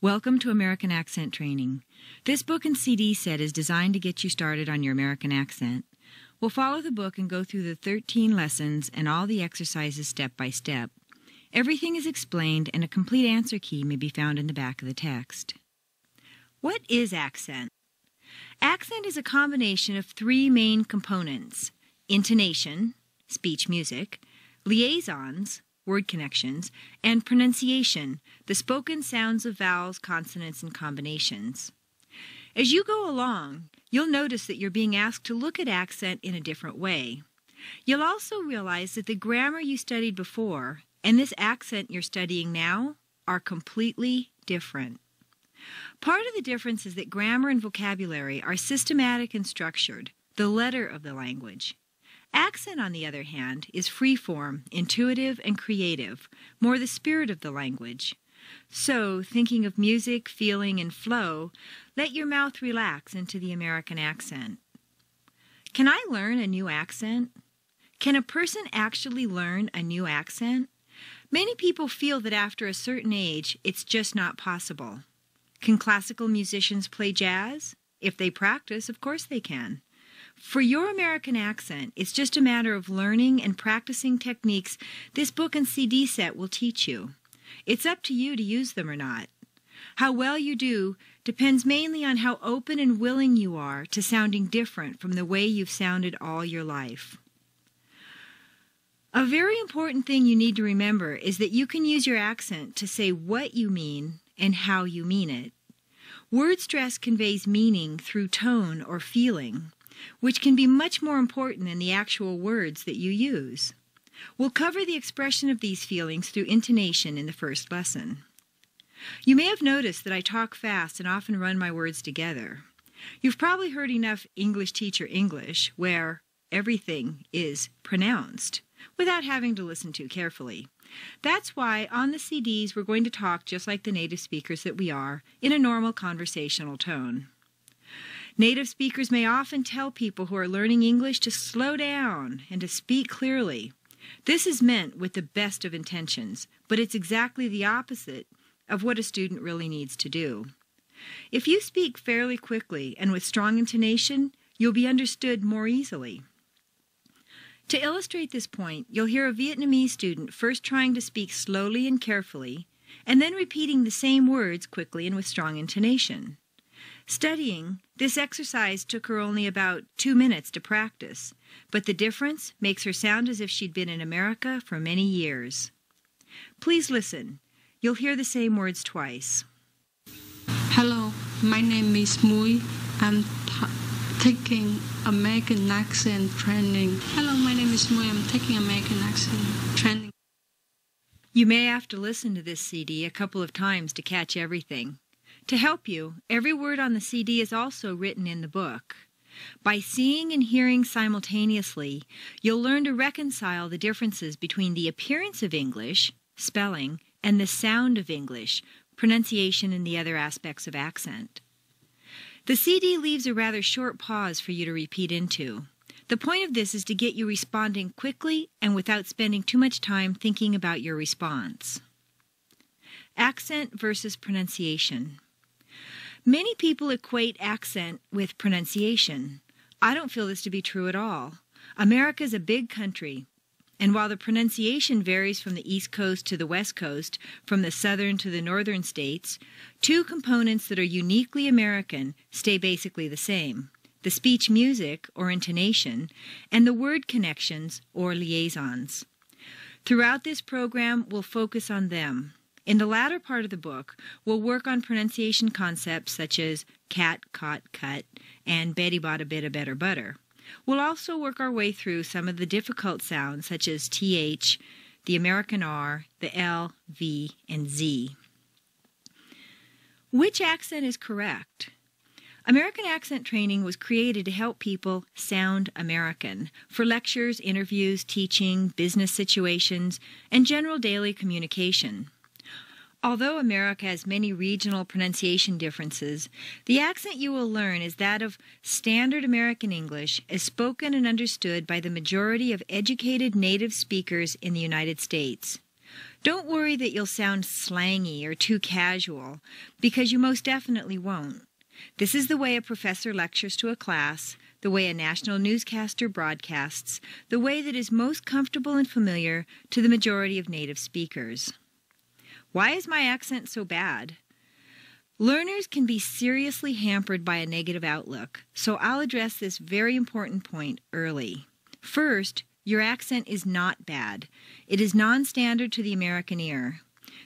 Welcome to American Accent Training. This book and CD set is designed to get you started on your American accent. We'll follow the book and go through the 13 lessons and all the exercises step by step. Everything is explained and a complete answer key may be found in the back of the text. What is accent? Accent is a combination of three main components: intonation, speech music, liaisons, word connections, and pronunciation, the spoken sounds of vowels, consonants, and combinations. As you go along, you'll notice that you're being asked to look at accent in a different way. You'll also realize that the grammar you studied before and this accent you're studying now are completely different. Part of the difference is that grammar and vocabulary are systematic and structured, the letter of the language. Accent, on the other hand, is free-form, intuitive, and creative, more the spirit of the language. So, thinking of music, feeling, and flow, let your mouth relax into the American accent. Can I learn a new accent? Can a person actually learn a new accent? Many people feel that after a certain age, it's just not possible. Can classical musicians play jazz? If they practice, of course they can. For your American accent, it's just a matter of learning and practicing techniques this book and CD set will teach you. It's up to you to use them or not. How well you do depends mainly on how open and willing you are to sounding different from the way you've sounded all your life. A very important thing you need to remember is that you can use your accent to say what you mean and how you mean it. Word stress conveys meaning through tone or feeling, which can be much more important than the actual words that you use. We'll cover the expression of these feelings through intonation in the first lesson. You may have noticed that I talk fast and often run my words together. You've probably heard enough English teacher English where everything is pronounced without having to listen too carefully. That's why on the CDs we're going to talk just like the native speakers that we are, in a normal conversational tone. Native speakers may often tell people who are learning English to slow down and to speak clearly. This is meant with the best of intentions, but it's exactly the opposite of what a student really needs to do. If you speak fairly quickly and with strong intonation, you'll be understood more easily. To illustrate this point, you'll hear a Vietnamese student first trying to speak slowly and carefully, and then repeating the same words quickly and with strong intonation. Studying, this exercise took her only about 2 minutes to practice, but the difference makes her sound as if she'd been in America for many years. Please listen. You'll hear the same words twice. Hello, my name is Mui. I'm taking American accent training. Hello, my name is Mui. I'm taking American accent training. You may have to listen to this CD a couple of times to catch everything. To help you, every word on the CD is also written in the book. By seeing and hearing simultaneously, you'll learn to reconcile the differences between the appearance of English, spelling, and the sound of English, pronunciation, and the other aspects of accent. The CD leaves a rather short pause for you to repeat into. The point of this is to get you responding quickly and without spending too much time thinking about your response. Accent versus pronunciation. Many people equate accent with pronunciation. I don't feel this to be true at all. America is a big country, and while the pronunciation varies from the East Coast to the West Coast, from the southern to the northern states, two components that are uniquely American stay basically the same: the speech music, or intonation, and the word connections, or liaisons. Throughout this program, we'll focus on them. In the latter part of the book, we'll work on pronunciation concepts such as cat, caught, cut, and Betty bought a bit of better butter. We'll also work our way through some of the difficult sounds such as TH, the American R, the L, V, and Z. Which accent is correct? American accent training was created to help people sound American for lectures, interviews, teaching, business situations, and general daily communication. Although America has many regional pronunciation differences, the accent you will learn is that of standard American English as spoken and understood by the majority of educated native speakers in the United States. Don't worry that you'll sound slangy or too casual, because you most definitely won't. This is the way a professor lectures to a class, the way a national newscaster broadcasts, the way that is most comfortable and familiar to the majority of native speakers. Why is my accent so bad? Learners can be seriously hampered by a negative outlook, so I'll address this very important point early. First, your accent is not bad. It is non-standard to the American ear.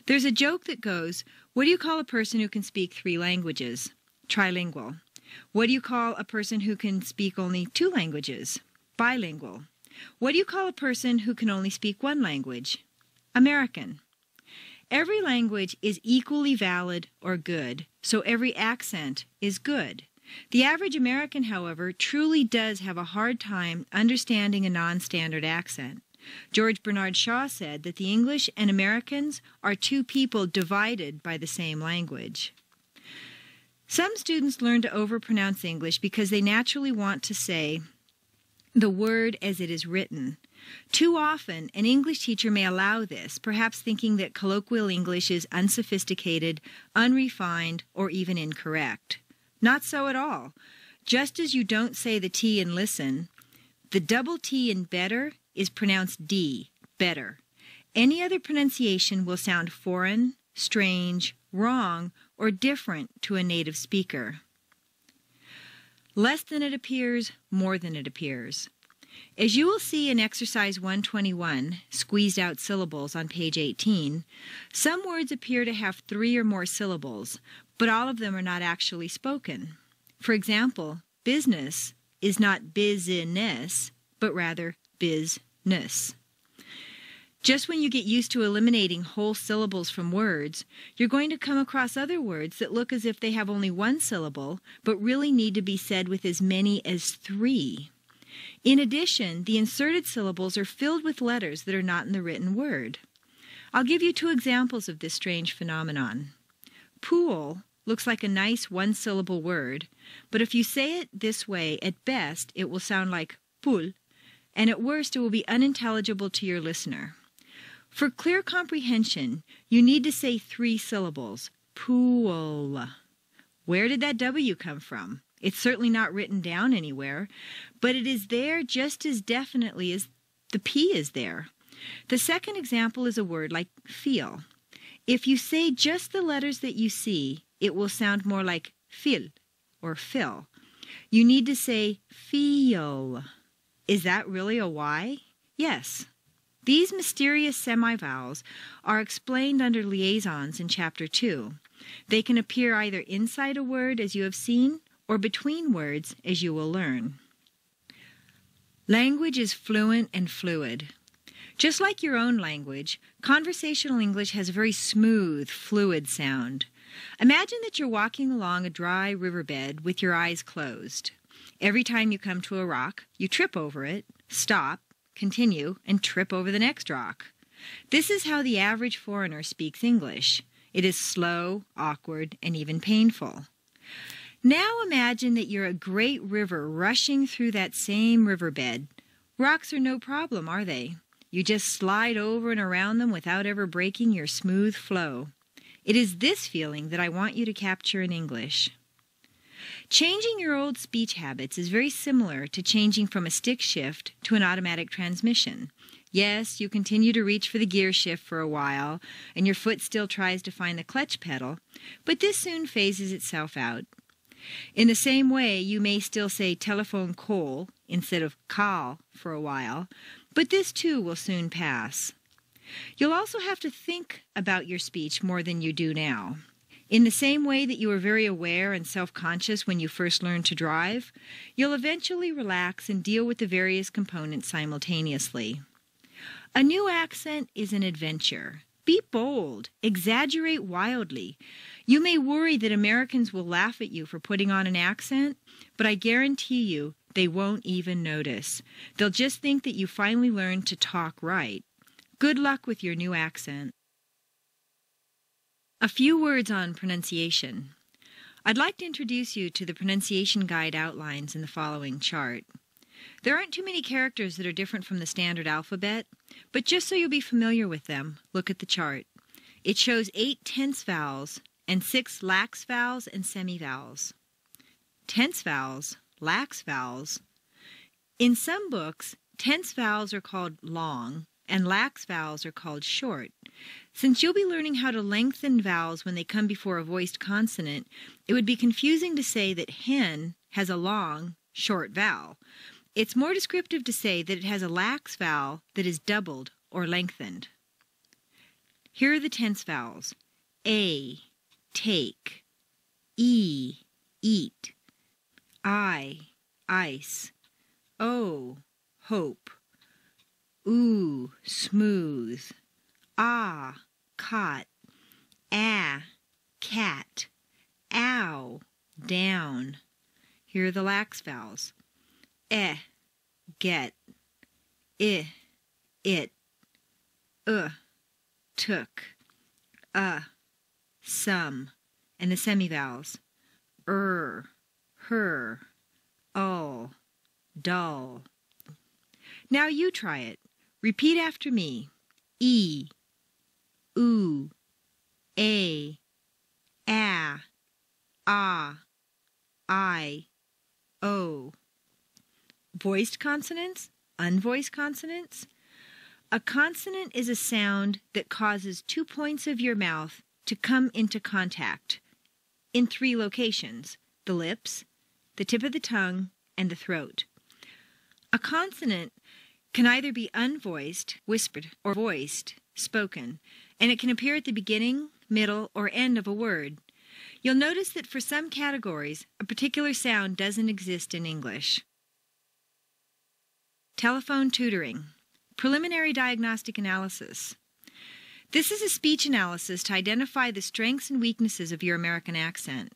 There's a joke that goes, what do you call a person who can speak 3 languages? Trilingual. What do you call a person who can speak only 2 languages? Bilingual. What do you call a person who can only speak 1 language? American. Every language is equally valid or good, so every accent is good. The average American, however, truly does have a hard time understanding a non-standard accent. George Bernard Shaw said that the English and Americans are 2 people divided by the same language. Some students learn to overpronounce English because they naturally want to say the word as it is written. Too often, an English teacher may allow this, perhaps thinking that colloquial English is unsophisticated, unrefined, or even incorrect. Not so at all. Just as you don't say the T in listen, the double T in better is pronounced D, better. Any other pronunciation will sound foreign, strange, wrong, or different to a native speaker. Less than it appears, more than it appears. As you will see in Exercise 121, Squeezed Out Syllables on page 18, some words appear to have 3 or more syllables, but all of them are not actually spoken. For example, business is not business, but rather business. Just when you get used to eliminating whole syllables from words, you're going to come across other words that look as if they have only 1 syllable, but really need to be said with as many as 3. In addition, the inserted syllables are filled with letters that are not in the written word. I'll give you 2 examples of this strange phenomenon. Pool looks like a nice 1-syllable word, but if you say it this way, at best it will sound like pool, and at worst it will be unintelligible to your listener. For clear comprehension, you need to say 3 syllables, pool. Where did that W come from? It's certainly not written down anywhere, but it is there just as definitely as the P is there. The second example is a word like feel. If you say just the letters that you see, it will sound more like fil or fill. You need to say feel. Is that really a Y? Yes. These mysterious semivowels are explained under liaisons in Chapter 2. They can appear either inside a word, as you have seen, or between words, as you will learn. Language is fluent and fluid. Just like your own language, conversational English has a very smooth, fluid sound. Imagine that you're walking along a dry riverbed with your eyes closed. Every time you come to a rock, you trip over it, stop, continue, and trip over the next rock. This is how the average foreigner speaks English. It is slow, awkward, and even painful. Now imagine that you're a great river rushing through that same riverbed. Rocks are no problem, are they? You just slide over and around them without ever breaking your smooth flow. It is this feeling that I want you to capture in English. Changing your old speech habits is very similar to changing from a stick shift to an automatic transmission. Yes, you continue to reach for the gear shift for a while, and your foot still tries to find the clutch pedal, but this soon phases itself out. In the same way, you may still say telephone call instead of call for a while, but this too will soon pass. You'll also have to think about your speech more than you do now. In the same way that you were very aware and self-conscious when you first learned to drive, you'll eventually relax and deal with the various components simultaneously. A new accent is an adventure. Be bold. Exaggerate wildly. You may worry that Americans will laugh at you for putting on an accent, but I guarantee you they won't even notice. They'll just think that you finally learned to talk right. Good luck with your new accent. A few words on pronunciation. I'd like to introduce you to the pronunciation guide outlines in the following chart. There aren't too many characters that are different from the standard alphabet, but just so you'll be familiar with them, look at the chart. It shows 8 tense vowels and 6 lax vowels and semivowels. Tense vowels, lax vowels. In some books, tense vowels are called long and lax vowels are called short. Since you'll be learning how to lengthen vowels when they come before a voiced consonant, it would be confusing to say that hen has a long, short vowel. It's more descriptive to say that it has a lax vowel that is doubled or lengthened. Here are the tense vowels. A, take. E, eat. I, ice. O, hope. Oo, smooth. Ah, cot. Ah, cat. Ow, down. Here are the lax vowels. Get. It. Took. Some. And the semivowels. Her. All. Dull. Now you try it. Repeat after me. E. Oo. A. Ah. I. O. Voiced consonants, unvoiced consonants. A consonant is a sound that causes 2 points of your mouth to come into contact in 3 locations: the lips, the tip of the tongue, and the throat. A consonant can either be unvoiced, whispered, or voiced, spoken, and it can appear at the beginning, middle, or end of a word. You'll notice that for some categories, a particular sound doesn't exist in English. Telephone tutoring. Preliminary diagnostic analysis. This is a speech analysis to identify the strengths and weaknesses of your American accent.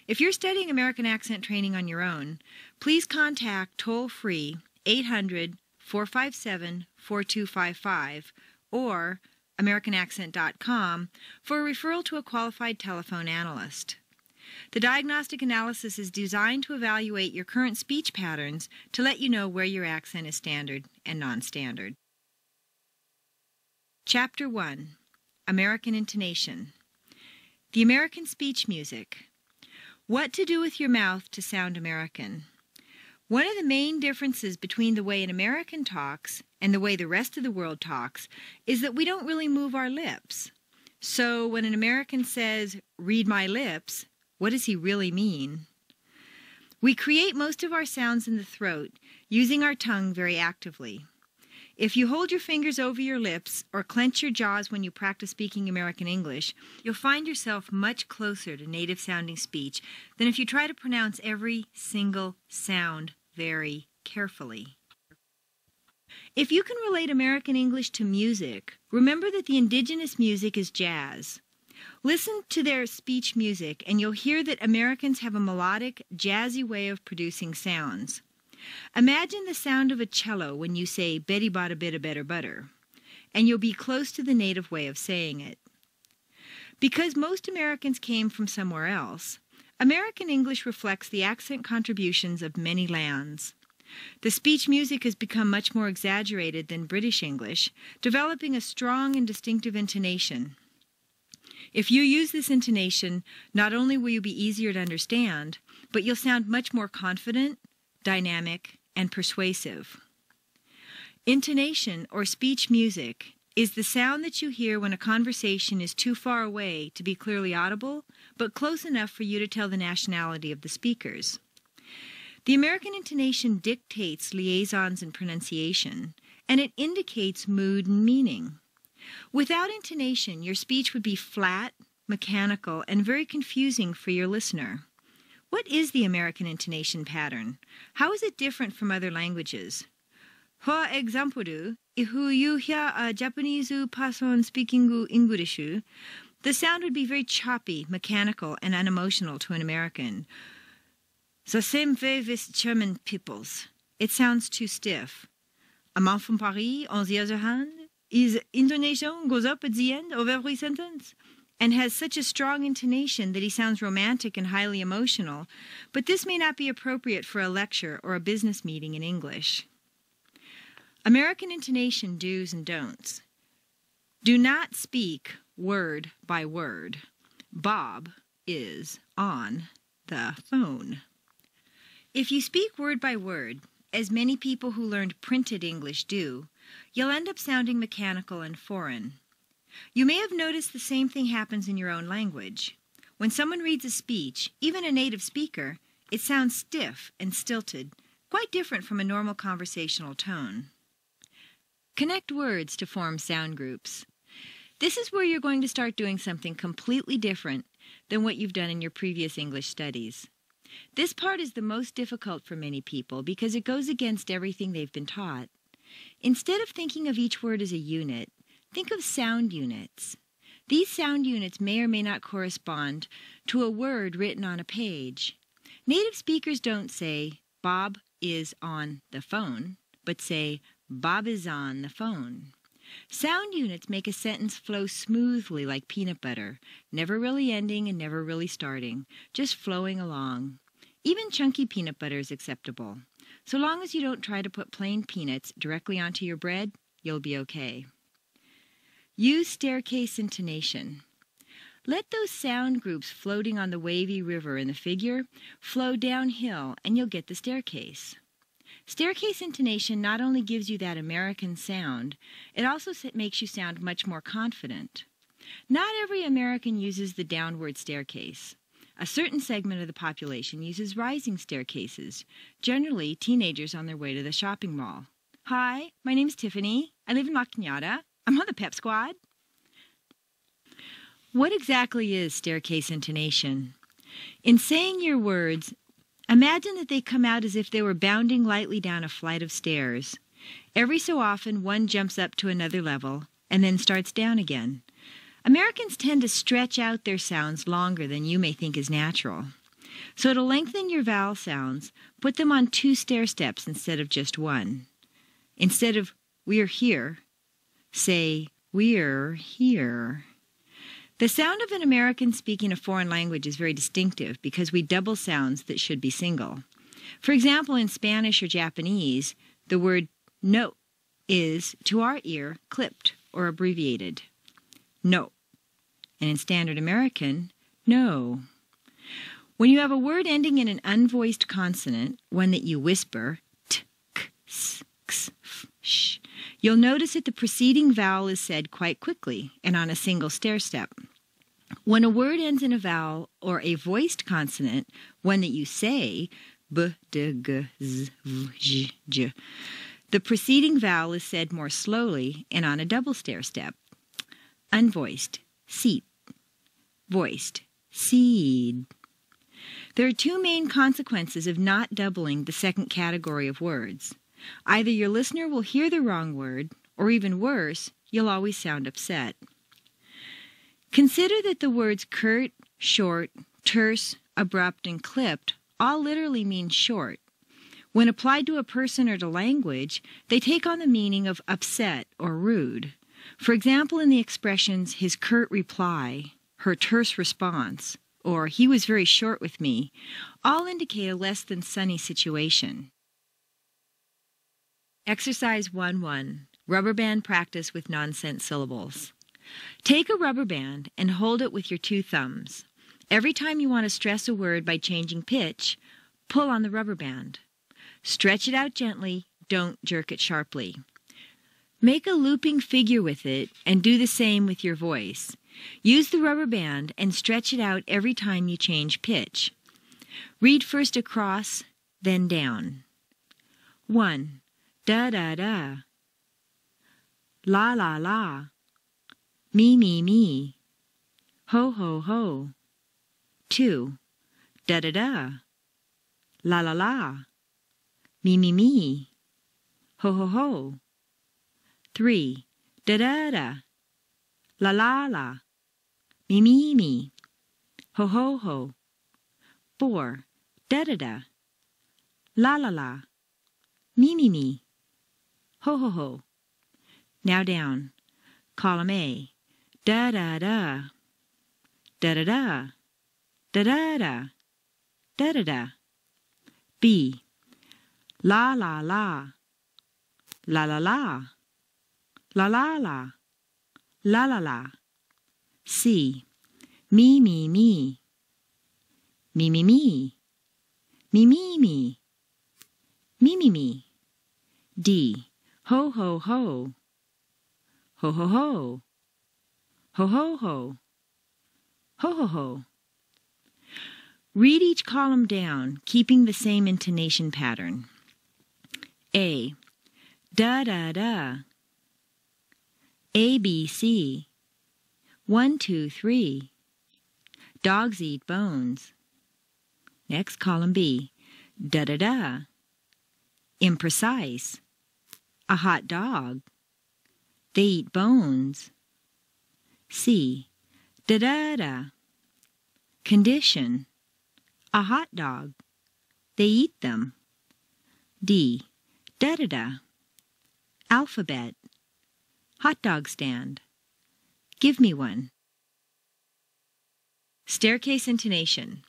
If you're studying American accent training on your own, please contact toll-free 800-457-4255 or AmericanAccent.com for a referral to a qualified telephone analyst. The diagnostic analysis is designed to evaluate your current speech patterns to let you know where your accent is standard and non-standard. Chapter 1. American Intonation. The American Speech Music. What to do with your mouth to sound American. One of the main differences between the way an American talks and the way the rest of the world talks is that we don't really move our lips. So when an American says, "read my lips," what does he really mean? We create most of our sounds in the throat using our tongue very actively. If you hold your fingers over your lips or clench your jaws when you practice speaking American English, you'll find yourself much closer to native-sounding speech than if you try to pronounce every single sound very carefully. If you can relate American English to music, remember that the indigenous music is jazz. Listen to their speech music and you'll hear that Americans have a melodic, jazzy way of producing sounds. Imagine the sound of a cello when you say "Betty bought a bit of better butter," and you'll be close to the native way of saying it. Because most Americans came from somewhere else, American English reflects the accent contributions of many lands. The speech music has become much more exaggerated than British English, developing a strong and distinctive intonation. If you use this intonation, not only will you be easier to understand, but you'll sound much more confident, dynamic, and persuasive. Intonation, or speech music, is the sound that you hear when a conversation is too far away to be clearly audible, but close enough for you to tell the nationality of the speakers. The American intonation dictates liaisons and pronunciation, and it indicates mood and meaning. Without intonation, your speech would be flat, mechanical, and very confusing for your listener. What is the American intonation pattern? How is it different from other languages? For example, if you hear a Japanese person speaking English, the sound would be very choppy, mechanical, and unemotional to an American. The same way with German peoples. It sounds too stiff. A man from Paris, on the other hand, his intonation goes up at the end of every sentence. and has such a strong intonation that he sounds romantic and highly emotional, but this may not be appropriate for a lecture or a business meeting in English. American intonation do's and don'ts. Do not speak word by word. Bob is on the phone. If you speak word by word, as many people who learned printed English do, you'll end up sounding mechanical and foreign. You may have noticed the same thing happens in your own language. When someone reads a speech, even a native speaker, it sounds stiff and stilted, quite different from a normal conversational tone. Connect words to form sound groups. This is where you're going to start doing something completely different than what you've done in your previous English studies. This part is the most difficult for many people because it goes against everything they've been taught. Instead of thinking of each word as a unit, think of sound units. These sound units may or may not correspond to a word written on a page. Native speakers don't say, Bob is on the phone, but say, Bob is on the phone. Sound units make a sentence flow smoothly like peanut butter, never really ending and never really starting, just flowing along. Even chunky peanut butter is acceptable. So long as you don't try to put plain peanuts directly onto your bread, you'll be okay. Use staircase intonation. Let those sound groups floating on the wavy river in the figure flow downhill and you'll get the staircase. Staircase intonation not only gives you that American sound, it also makes you sound much more confident. Not every American uses the downward staircase. A certain segment of the population uses rising staircases, generally teenagers on their way to the shopping mall. Hi, my name's Tiffany. I live in La Cañada. I'm on the Pep Squad. What exactly is staircase intonation? In saying your words, imagine that they come out as if they were bounding lightly down a flight of stairs. Every so often, one jumps up to another level and then starts down again. Americans tend to stretch out their sounds longer than you may think is natural. So to lengthen your vowel sounds, put them on 2 stair steps instead of just 1. Instead of we're here, say we're here. The sound of an American speaking a foreign language is very distinctive because we double sounds that should be single. For example, in Spanish or Japanese, the word no is, to our ear, clipped or abbreviated. No. And in Standard American, no. When you have a word ending in an unvoiced consonant, one that you whisper, t, k, s, x, f, sh, you'll notice that the preceding vowel is said quite quickly and on a single stair step. When a word ends in a vowel or a voiced consonant, one that you say, b, d, g, z, v, j, j, the preceding vowel is said more slowly and on a double stair step. Unvoiced, seat. Voiced, seed. There are 2 main consequences of not doubling the second category of words. Either your listener will hear the wrong word, or even worse, you'll always sound upset. Consider that the words curt, short, terse, abrupt, and clipped all literally mean short. When applied to a person or to language, they take on the meaning of upset or rude. For example, in the expressions his curt reply, her terse response, or he was very short with me, all indicate a less than sunny situation. Exercise 1-1. Rubber band practice with nonsense syllables. Take a rubber band and hold it with your 2 thumbs. Every time you want to stress a word by changing pitch, pull on the rubber band. Stretch it out gently, don't jerk it sharply. Make a looping figure with it and do the same with your voice. Use the rubber band and stretch it out every time you change pitch. Read first across, then down. 1. Da da da. La la la. Me me me. Ho ho ho. 2. Da da da. La la la. Me me me. Ho ho ho. 3. Da da da. La la la. Me me me. Ho ho ho. 4. Da da da. La la la. Me me me. Ho ho ho. Now down. Column A. Da da da. Da-da-da, da-da-da, da-da-da. B. La la la, la la la, la la la, la la la. C. Me me me, me me me, me me me, me me me. D. Ho ho ho, ho ho ho, ho ho ho, ho ho ho. Read each column down, keeping the same intonation pattern. A. Da da da. A B C. 1 2 3. Dogs eat bones. Next, column B. Da da da. Imprecise. A hot dog. They eat bones. C. Da da da. Condition. A hot dog. They eat them. D. Da da da. Alphabet. Hot dog stand. Give me one. Staircase intonation.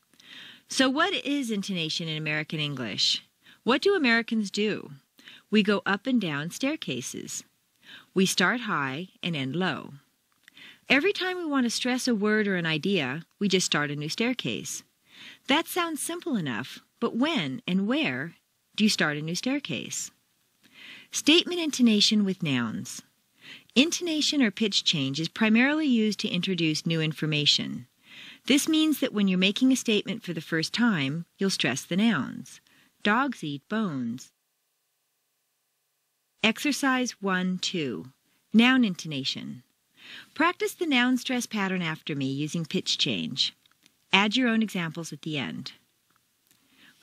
So what is intonation in American English? What do Americans do? We go up and down staircases. We start high and end low. Every time we want to stress a word or an idea, we just start a new staircase. That sounds simple enough, but when and where do you start a new staircase? Statement intonation with nouns. Intonation or pitch change is primarily used to introduce new information. This means that when you're making a statement for the first time, you'll stress the nouns. Dogs eat bones. Exercise 1-2. Noun intonation. Practice the noun stress pattern after me using pitch change. Add your own examples at the end.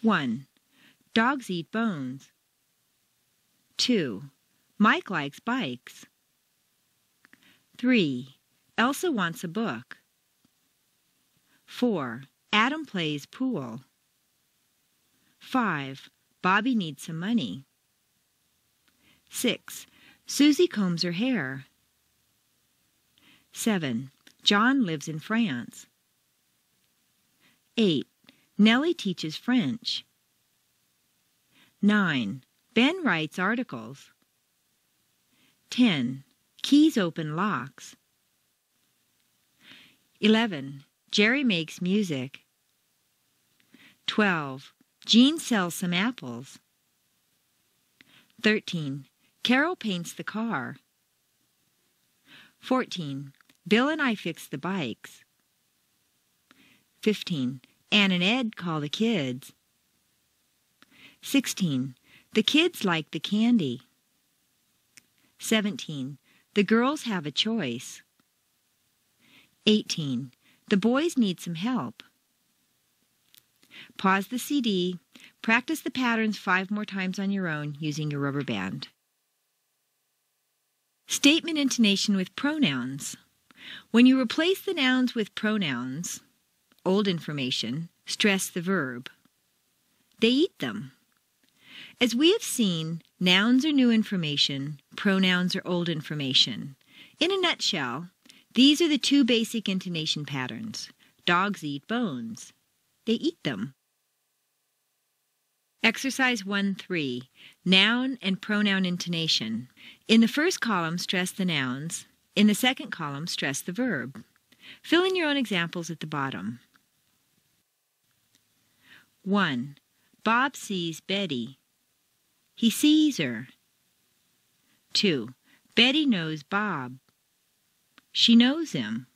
1. Dogs eat bones. 2. Mike likes bikes. 3. Elsa wants a book. 4. Adam plays pool. 5. Bobby needs some money. 6. Susie combs her hair. 7. John lives in France. 8. Nellie teaches French. 9. Ben writes articles. 10. Keys open locks. 11. Jerry makes music. 12. Jean sells some apples. 13. Carol paints the car. 14. Bill and I fix the bikes. 15. Ann and Ed call the kids. 16. The kids like the candy. 17. The girls have a choice. 18. The boys need some help. Pause the CD. Practice the patterns 5 more times on your own using your rubber band. Statement intonation with pronouns. When you replace the nouns with pronouns, old information, stress the verb. They eat them. As we have seen, nouns are new information, pronouns are old information. In a nutshell, these are the 2 basic intonation patterns. Dogs eat bones. They eat them. Exercise 1-3. Noun and pronoun intonation. In the first column, stress the nouns. In the second column, stress the verb. Fill in your own examples at the bottom. 1. Bob sees Betty. He sees her. 2. Betty knows Bob. She knows him.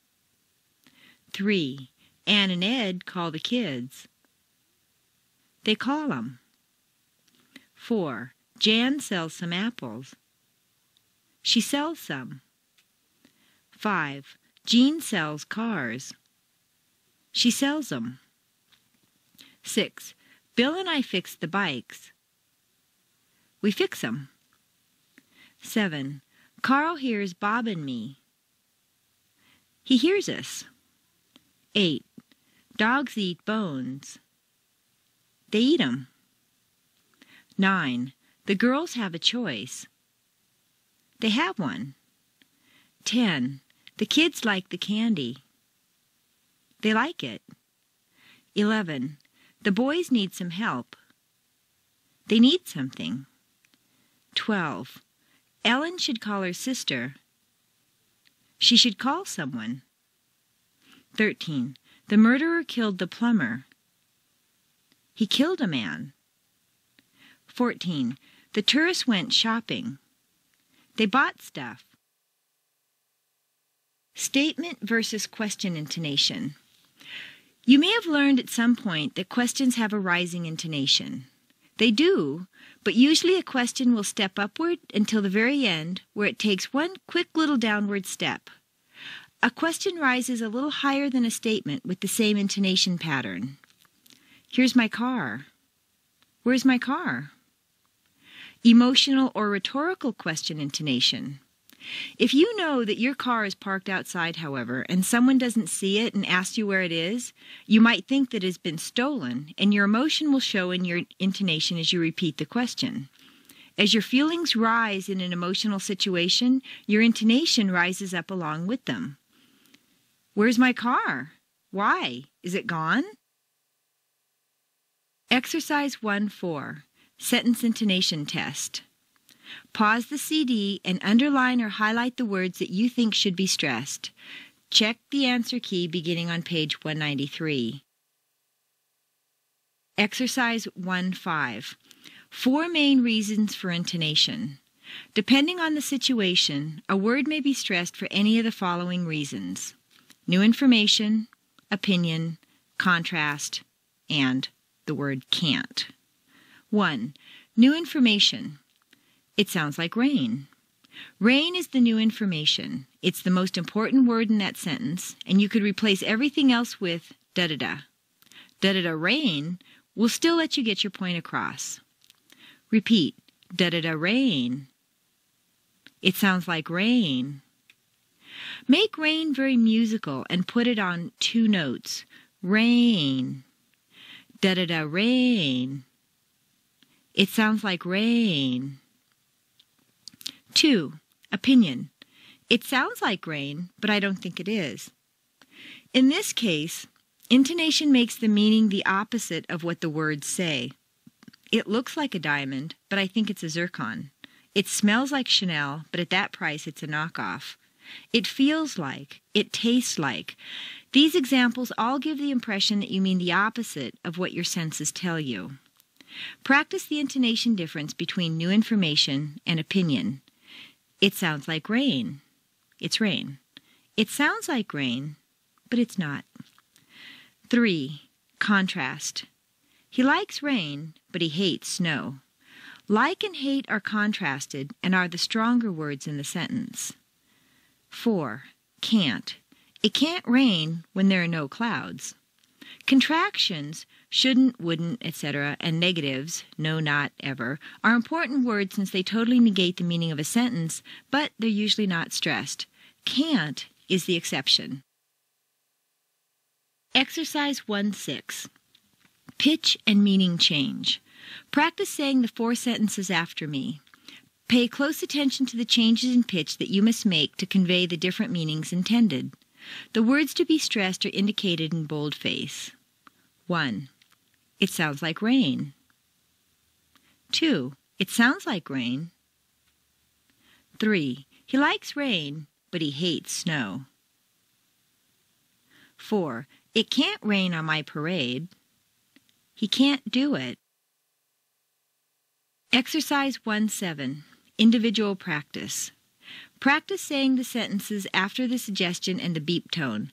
3. Ann and Ed call the kids. They call 'em. 4. Jan sells some apples. She sells some. 5. Jean sells cars. She sells 'em. 6. Bill and I fix the bikes. We fix 'em. 7. Carl hears Bob and me. He hears us. 8. Dogs eat bones. They eat 'em. 9. The girls have a choice. They have one. 10. The kids like the candy. They like it. 11. The boys need some help. They need something. 12. Ellen should call her sister. She should call someone. 13. The murderer killed the plumber. He killed a man. 14. The tourists went shopping. They bought stuff. Statement versus question intonation. You may have learned at some point that questions have a rising intonation. They do, but usually a question will step upward until the very end, where it takes one quick little downward step. A question rises a little higher than a statement with the same intonation pattern. Here's my car. Where's my car? Emotional or rhetorical question intonation. If you know that your car is parked outside, however, and someone doesn't see it and asks you where it is, you might think that it has been stolen, and your emotion will show in your intonation as you repeat the question. As your feelings rise in an emotional situation, your intonation rises up along with them. Where's my car? Why? Is it gone? Exercise 1-4. Sentence intonation test. Pause the CD and underline or highlight the words that you think should be stressed. Check the answer key beginning on page 193. Exercise 1-5. 4 main reasons for intonation. Depending on the situation, a word may be stressed for any of the following reasons: new information, opinion, contrast, and the word can't. 1. New information. It sounds like rain. Rain is the new information. It's the most important word in that sentence, and you could replace everything else with da-da-da. Da-da-da rain will still let you get your point across. Repeat, da-da-da rain. It sounds like rain. Make rain very musical and put it on 2 notes. Rain. Da-da-da rain. It sounds like rain. 2. Opinion. It sounds like rain, but I don't think it is. In this case, intonation makes the meaning the opposite of what the words say. It looks like a diamond, but I think it's a zircon. It smells like Chanel, but at that price it's a knockoff. It feels like. It tastes like. These examples all give the impression that you mean the opposite of what your senses tell you. Practice the intonation difference between new information and opinion. It sounds like rain. It's rain. It sounds like rain, but it's not. 3. Contrast. He likes rain, but he hates snow. Like and hate are contrasted and are the stronger words in the sentence. 4. Can't. It can't rain when there are no clouds. Contractions, shouldn't, wouldn't, etc., and negatives, no, not, ever, are important words since they totally negate the meaning of a sentence, but they're usually not stressed. Can't is the exception. Exercise 1-6. Pitch and meaning change. Practice saying the 4 sentences after me. Pay close attention to the changes in pitch that you must make to convey the different meanings intended. The words to be stressed are indicated in boldface. 1. It sounds like rain. 2. It sounds like rain. 3. He likes rain, but he hates snow. 4. It can't rain on my parade. He can't do it. Exercise 1-7. Individual practice. Practice saying the sentences after the suggestion and the beep tone.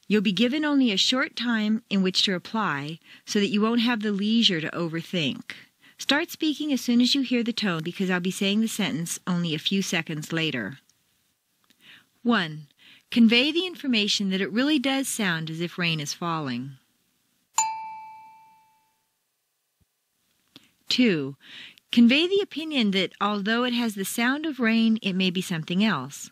You'll be given only a short time in which to reply so that you won't have the leisure to overthink. Start speaking as soon as you hear the tone because I'll be saying the sentence only a few seconds later. 1. Convey the information that it really does sound as if rain is falling. 2. Convey the opinion that although it has the sound of rain, it may be something else.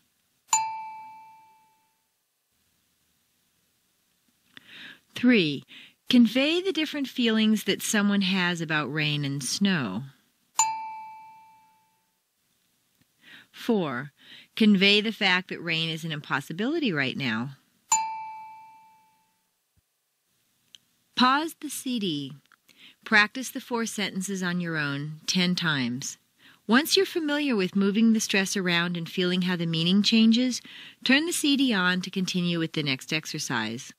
3. Convey the different feelings that someone has about rain and snow. 4. Convey the fact that rain is an impossibility right now. Pause the CD. Practice the 4 sentences on your own 10 times. Once you're familiar with moving the stress around and feeling how the meaning changes, turn the CD on to continue with the next exercise.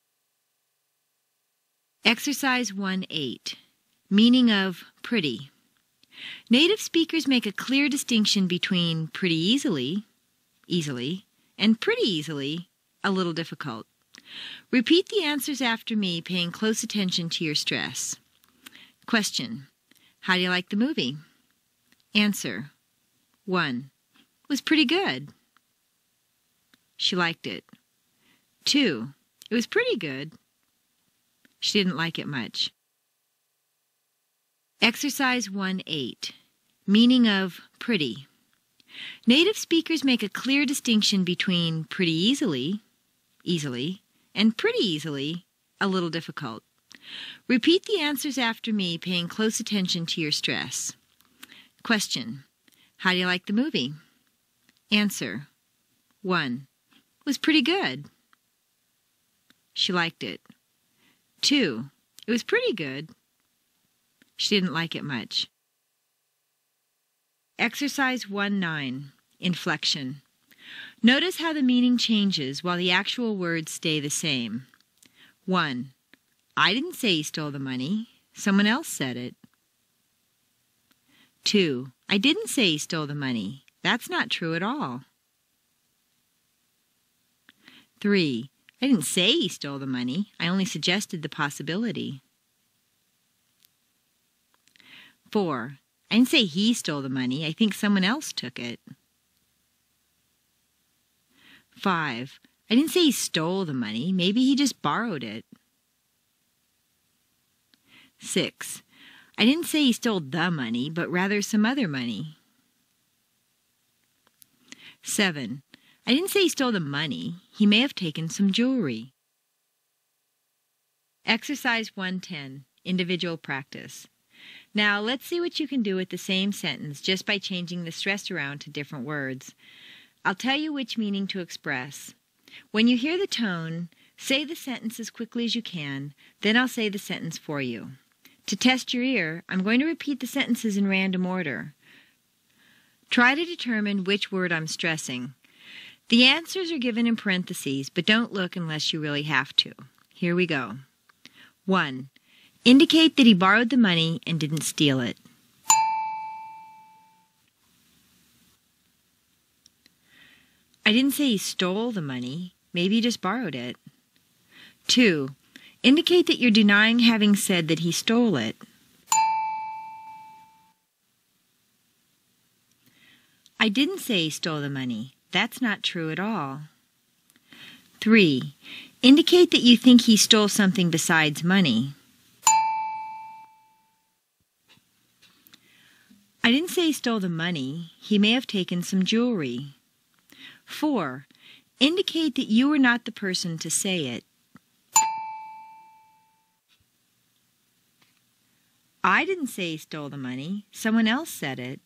Exercise 1-8. Meaning of pretty. Native speakers make a clear distinction between pretty easily, and pretty easily, a little difficult. Repeat the answers after me, paying close attention to your stress. Question. How do you like the movie? Answer. 1. Was pretty good. She liked it. 2. It was pretty good. She didn't like it much. Exercise 1-8. Meaning of pretty. Native speakers make a clear distinction between pretty easily, and pretty easily, a little difficult. Repeat the answers after me, paying close attention to your stress. Question. How do you like the movie? Answer. 1. Was pretty good. She liked it. 2. It was pretty good. She didn't like it much. Exercise 1-9. Inflection. Notice how the meaning changes while the actual words stay the same. 1. I didn't say he stole the money. Someone else said it. 2. I didn't say he stole the money. That's not true at all. 3. I didn't say he stole the money. I only suggested the possibility. 4. I didn't say he stole the money. I think someone else took it. 5. I didn't say he stole the money. Maybe he just borrowed it. 6. I didn't say he stole the money, but rather some other money. 7. I didn't say he stole the money. He may have taken some jewelry. Exercise 1-10. Individual practice. Now, let's see what you can do with the same sentence just by changing the stress around to different words. I'll tell you which meaning to express. When you hear the tone, say the sentence as quickly as you can, then I'll say the sentence for you. To test your ear, I'm going to repeat the sentences in random order. Try to determine which word I'm stressing. The answers are given in parentheses, but don't look unless you really have to. Here we go. 1. Indicate that he borrowed the money and didn't steal it. I didn't say he stole the money. Maybe he just borrowed it. 2. Indicate that you're denying having said that he stole it. I didn't say he stole the money. That's not true at all. 3. Indicate that you think he stole something besides money. I didn't say he stole the money. He may have taken some jewelry. 4. Indicate that you were not the person to say it. I didn't say he stole the money. Someone else said it.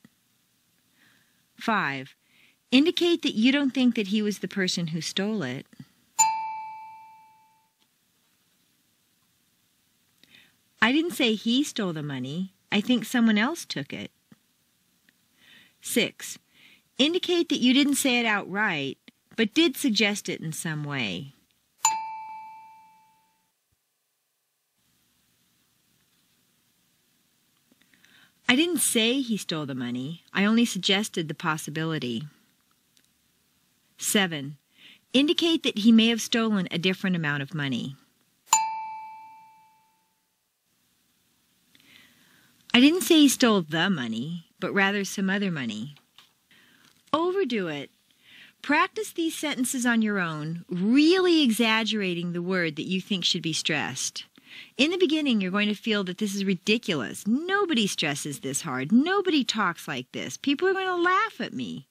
5. Indicate that you don't think that he was the person who stole it. I didn't say he stole the money. I think someone else took it. 6. Indicate that you didn't say it outright, but did suggest it in some way. I didn't say he stole the money. I only suggested the possibility. 7. Indicate that he may have stolen a different amount of money. I didn't say he stole the money, but rather some other money. Overdo it. Practice these sentences on your own, really exaggerating the word that you think should be stressed. In the beginning, you're going to feel that this is ridiculous. Nobody stresses this hard. Nobody talks like this. People are going to laugh at me.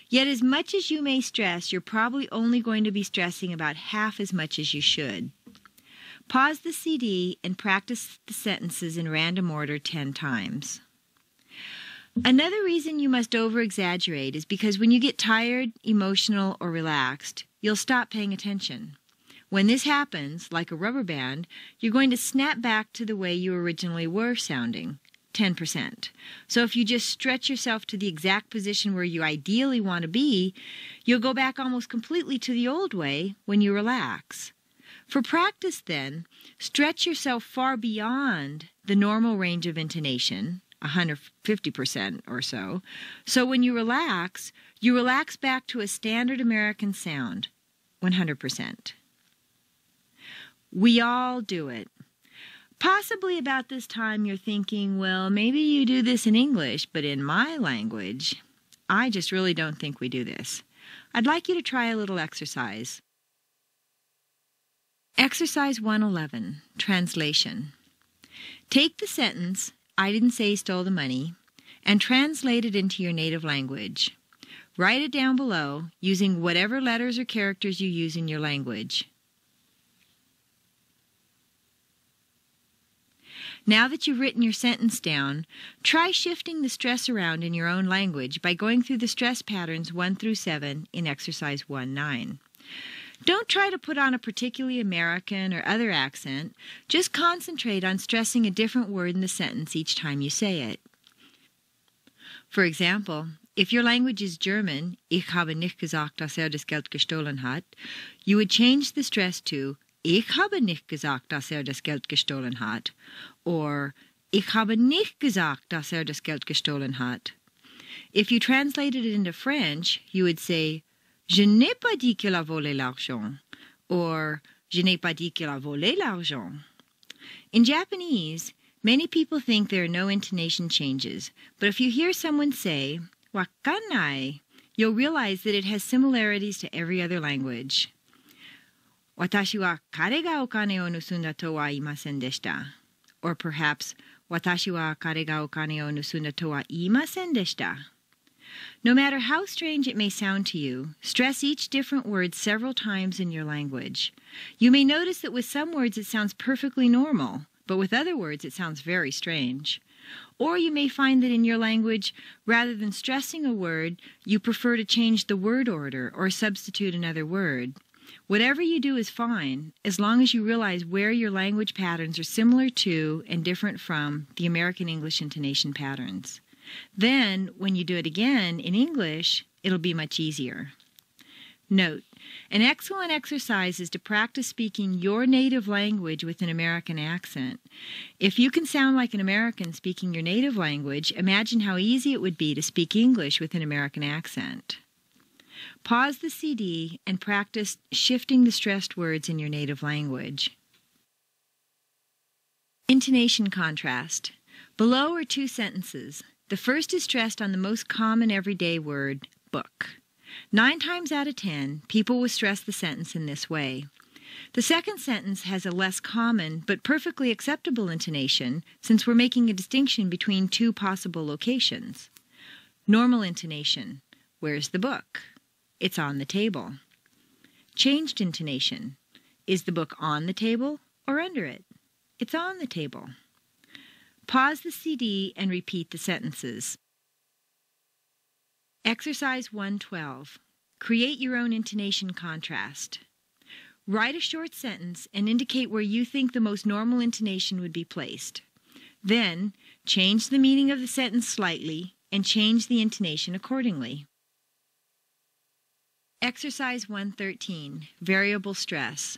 Yet as much as you may stress, you're probably only going to be stressing about half as much as you should. Pause the CD and practice the sentences in random order 10 times. Another reason you must over-exaggerate is because when you get tired, emotional, or relaxed, you'll stop paying attention. When this happens, like a rubber band, you're going to snap back to the way you originally were sounding, 10%. So if you just stretch yourself to the exact position where you ideally want to be, you'll go back almost completely to the old way when you relax. For practice, then, stretch yourself far beyond the normal range of intonation, 150% or so. So when you relax back to a standard American sound, 100%. We all do it. Possibly about this time you're thinking, well, maybe you do this in English, but in my language, I just really don't think we do this. I'd like you to try a little exercise. Exercise 111, Translation. Take the sentence, "I didn't say he stole the money," and translate it into your native language. Write it down below using whatever letters or characters you use in your language. Now that you've written your sentence down, try shifting the stress around in your own language by going through the stress patterns 1 through 7 in Exercise 1-9. Don't try to put on a particularly American or other accent. Just concentrate on stressing a different word in the sentence each time you say it. For example, if your language is German, ich habe nicht gesagt, dass das Geld gestohlen hat, you would change the stress to ich habe nicht gesagt, dass das Geld gestohlen hat, or ich habe nicht gesagt, dass das Geld gestohlen hat. If you translated it into French, you would say je n'ai pas dit qu'il a volé l'argent, or je n'ai pas dit qu'il a volé l'argent. In Japanese, many people think there are no intonation changes, but if you hear someone say wakanai, you'll realize that it has similarities to every other language. Watashi wa kare ga okane o nusunda to wa imasen deshita. Or perhaps, watashi wa kare ga okane o nusunda to wa imasen deshita. No matter how strange it may sound to you, stress each different word several times in your language. You may notice that with some words it sounds perfectly normal, but with other words it sounds very strange. Or you may find that in your language, rather than stressing a word, you prefer to change the word order or substitute another word. Whatever you do is fine, as long as you realize where your language patterns are similar to and different from the American English intonation patterns. Then, when you do it again in English, it'll be much easier. Note, an excellent exercise is to practice speaking your native language with an American accent. If you can sound like an American speaking your native language, imagine how easy it would be to speak English with an American accent. Pause the CD and practice shifting the stressed words in your native language. Intonation contrast. Below are 2 sentences. The first is stressed on the most common everyday word, book. 9 times out of 10, people will stress the sentence in this way. The second sentence has a less common but perfectly acceptable intonation since we're making a distinction between 2 possible locations. Normal intonation. Where's the book? It's on the table. Changed intonation. Is the book on the table or under it? It's on the table. Pause the CD and repeat the sentences. Exercise 112. Create your own intonation contrast. Write a short sentence and indicate where you think the most normal intonation would be placed. Then, change the meaning of the sentence slightly and change the intonation accordingly. Exercise 113. Variable stress.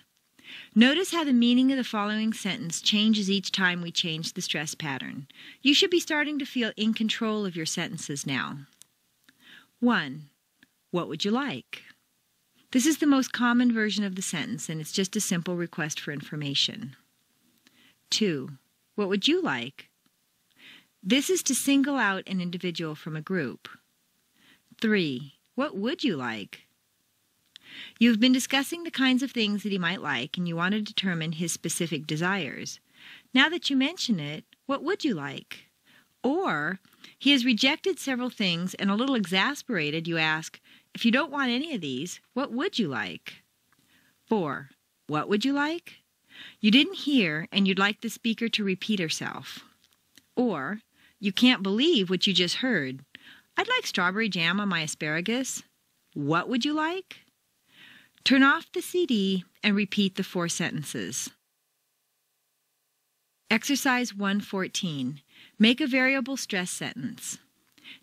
Notice how the meaning of the following sentence changes each time we change the stress pattern. You should be starting to feel in control of your sentences now. 1. What would you like? This is the most common version of the sentence, and it's just a simple request for information. 2. What would you like? This is to single out an individual from a group. 3. What would you like? You've been discussing the kinds of things that he might like, and you want to determine his specific desires. Now that you mention it, what would you like? Or, he has rejected several things, and a little exasperated, you ask, if you don't want any of these, what would you like? 4. What would you like? You didn't hear, and you'd like the speaker to repeat herself. Or, you can't believe what you just heard. I'd like strawberry jam on my asparagus. What would you like? Turn off the CD and repeat the 4 sentences. Exercise 114. Make a variable stress sentence.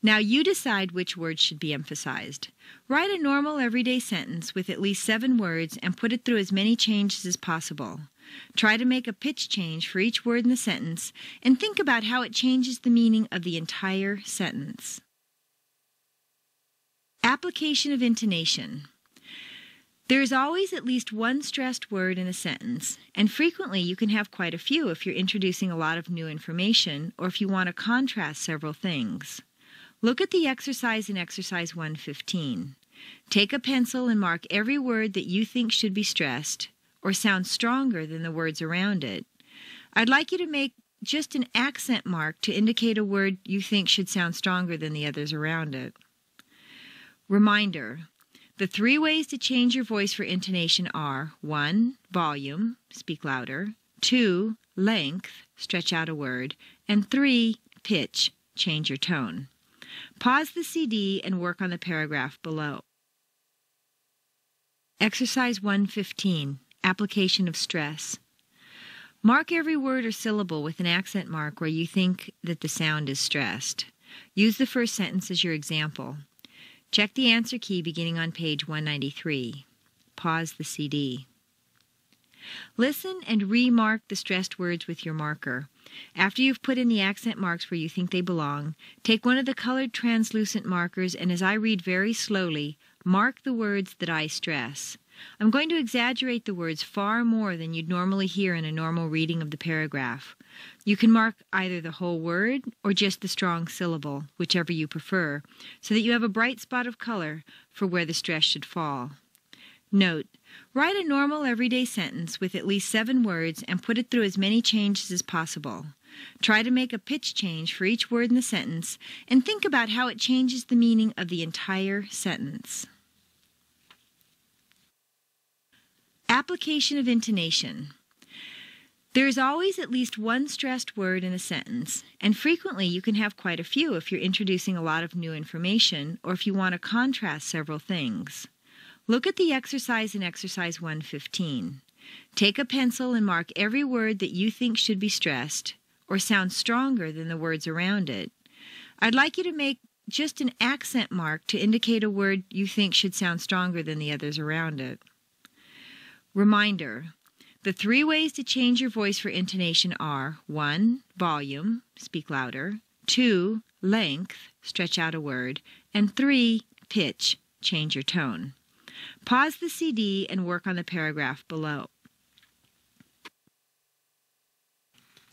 Now you decide which words should be emphasized. Write a normal everyday sentence with at least 7 words and put it through as many changes as possible. Try to make a pitch change for each word in the sentence and think about how it changes the meaning of the entire sentence. Application of intonation. There is always at least one stressed word in a sentence, and frequently you can have quite a few if you're introducing a lot of new information or if you want to contrast several things. Look at the exercise in Exercise 115. Take a pencil and mark every word that you think should be stressed or sound stronger than the words around it. I'd like you to make just an accent mark to indicate a word you think should sound stronger than the others around it. Reminder. The 3 ways to change your voice for intonation are 1. Volume, speak louder, 2. Length, stretch out a word, and 3. Pitch, change your tone. Pause the CD and work on the paragraph below. Exercise 115. Application of stress. Mark every word or syllable with an accent mark where you think that the sound is stressed. Use the first sentence as your example. Check the answer key beginning on page 193. Pause the CD. Listen and remark the stressed words with your marker. After you've put in the accent marks where you think they belong, take one of the colored translucent markers and as I read very slowly, mark the words that I stress. I'm going to exaggerate the words far more than you'd normally hear in a normal reading of the paragraph. You can mark either the whole word or just the strong syllable, whichever you prefer, so that you have a bright spot of color for where the stress should fall. Note, write a normal everyday sentence with at least 7 words and put it through as many changes as possible. Try to make a pitch change for each word in the sentence and think about how it changes the meaning of the entire sentence. Application of intonation. There is always at least one stressed word in a sentence, and frequently you can have quite a few if you're introducing a lot of new information or if you want to contrast several things. Look at the exercise in Exercise 115. Take a pencil and mark every word that you think should be stressed or sound stronger than the words around it. I'd like you to make just an accent mark to indicate a word you think should sound stronger than the others around it. Reminder. The 3 ways to change your voice for intonation are 1. Volume, speak louder, 2. Length, stretch out a word, and 3. Pitch, change your tone. Pause the CD and work on the paragraph below.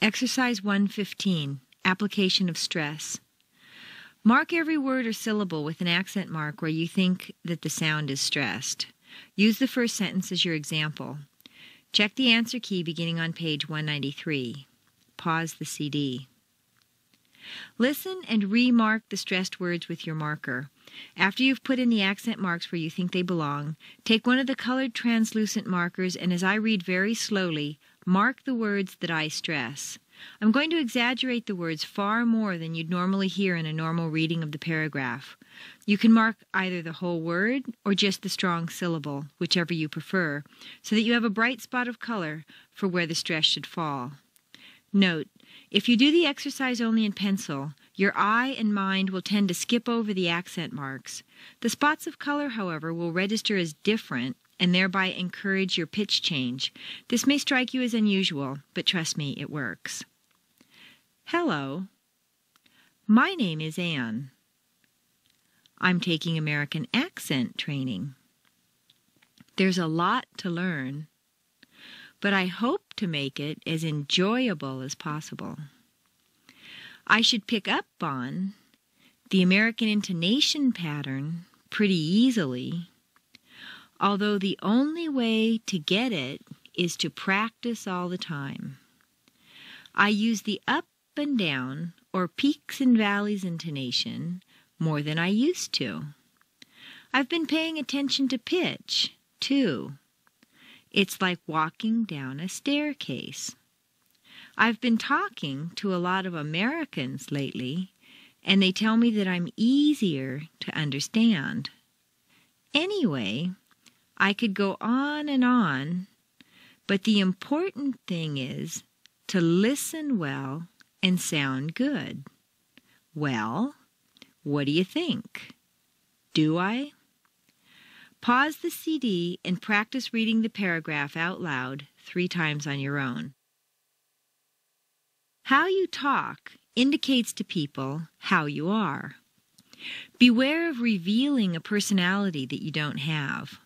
Exercise 115. Application of stress. Mark every word or syllable with an accent mark where you think that the sound is stressed. Use the first sentence as your example. Check the answer key beginning on page 193. Pause the CD. Listen and remark the stressed words with your marker. After you've put in the accent marks where you think they belong, take one of the colored translucent markers and as I read very slowly, mark the words that I stress. I'm going to exaggerate the words far more than you'd normally hear in a normal reading of the paragraph. You can mark either the whole word or just the strong syllable, whichever you prefer, so that you have a bright spot of color for where the stress should fall. Note, if you do the exercise only in pencil, your eye and mind will tend to skip over the accent marks. The spots of color, however, will register as different and thereby encourage your pitch change. This may strike you as unusual, but trust me, it works. Hello. My name is Anne. I'm taking American accent training. There's a lot to learn, but I hope to make it as enjoyable as possible. I should pick up on the American intonation pattern pretty easily, although the only way to get it is to practice all the time. I use the up and down or peaks and valleys intonation more than I used to. I've been paying attention to pitch, too. It's like walking down a staircase. I've been talking to a lot of Americans lately, and they tell me that I'm easier to understand. Anyway, I could go on, but the important thing is to listen well and sound good. Well, what do you think? Do I? Pause the CD and practice reading the paragraph out loud 3 times on your own. How you talk indicates to people how you are. Beware of revealing a personality that you don't have.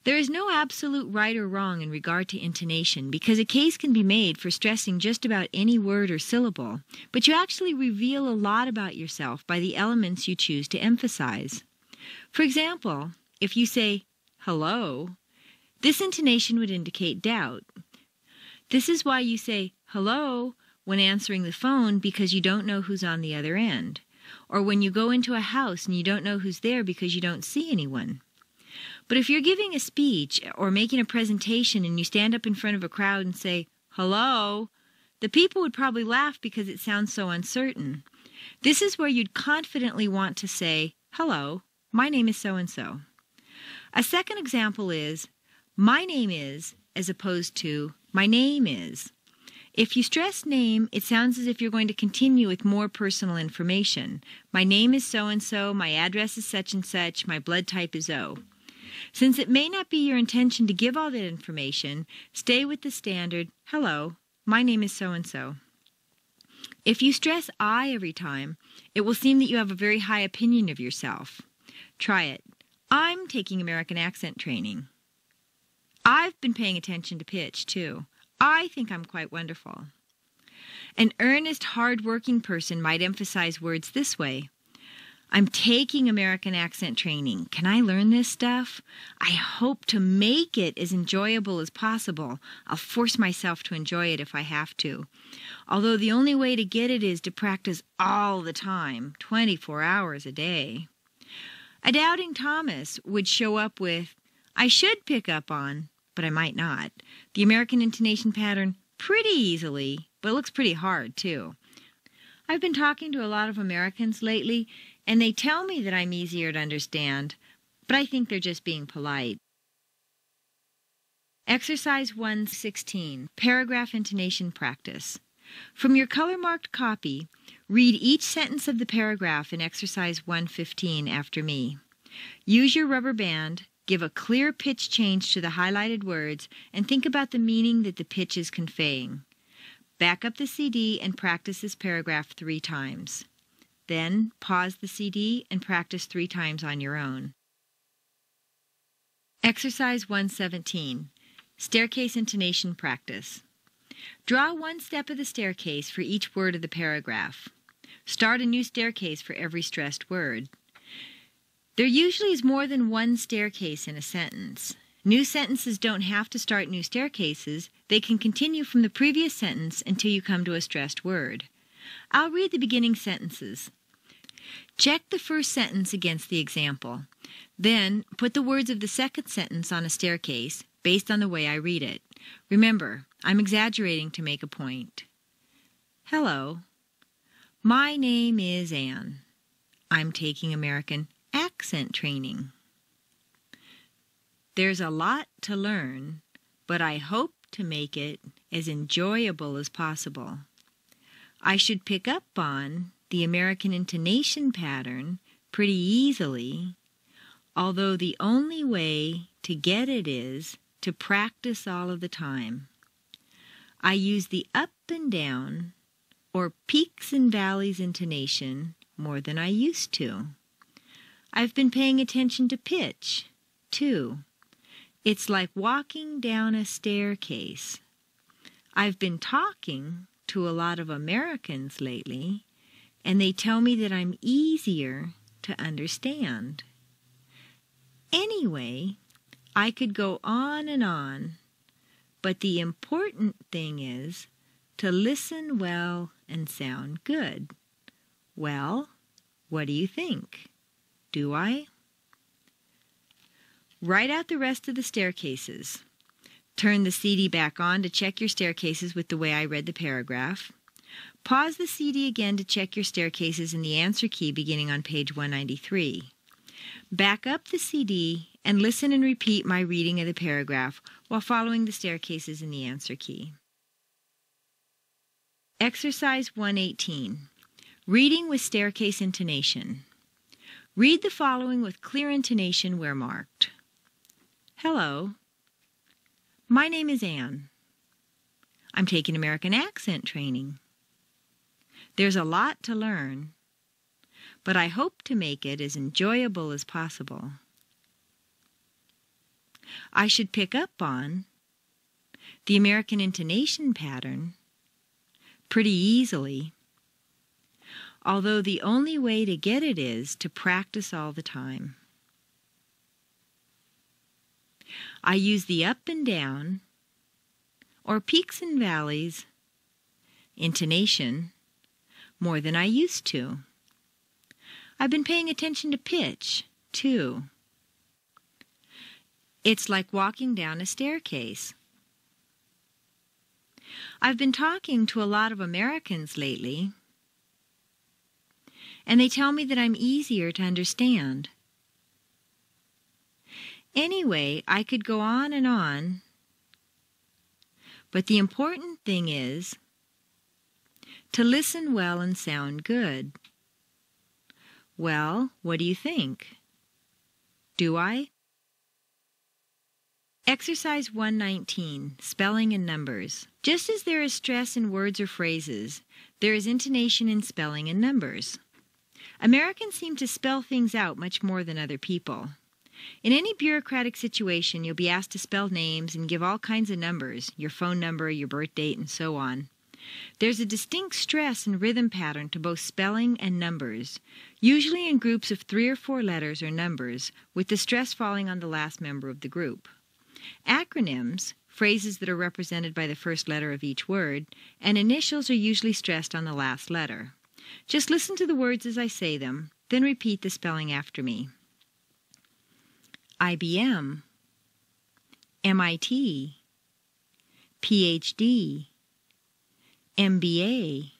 There is no absolute right or wrong in regard to intonation because a case can be made for stressing just about any word or syllable, but you actually reveal a lot about yourself by the elements you choose to emphasize. For example, if you say, hello, this intonation would indicate doubt. This is why you say hello when answering the phone because you don't know who's on the other end, or when you go into a house and you don't know who's there because you don't see anyone. But if you're giving a speech or making a presentation and you stand up in front of a crowd and say, hello, the people would probably laugh because it sounds so uncertain. This is where you'd confidently want to say, hello, my name is so-and-so. A second example is, my name is, as opposed to, my name is. If you stress name, it sounds as if you're going to continue with more personal information. My name is so-and-so, my address is such and such, my blood type is O. Since it may not be your intention to give all that information, stay with the standard, hello, my name is so-and-so. If you stress I every time, it will seem that you have a very high opinion of yourself. Try it. I'm taking American accent training. I've been paying attention to pitch, too. I think I'm quite wonderful. An earnest, hard-working person might emphasize words this way. I'm taking American accent training. Can I learn this stuff? I hope to make it as enjoyable as possible. I'll force myself to enjoy it if I have to. Although the only way to get it is to practice all the time, 24 hours a day. A doubting Thomas would show up with, I should pick up on, but I might not, the American intonation pattern pretty easily, but it looks pretty hard too. I've been talking to a lot of Americans lately, and they tell me that I'm easier to understand, but I think they're just being polite. Exercise 116, Paragraph Intonation Practice. From your color-marked copy, read each sentence of the paragraph in Exercise 115 after me. Use your rubber band, give a clear pitch change to the highlighted words, and think about the meaning that the pitch is conveying. Back up the CD and practice this paragraph 3 times. Then pause the CD and practice 3 times on your own. Exercise 117, Staircase Intonation Practice. Draw 1 step of the staircase for each word of the paragraph. Start a new staircase for every stressed word. There usually is more than 1 staircase in a sentence. New sentences don't have to start new staircases. They can continue from the previous sentence until you come to a stressed word. I'll read the beginning sentences. Check the first sentence against the example. Then put the words of the second sentence on a staircase based on the way I read it. Remember, I'm exaggerating to make a point. Hello. My name is Anne. I'm taking American accent training. There's a lot to learn, but I hope to make it as enjoyable as possible. I should pick up on the American intonation pattern pretty easily, although the only way to get it is to practice all of the time. I use the up and down, or peaks and valleys intonation more than I used to. I've been paying attention to pitch, too. It's like walking down a staircase. I've been talking to a lot of Americans lately, and they tell me that I'm easier to understand. Anyway, I could go on, but the important thing is to listen well and sound good. Well, what do you think? Do I? Write out the rest of the staircases. Turn the CD back on to check your staircases with the way I read the paragraph. Pause the CD again to check your staircases in the answer key beginning on page 193. Back up the CD and listen and repeat my reading of the paragraph while following the staircases in the answer key. Exercise 118. Reading with staircase intonation. Read the following with clear intonation where marked. Hello. My name is Anne. I'm taking American accent training. There's a lot to learn, but I hope to make it as enjoyable as possible. I should pick up on the American intonation pattern pretty easily, although the only way to get it is to practice all the time. I use the up and down, or peaks and valleys, intonation more than I used to. I've been paying attention to pitch, too. It's like walking down a staircase. I've been talking to a lot of Americans lately, and they tell me that I'm easier to understand. Anyway, I could go on and on, but the important thing is to listen well and sound good. Well, what do you think? Do I? Exercise 119, Spelling and Numbers. Just as there is stress in words or phrases, there is intonation in spelling and numbers. Americans seem to spell things out much more than other people. In any bureaucratic situation, you'll be asked to spell names and give all kinds of numbers, your phone number, your birth date, and so on. There's a distinct stress and rhythm pattern to both spelling and numbers, usually in groups of 3 or 4 letters or numbers, with the stress falling on the last member of the group. Acronyms, phrases that are represented by the first letter of each word, and initials are usually stressed on the last letter. Just listen to the words as I say them, then repeat the spelling after me. IBM, MIT, PhD, MBA,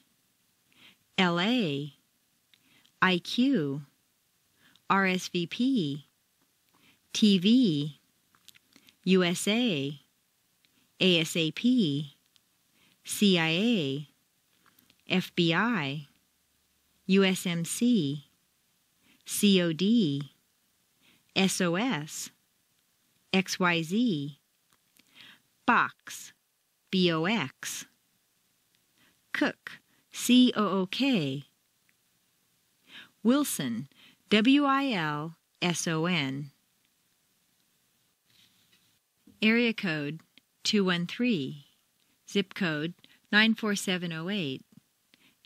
LA, IQ, RSVP, TV, USA, ASAP, CIA, FBI, USMC, COD, SOS, XYZ, Box, BOX, Cook, COOK, Wilson, WILSON, Area code 213, zip code 94708,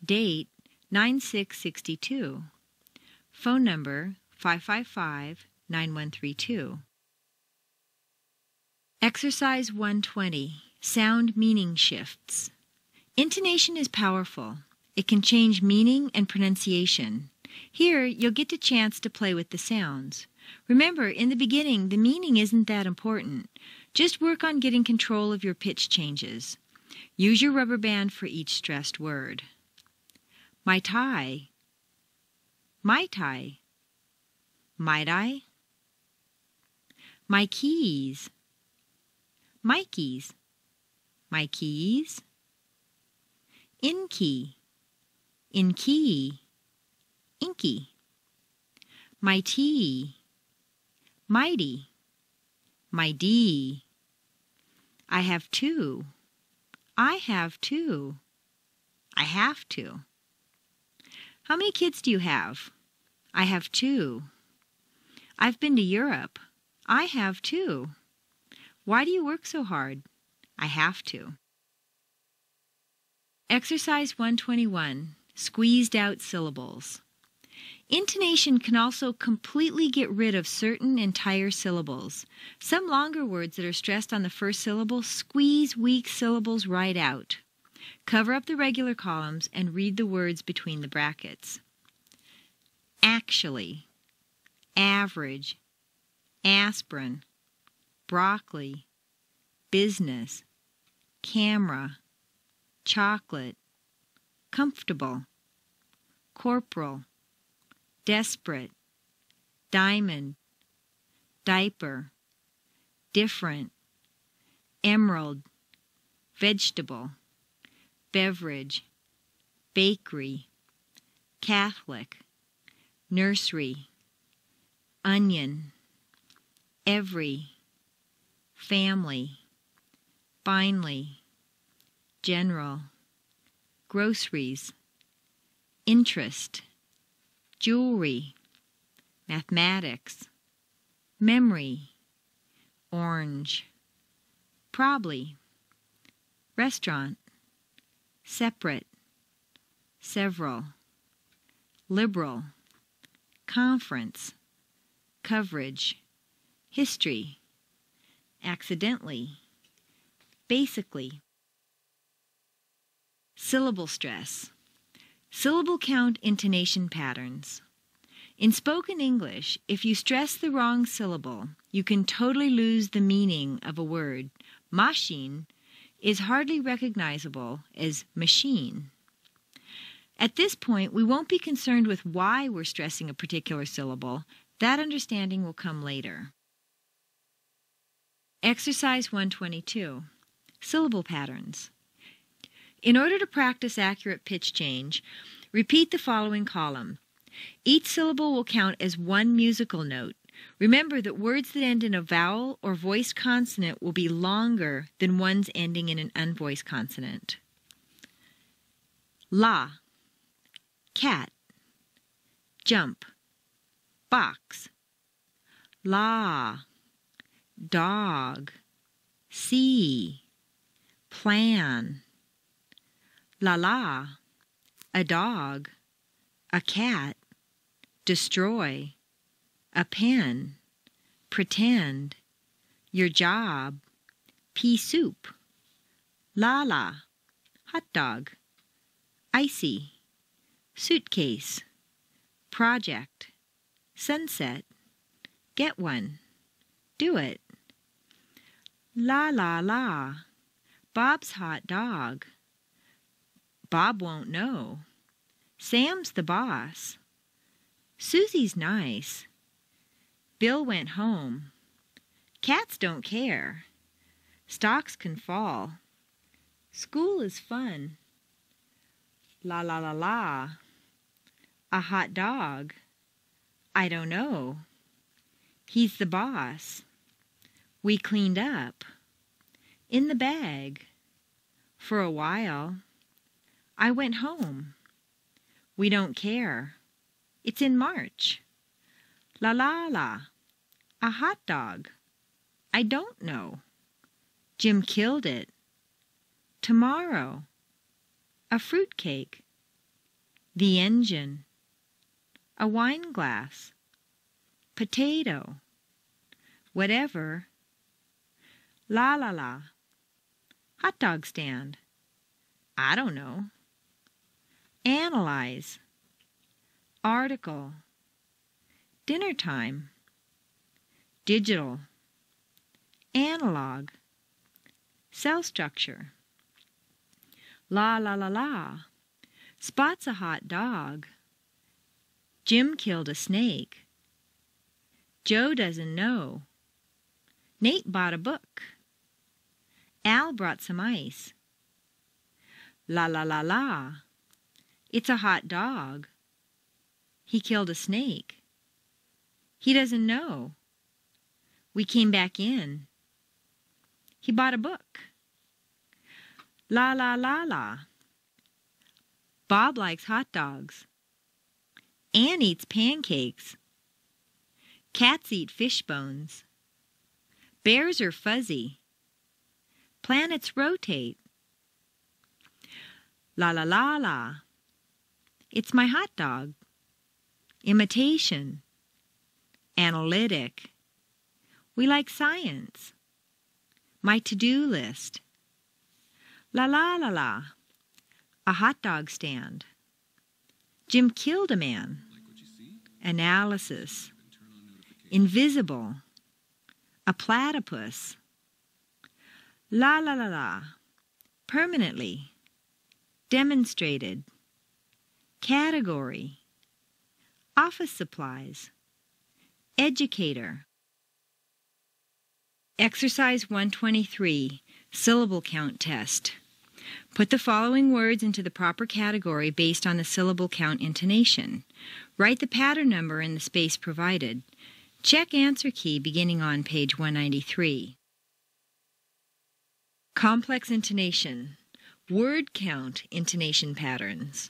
date 9662, phone number 555-9132. Exercise 120, Sound Meaning Shifts. Intonation is powerful. It can change meaning and pronunciation. Here, you'll get a chance to play with the sounds. Remember, in the beginning, the meaning isn't that important. Just work on getting control of your pitch changes. Use your rubber band for each stressed word. My tie. My tie. Might I? My keys. My keys. My keys. In key. In key. Inky. My tea. Mighty. My D. I have two. I have two. I have to. How many kids do you have? I have two. I've been to Europe. I have too. Why do you work so hard? I have to. Exercise 121, Squeezed Out Syllables. Intonation can also completely get rid of certain entire syllables. Some longer words that are stressed on the first syllable squeeze weak syllables right out. Cover up the regular columns and read the words between the brackets. Actually, average, aspirin, broccoli, business, camera, chocolate, comfortable, corporal, desperate, diamond, diaper, different, emerald, vegetable, beverage, bakery, Catholic, nursery, onion, every, family, finally, general, groceries, interest, jewelry, mathematics, memory, orange, probably, restaurant, separate, several, liberal, conference, coverage, history, accidentally, basically. Syllable stress. Syllable count intonation patterns. In spoken English, if you stress the wrong syllable, you can totally lose the meaning of a word. Machine is hardly recognizable as machine. At this point, we won't be concerned with why we're stressing a particular syllable. That understanding will come later. Exercise 122. Syllable patterns. In order to practice accurate pitch change, repeat the following column. Each syllable will count as one musical note. Remember that words that end in a vowel or voiced consonant will be longer than ones ending in an unvoiced consonant. La, cat, jump, box, la, dog, see, plan, la la, a dog, a cat, destroy, a pen, pretend, your job, pea soup, la la, hot dog, icy, suitcase, project, sunset, get one, do it, la la la, Bob's hot dog, Bob won't know, Sam's the boss, Susie's nice, Bill went home, cats don't care, stocks can fall, school is fun, la la la la, a hot dog, I don't know, he's the boss, we cleaned up, in the bag, for a while, I went home, we don't care, it's in March, la la la, a hot dog, I don't know, Jim killed it, tomorrow, a fruit cake, the engine, a wine glass, potato, whatever, la la la, hot dog stand, I don't know, analyze, article, dinner time, digital, analog, cell structure, la la la la, Spot's a hot dog, Jim killed a snake, Joe doesn't know, Nate bought a book, Al brought some ice, la la la la, it's a hot dog, he killed a snake, he doesn't know, we came back in, he bought a book, la la la la, Bob likes hot dogs, Ann eats pancakes, cats eat fish bones, bears are fuzzy, planets rotate, la la la la, it's my hot dog, imitation, analytic, we like science, my to-do list, la la la la, a hot dog stand, Jim killed a man, analysis, invisible, a platypus, la la la la, permanently, demonstrated, category, office supplies, educator. Exercise 123, syllable count test. Put the following words into the proper category based on the syllable count intonation. Write the pattern number in the space provided. Check answer key beginning on page 193. Complex intonation. Word count intonation patterns.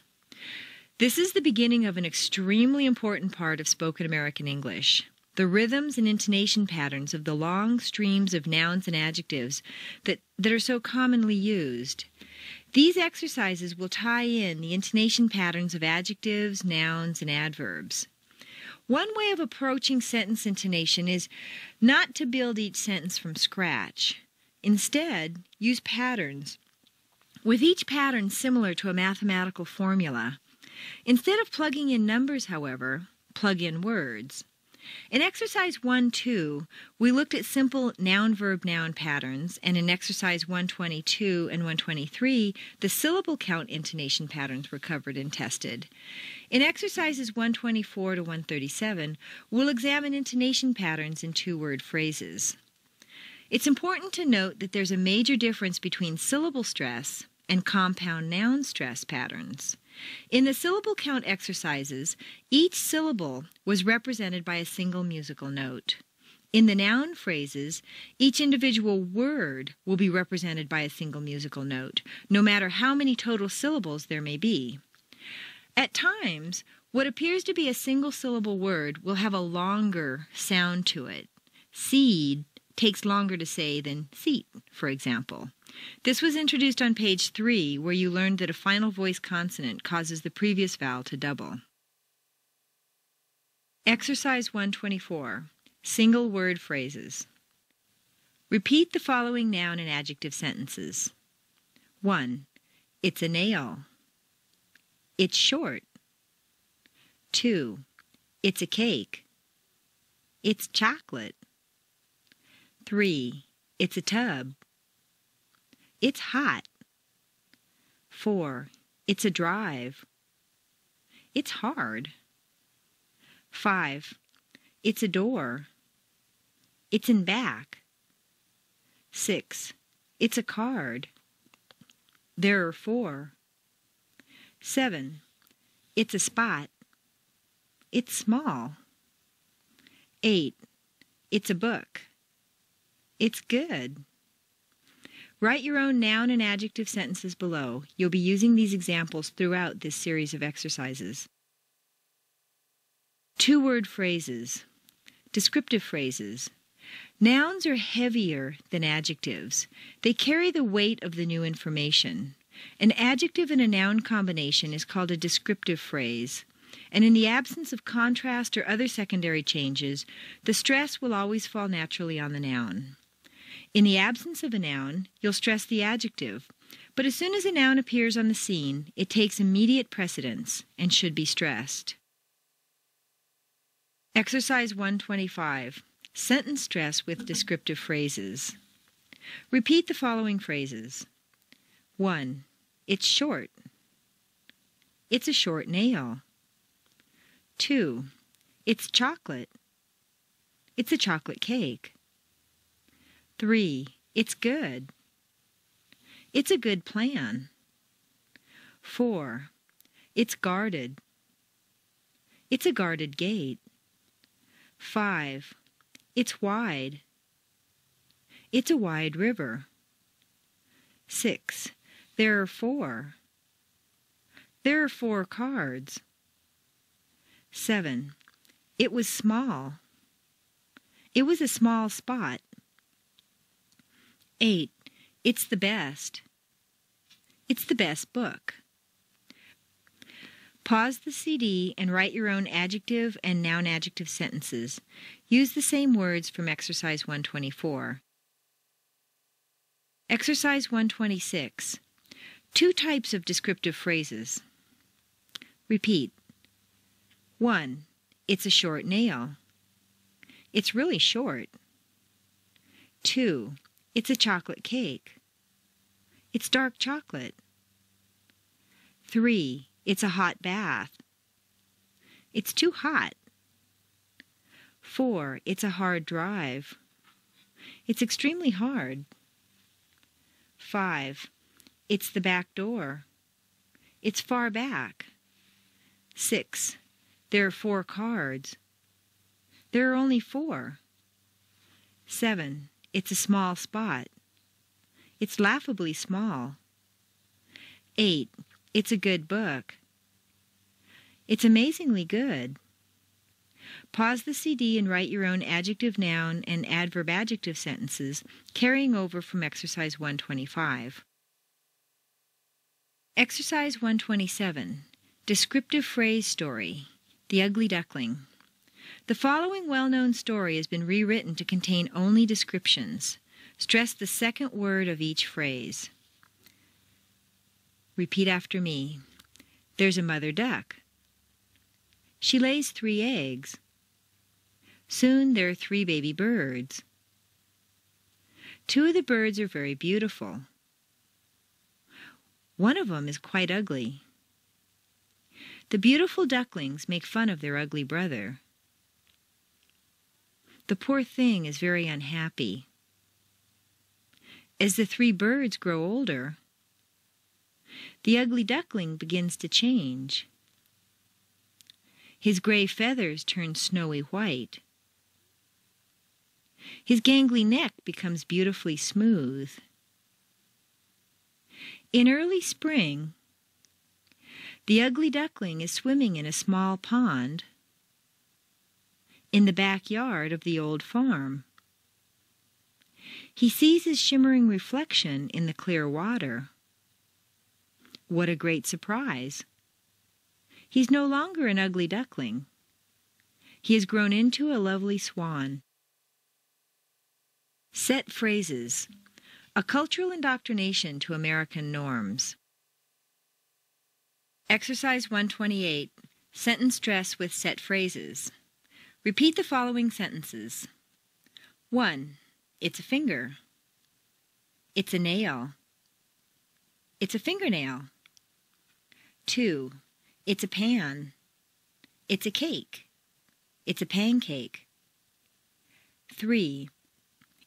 This is the beginning of an extremely important part of spoken American English. The rhythms and intonation patterns of the long streams of nouns and adjectives that are so commonly used. These exercises will tie in the intonation patterns of adjectives, nouns, and adverbs. One way of approaching sentence intonation is not to build each sentence from scratch. Instead, use patterns, with each pattern similar to a mathematical formula. Instead of plugging in numbers, however, plug in words. In exercise 1-2, we looked at simple noun-verb-noun patterns, and in exercise 122 and 123, the syllable count intonation patterns were covered and tested. In exercises 124 to 137, we'll examine intonation patterns in two-word phrases. It's important to note that there's a major difference between syllable stress and compound noun stress patterns. In the syllable count exercises, each syllable was represented by a single musical note. In the noun phrases, each individual word will be represented by a single musical note, no matter how many total syllables there may be. At times, what appears to be a single syllable word will have a longer sound to it. Seed takes longer to say than seat, for example. This was introduced on page 3, where you learned that a final voice consonant causes the previous vowel to double. Exercise 124, single word phrases. Repeat the following noun and adjective sentences. 1. It's a nail. It's short. 2. It's a cake. It's chocolate. 3. It's a tub. It's hot. 4. It's a drive. It's hard. 5. It's a door. It's in back. 6. It's a card. There are 4. 7. It's a spot. It's small. 8. It's a book. It's good. Write your own noun and adjective sentences below. You'll be using these examples throughout this series of exercises. Two-word phrases. Descriptive phrases. Nouns are heavier than adjectives. They carry the weight of the new information. An adjective and a noun combination is called a descriptive phrase. And in the absence of contrast or other secondary changes, the stress will always fall naturally on the noun. In the absence of a noun, you'll stress the adjective, but as soon as a noun appears on the scene, it takes immediate precedence and should be stressed. Exercise 125. Sentence stress with descriptive phrases. Repeat the following phrases. 1. It's short. It's a short nail. 2. It's chocolate. It's a chocolate cake. 3. It's good. It's a good plan. 4. It's guarded. It's a guarded gate. 5. It's wide. It's a wide river. 6. There are 4. There are 4 cards. 7. It was small. It was a small spot. 8. It's the best. It's the best book. Pause the CD and write your own adjective and noun-adjective sentences. Use the same words from Exercise 124. Exercise 126. 2 types of descriptive phrases. Repeat. 1. It's a short nail. It's really short. 2. It's a chocolate cake. It's dark chocolate. 3. It's a hot bath. It's too hot. 4. It's a hard drive. It's extremely hard. 5. It's the back door. It's far back. 6. There are 4 cards. There are only 4. 7. It's a small spot. It's laughably small. 8. It's a good book. It's amazingly good. Pause the CD and write your own adjective, noun, and adverb adjective sentences, carrying over from Exercise 125. Exercise 127. Descriptive phrase story. The Ugly Duckling. The following well-known story has been rewritten to contain only descriptions. Stress the second word of each phrase. Repeat after me. There's a mother duck. She lays 3 eggs. Soon there are 3 baby birds. 2 of the birds are very beautiful. One of them is quite ugly. The beautiful ducklings make fun of their ugly brother. The poor thing is very unhappy. As the 3 birds grow older, the ugly duckling begins to change. His gray feathers turn snowy white. His gangly neck becomes beautifully smooth. In early spring, the ugly duckling is swimming in a small pond in the backyard of the old farm. He sees his shimmering reflection in the clear water. What a great surprise! He's no longer an ugly duckling. He has grown into a lovely swan. Set phrases. A cultural indoctrination to American norms. Exercise 128. Sentence stress with set phrases. Repeat the following sentences. 1. It's a finger. It's a nail. It's a fingernail. 2. It's a pan. It's a cake. It's a pancake. 3.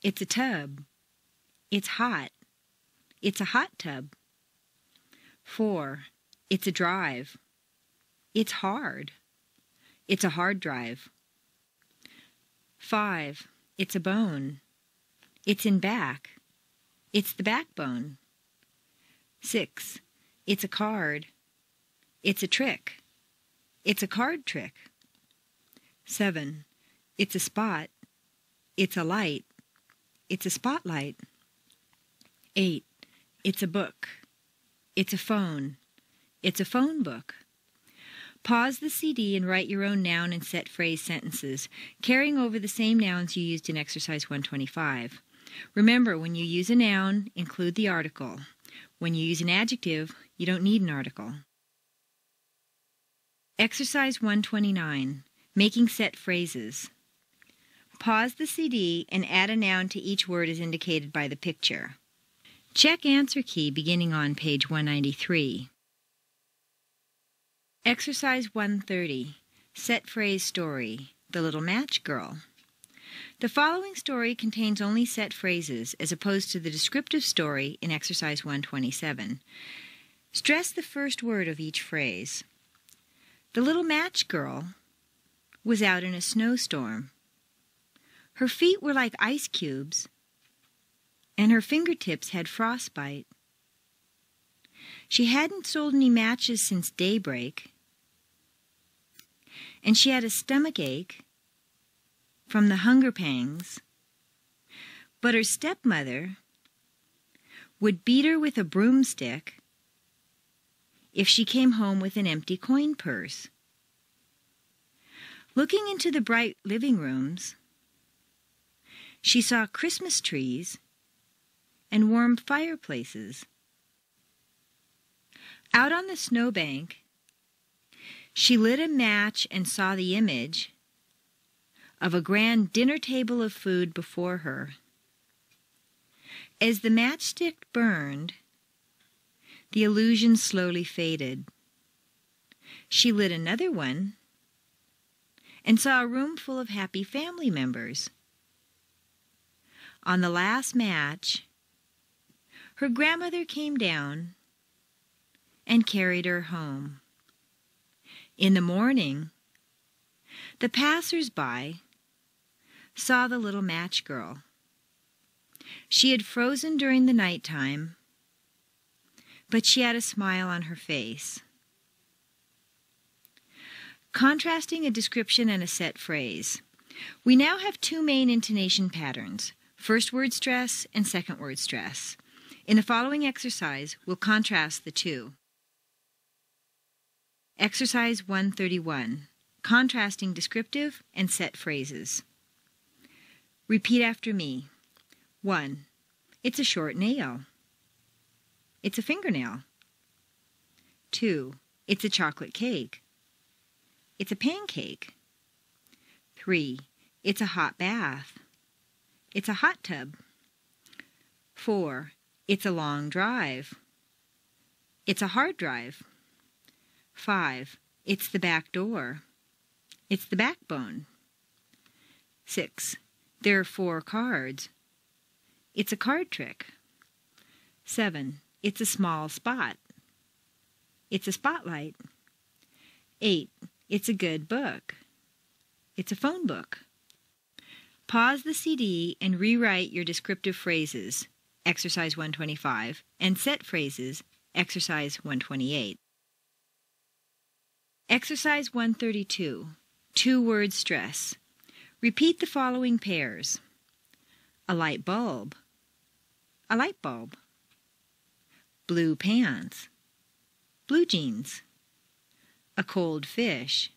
It's a tub. It's hot. It's a hot tub. 4. It's a drive. It's hard. It's a hard drive. 5. It's a bone. It's in back. It's the backbone. 6. It's a card. It's a trick. It's a card trick. 7. It's a spot. It's a light. It's a spotlight. 8. It's a book. It's a phone. It's a phone book. Pause the CD and write your own noun and set phrase sentences, carrying over the same nouns you used in Exercise 125. Remember, when you use a noun, include the article. When you use an adjective, you don't need an article. Exercise 129. Making set phrases. Pause the CD and add a noun to each word as indicated by the picture. Check answer key beginning on page 193. Exercise 130. Set phrase story. The Little Match Girl. The following story contains only set phrases as opposed to the descriptive story in Exercise 127. Stress the first word of each phrase. The little match girl was out in a snowstorm. Her feet were like ice cubes, and her fingertips had frostbite. She hadn't sold any matches since daybreak, and she had a stomach ache from the hunger pangs, but her stepmother would beat her with a broomstick if she came home with an empty coin purse. Looking into the bright living rooms, she saw Christmas trees and warm fireplaces. Out on the snowbank, she lit a match and saw the image of a grand dinner table of food before her. As the matchstick burned, the illusion slowly faded. She lit another one, and saw a room full of happy family members. On the last match, her grandmother came down and carried her home. In the morning, the passers-by saw the little match girl. She had frozen during the nighttime, but she had a smile on her face. Contrasting a description and a set phrase. We now have two main intonation patterns, first word stress and second word stress. In the following exercise, we'll contrast the two. Exercise 131, contrasting descriptive and set phrases. Repeat after me. 1. It's a short nail. It's a fingernail. 2. It's a chocolate cake. It's a pancake. 3. It's a hot bath. It's a hot tub. 4. It's a long drive. It's a hard drive. 5. It's the back door. It's the backbone. 6. There are 4 cards. It's a card trick. 7. It's a small spot. It's a spotlight. 8. It's a good book. It's a phone book. Pause the CD and rewrite your descriptive phrases, Exercise 125, and set phrases, Exercise 128. Exercise 132, two-word stress. Repeat the following pairs. A light bulb. A light bulb. Blue pants. Blue jeans. A cold fish.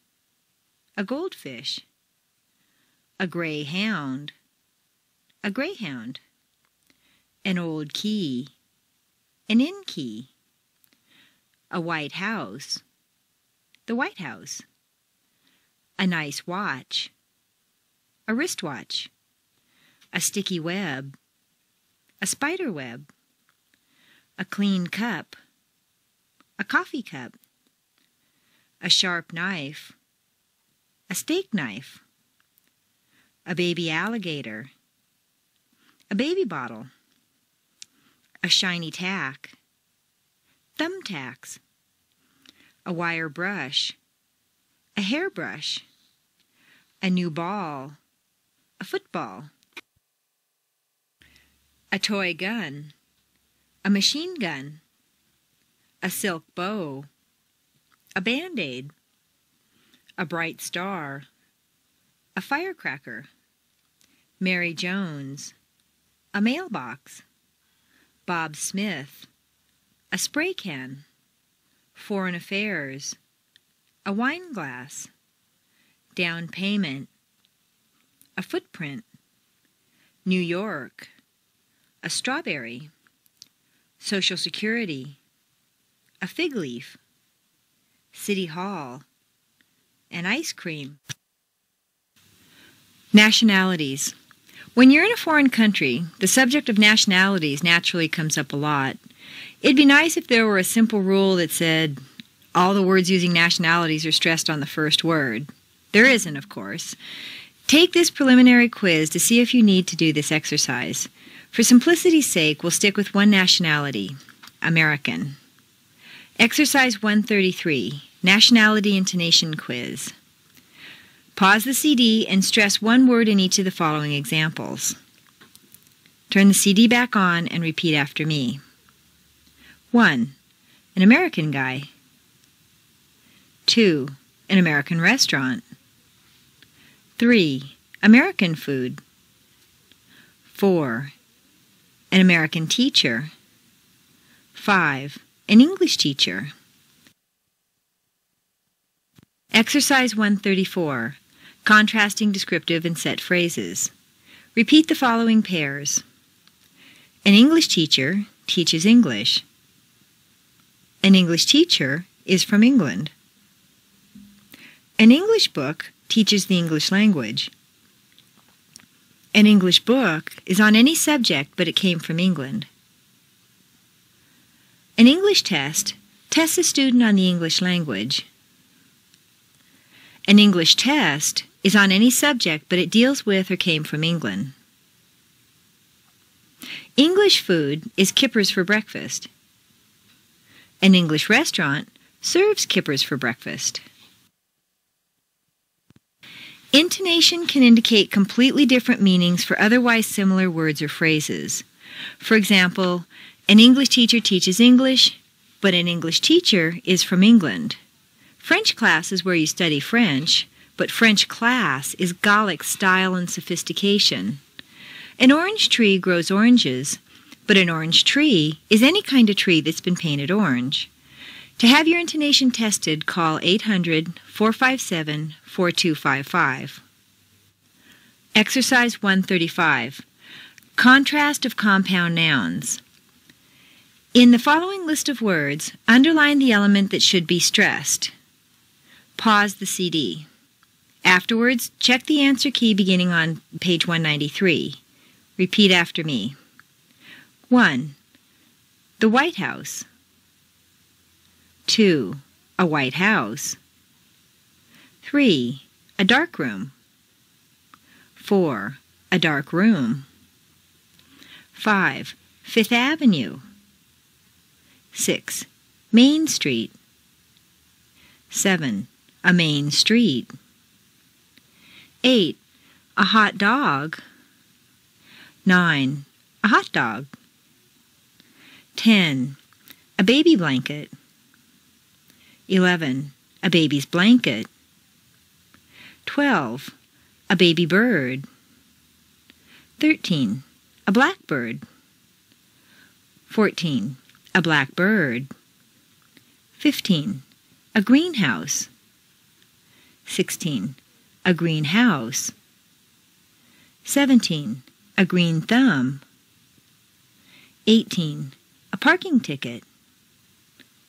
A goldfish. A gray hound. A greyhound. An old key. An in key. A white house. The White House. A nice watch. A wristwatch. A sticky web. A spider web. A clean cup. A coffee cup. A sharp knife. A steak knife. A baby alligator. A baby bottle. A shiny tack. Thumbtacks. A wire brush. A hairbrush. A new ball. A football. A toy gun. A machine gun. A silk bow. A Band-Aid. A bright star. A firecracker. Mary Jones. A mailbox. Bob Smith. A spray can. Foreign affairs. A wine glass. Down payment. A footprint. New York. A strawberry. Social Security. A fig leaf. City Hall. An ice cream. Nationalities. When you're in a foreign country, the subject of nationalities naturally comes up a lot. It'd be nice if there were a simple rule that said all the words using nationalities are stressed on the first word. There isn't, of course. Take this preliminary quiz to see if you need to do this exercise. For simplicity's sake, we'll stick with one nationality, American. Exercise 133, Nationality Intonation Quiz. Pause the CD and stress one word in each of the following examples. Turn the CD back on and repeat after me. 1. An American guy. 2. An American restaurant. 3. American food. 4. An American teacher. 5. An English teacher. Exercise 134. Contrasting descriptive and set phrases. Repeat the following pairs. An English teacher teaches English. An English teacher is from England. An English book teaches the English language. An English book is on any subject, but it came from England. An English test tests a student on the English language. An English test is on any subject, but it deals with or came from England. English food is kippers for breakfast. An English restaurant serves kippers for breakfast. Intonation can indicate completely different meanings for otherwise similar words or phrases. For example, an English teacher teaches English, but an English teacher is from England. French class is where you study French, but French class is Gallic style and sophistication. An orange tree grows oranges, but an orange tree is any kind of tree that's been painted orange. To have your intonation tested, call 800-457-4255. Exercise 135. Contrast of compound nouns. In the following list of words, underline the element that should be stressed. Pause the CD. Afterwards, check the answer key beginning on page 193. Repeat after me. 1. The White House. 2. A white house. 3. A dark room. 4. A dark room. 5. Fifth Avenue. 6. Main Street. 7. A main street. 8. A hot dog. 9. A hot dog. 10. A baby blanket. 11. A baby's blanket. 12. A baby bird. 13. A blackbird. 14. A black bird. 15. A greenhouse. 16. A greenhouse. 17. A green thumb. 18. A parking ticket.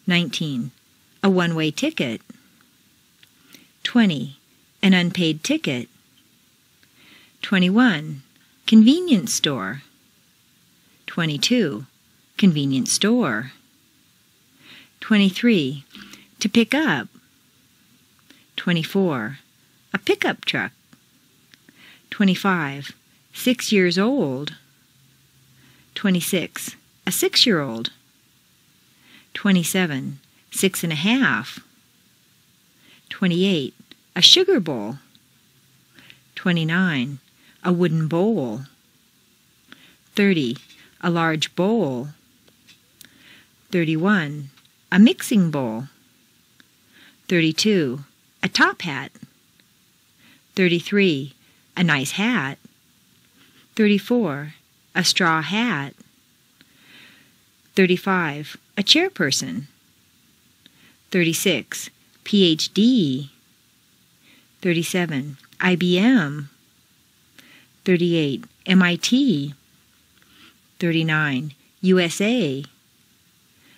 19. A one-way ticket. 20. An unpaid ticket. 21. Convenience store. 22. Convenience store. 23. To pick up. 24. A pickup truck. 25. 6 years old. 26. A 6-year-old. 27. 6 and a half. 28. A sugar bowl. 29. A wooden bowl. 30. A large bowl. 31. A mixing bowl. 32. A top hat. 33. A nice hat. 34. A straw hat. 35. A chairperson. 36. PhD. 37. IBM. 38. MIT. 39. USA.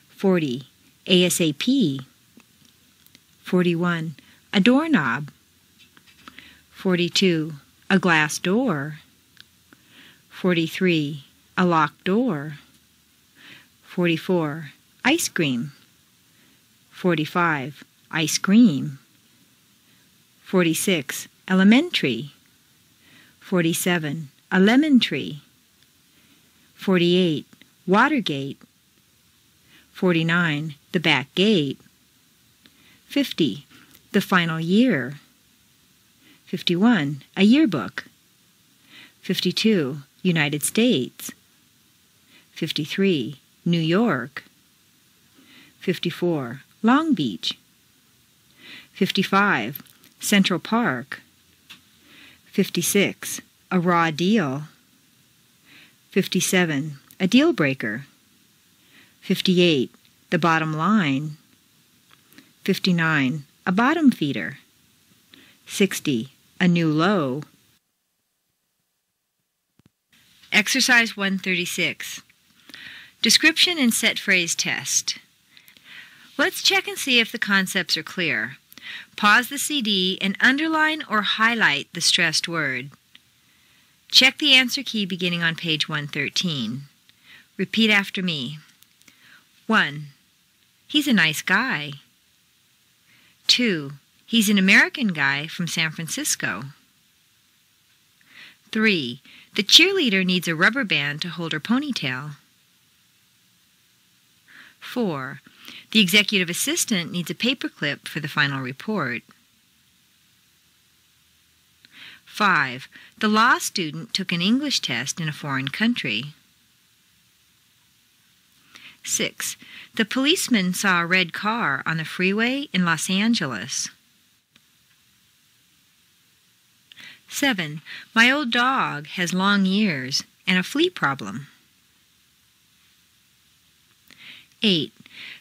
40. ASAP. 41. A doorknob. 42. A glass door. 43. A locked door. 44. Ice cream. 45. Ice cream. 46. Elementary. 47. A lemon tree. 48. Watergate. 49. The back gate. 50. The final year. 51. A yearbook. 52. United States. 53. New York. 54. Long Beach. 55. Central Park. 56. A raw deal. 57. A deal breaker. 58. The bottom line. 59. A bottom feeder. 60. A new low. Exercise 136. Description and set phrase test. Let's check and see if the concepts are clear. Pause the CD and underline or highlight the stressed word. Check the answer key beginning on page 113. Repeat after me. 1. He's a nice guy. 2. He's an American guy from San Francisco. 3. The cheerleader needs a rubber band to hold her ponytail. 4. The executive assistant needs a paperclip for the final report. 5. The law student took an English test in a foreign country. 6. The policeman saw a red car on the freeway in Los Angeles. 7. My old dog has long ears and a flea problem. 8.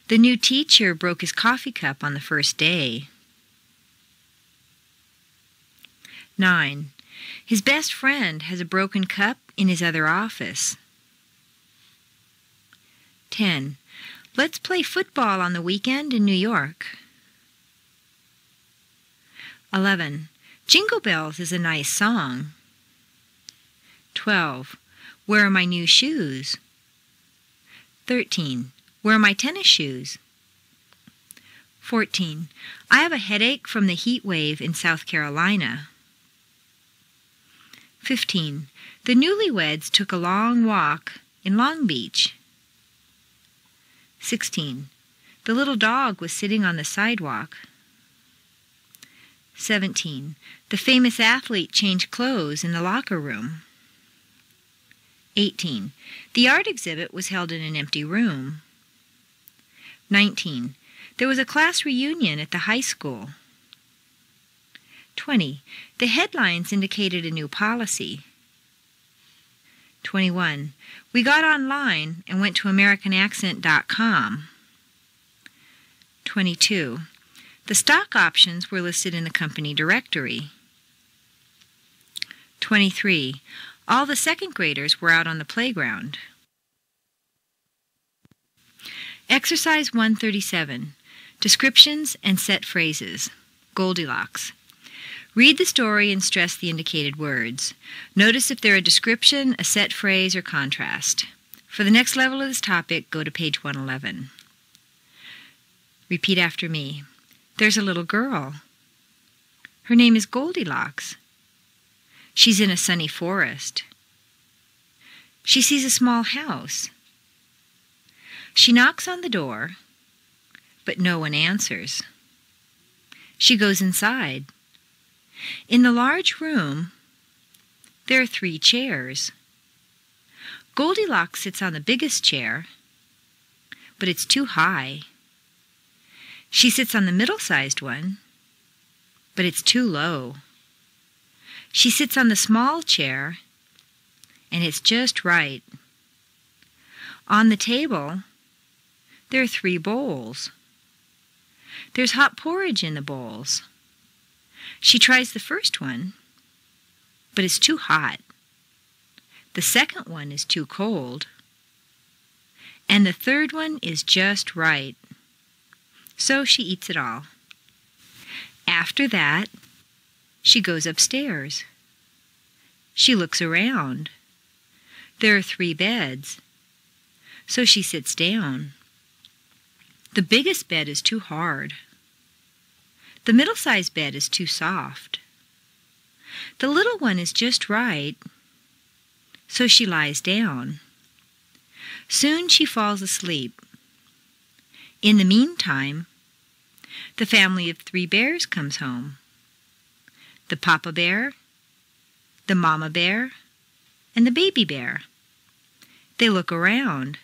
The new teacher broke his coffee cup on the first day. 9. His best friend has a broken cup in his other office. 10. Let's play football on the weekend in New York. 11. Jingle Bells is a nice song. 12. Where are my new shoes? 13. Where are my tennis shoes? 14. I have a headache from the heat wave in South Carolina. 15. The newlyweds took a long walk in Long Beach. 16. The little dog was sitting on the sidewalk. 17. The famous athlete changed clothes in the locker room. 18. The art exhibit was held in an empty room. 19. There was a class reunion at the high school. 20. The headlines indicated a new policy. 21. We got online and went to AmericanAccent.com. 22. The stock options were listed in the company directory. 23. All the second graders were out on the playground. Exercise 137. Descriptions and set phrases. Goldilocks. Read the story and stress the indicated words. Notice if they're a description, a set phrase, or contrast. For the next level of this topic, go to page 111. Repeat after me. There's a little girl. Her name is Goldilocks. She's in a sunny forest. She sees a small house. She knocks on the door, but no one answers. She goes inside. In the large room, there are 3 chairs. Goldilocks sits on the biggest chair, but it's too high. She sits on the middle-sized one, but it's too low. She sits on the small chair, and it's just right. On the table, there are 3 bowls. There's hot porridge in the bowls. She tries the first one, but it's too hot. The second one is too cold. And the third one is just right. So she eats it all. After that, she goes upstairs. She looks around. There are 3 beds. So she sits down. The biggest bed is too hard. The middle-sized bed is too soft. The little one is just right, so she lies down. Soon she falls asleep. In the meantime, the family of 3 bears comes home. The papa bear, the mama bear, and the baby bear. They look around.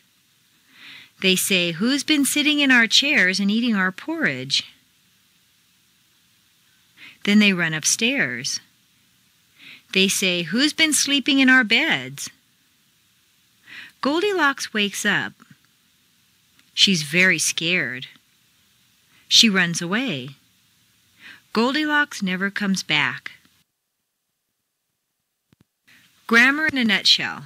They say, "Who's been sitting in our chairs and eating our porridge?" Then they run upstairs. They say, "Who's been sleeping in our beds?" Goldilocks wakes up. She's very scared. She runs away. Goldilocks never comes back. Grammar in a nutshell.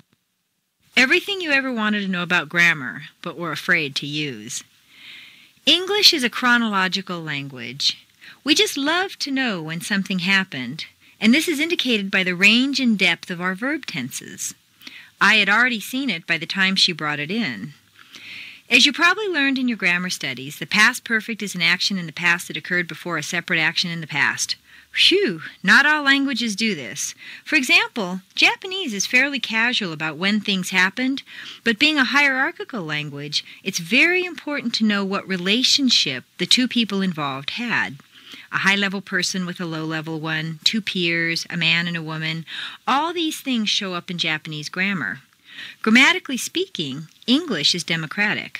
Everything you ever wanted to know about grammar, but were afraid to use. English is a chronological language. We just love to know when something happened, and this is indicated by the range and depth of our verb tenses. I had already seen it by the time she brought it in. As you probably learned in your grammar studies, the past perfect is an action in the past that occurred before a separate action in the past. Phew, not all languages do this. For example, Japanese is fairly casual about when things happened, but being a hierarchical language, it's very important to know what relationship the two people involved had. A high-level person with a low-level one, two peers, a man and a woman, all these things show up in Japanese grammar. Grammatically speaking, English is democratic.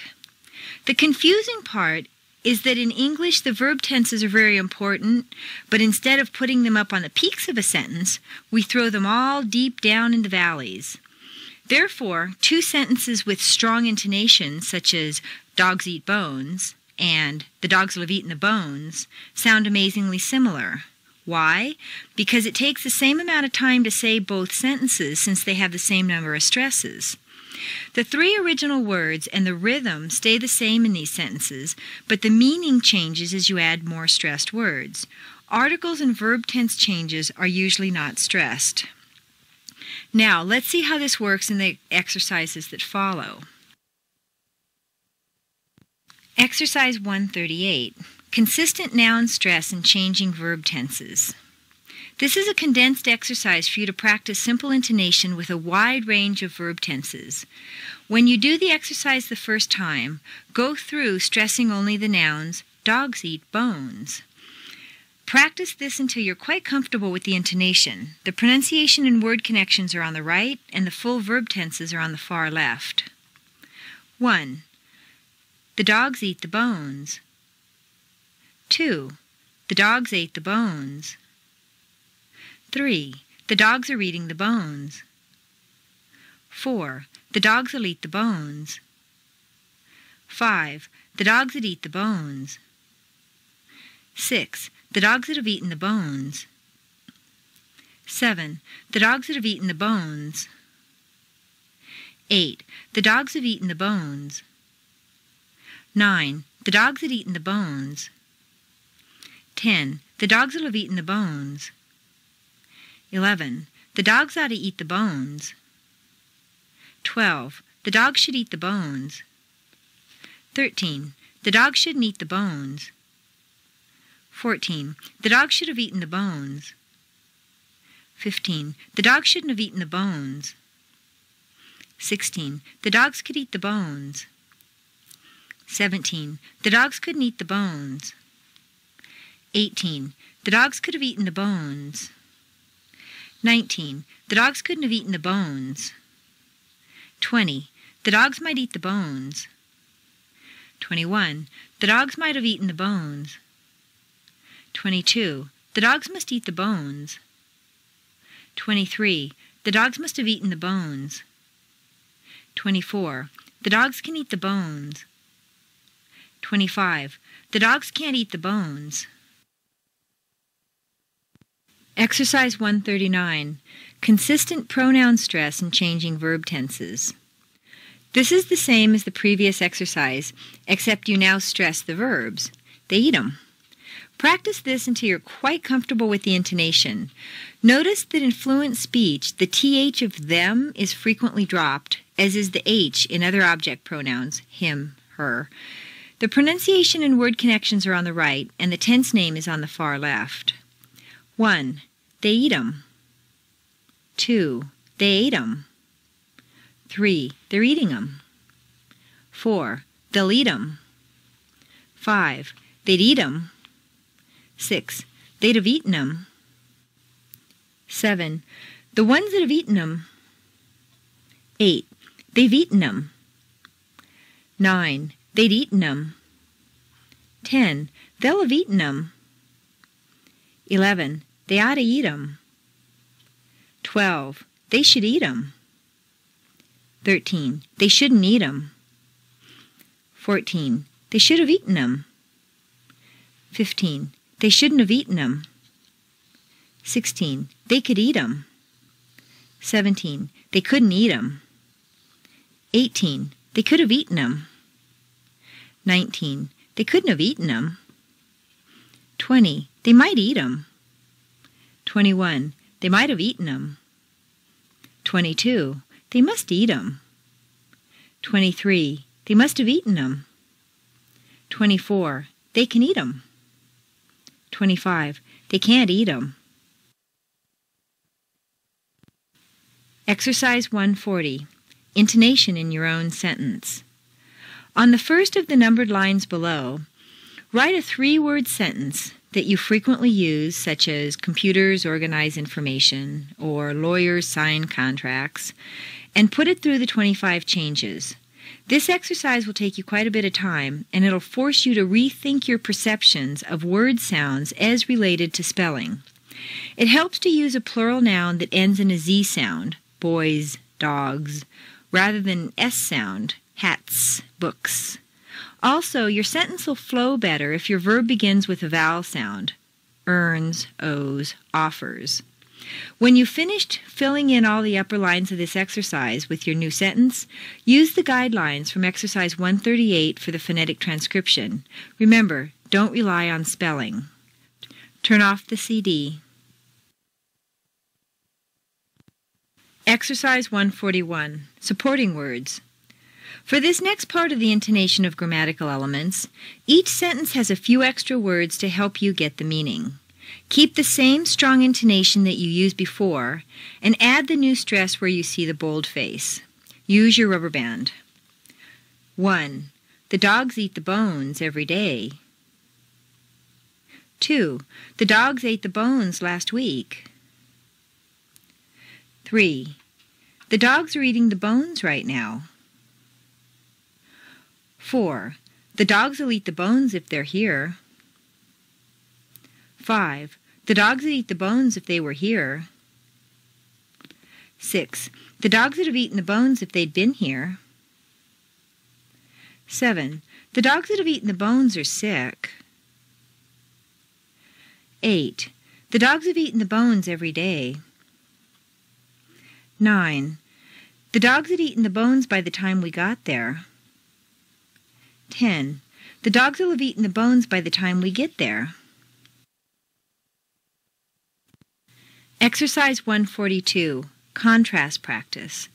The confusing part is that in English the verb tenses are very important, but instead of putting them up on the peaks of a sentence, we throw them all deep down in the valleys. Therefore, two sentences with strong intonations, such as dogs eat bones and the dogs will have eaten the bones, sound amazingly similar. Why? Because it takes the same amount of time to say both sentences since they have the same number of stresses. The three original words and the rhythm stay the same in these sentences, but the meaning changes as you add more stressed words. Articles and verb tense changes are usually not stressed. Now, let's see how this works in the exercises that follow. Exercise 138. Consistent noun stress and changing verb tenses. This is a condensed exercise for you to practice simple intonation with a wide range of verb tenses. When you do the exercise the first time, go through stressing only the nouns, dogs eat bones. Practice this until you're quite comfortable with the intonation. The pronunciation and word connections are on the right, and the full verb tenses are on the far left. 1. The dogs eat the bones. 2. The dogs ate the bones. 3. The dogs are eating the bones. 4. The dogs will eat the bones. 5. The dogs that eat the bones. 6. The dogs that have eaten the bones. 7. The dogs that have eaten the bones. 8. The dogs have eaten the bones. 9. The dogs had eaten the bones. 10. The dogs will have eaten the bones. 11. The dogs ought to eat the bones. 12. The dog should eat the bones. 13. The dog shouldn't eat the bones. 14. The dog should have eaten the bones. 15. The dog shouldn't have eaten the bones. 16. The dogs could eat the bones. 17. The dogs couldn't eat the bones. 18. The dogs could have eaten the bones. 19. The dogs couldn't have eaten the bones. 20. The dogs might eat the bones. 21. The dogs might have eaten the bones. 22. The dogs must eat the bones. 23. The dogs must have eaten the bones. 24. The dogs can eat the bones. 25. The dogs can't eat the bones. Exercise 139. Consistent pronoun stress and changing verb tenses. This is the same as the previous exercise, except you now stress the verbs. They eat 'em. Practice this until you're quite comfortable with the intonation. Notice that in fluent speech, the TH of them is frequently dropped, as is the H in other object pronouns, him, her. The pronunciation and word connections are on the right, and the tense name is on the far left. 1. They eat 'em. 2. They ate 'em. 3. They're eating 'em. 4. They'll eat 'em. 5. They'd eat 'em. 6. They'd have eaten 'em. 7. The ones that have eaten 'em. 8. They've eaten 'em. 9. They'd eaten 'em. 10. They'll have eaten 'em. 11. They ought to eat 'em. 12. They should eat 'em. 13. They shouldn't eat 'em. 14. They should have eaten 'em. 15. They shouldn't have eaten 'em. 16. They could eat 'em. 17. They couldn't eat 'em. 18. They could have eaten 'em. 19. They couldn't have eaten 'em. 20. They might eat 'em. 21. They might have eaten 'em. 22. They must eat 'em. 23. They must have eaten 'em. 24. They can eat 'em. 25. They can't eat 'em. Exercise 140. Intonation in your own sentence. On the first of the numbered lines below, write a 3-word sentence that you frequently use, such as computers organize information or lawyers sign contracts, and put it through the 25 changes. This exercise will take you quite a bit of time, and it'll force you to rethink your perceptions of word sounds as related to spelling. It helps to use a plural noun that ends in a Z sound, boys, dogs, rather than S sound, hats, books. Also, your sentence will flow better if your verb begins with a vowel sound, earns, owes, offers. When you've finished filling in all the upper lines of this exercise with your new sentence, use the guidelines from exercise 138 for the phonetic transcription. Remember, don't rely on spelling. Turn off the CD. Exercise 141, Supporting Words. For this next part of the intonation of grammatical elements, each sentence has a few extra words to help you get the meaning. Keep the same strong intonation that you used before, and add the new stress where you see the bold face. Use your rubber band. 1. The dogs eat the bones every day. 2. The dogs ate the bones last week. 3. The dogs are eating the bones right now. 4. The dogs will eat the bones if they're here. 5. The dogs would eat the bones if they were here. 6. The dogs would have eaten the bones if they'd been here. 7. The dogs that have eaten the bones are sick. 8. The dogs have eaten the bones every day. 9. The dogs had eaten the bones by the time we got there. 10. The dogs will have eaten the bones by the time we get there. Exercise 142, Contrast Practice.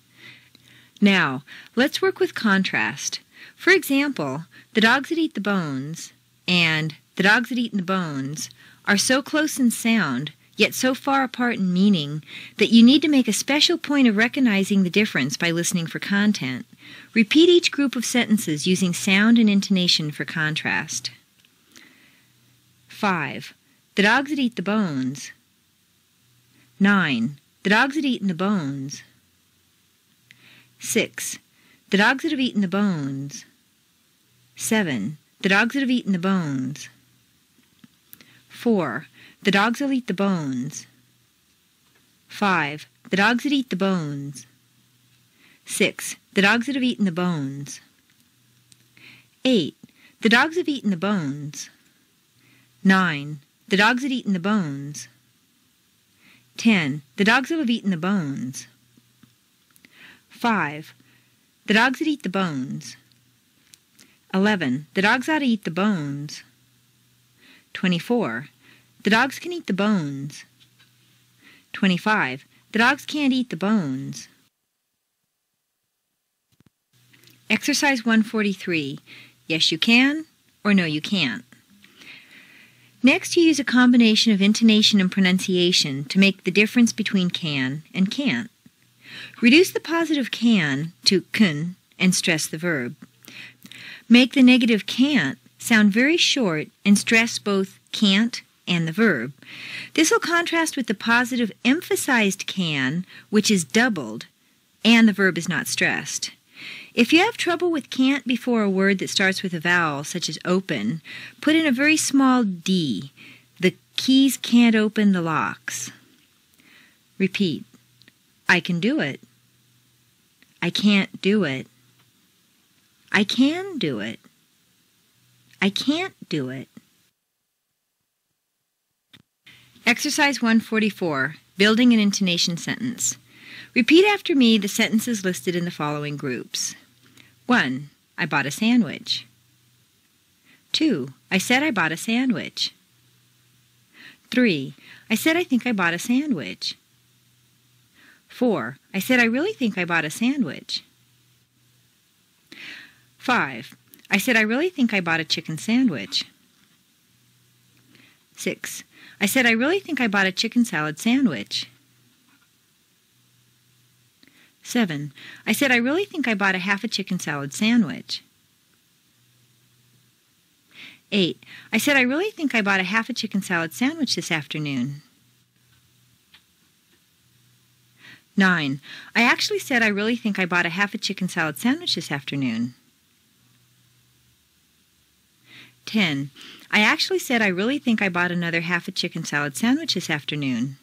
Now, let's work with contrast. For example, the dogs that eat the bones and the dogs that eat the bones are so close in sound, yet so far apart in meaning, that you need to make a special point of recognizing the difference by listening for content. Repeat each group of sentences using sound and intonation for contrast. 5. The dogs that eat the bones. 9. The dogs had eaten the bones. 6. The dogs that have eaten the bones. 7. The dogs that have eaten the bones. 4. The dogs will eat the bones. 5. The dogs that eat the bones. 6. The dogs that have eaten the bones. 8. The dogs have eaten the bones. 9. The dogs had eaten the bones. 10. The dogs will have eaten the bones. 5. The dogs that eat the bones. 11. The dogs ought to eat the bones. 24. The dogs can eat the bones. 25. The dogs can't eat the bones. Exercise 143. Yes, you can, or no, you can't. Next, you use a combination of intonation and pronunciation to make the difference between can and can't. Reduce the positive can to kun and stress the verb. Make the negative can't sound very short and stress both can't and the verb. This will contrast with the positive emphasized can, which is doubled, and the verb is not stressed. If you have trouble with can't before a word that starts with a vowel, such as open, put in a very small d. The keys can't open the locks. Repeat. I can do it. I can't do it. I can do it. I can't do it. Exercise 144, Building an Intonation Sentence. Repeat after me the sentences listed in the following groups. 1. I bought a sandwich. 2. I said I bought a sandwich. 3. I said I think I bought a sandwich. 4. I said I really think I bought a sandwich. 5. I said, I really think I bought a chicken sandwich. 6. I said, I really think I bought a chicken salad sandwich. 7. I said, I really think I bought a half a chicken salad sandwich. 8. I said, I really think I bought a half a chicken salad sandwich this afternoon. 9. I actually said, I really think I bought a half a chicken salad sandwich this afternoon. 10. I actually said, I really think I bought another half a chicken salad sandwich this afternoon.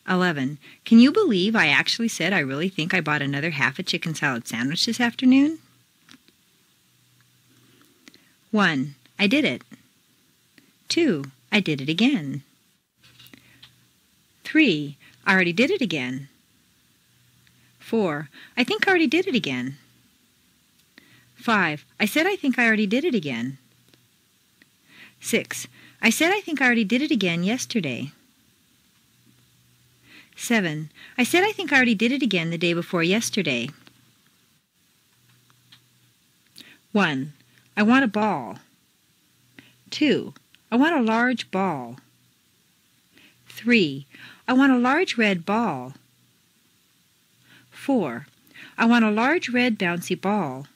11. Can you believe I actually said, I really think I bought another half a chicken salad sandwich this afternoon? 1. I did it. 2. I did it again. 3. I already did it again. 4. I think I already did it again. 5. I said I think I already did it again. 6. I said I think I already did it again yesterday. 7. I said I think I already did it again the day before yesterday. 1. I want a ball. 2. I want a large ball. 3. I want a large red ball. 4. I want a large red bouncy ball.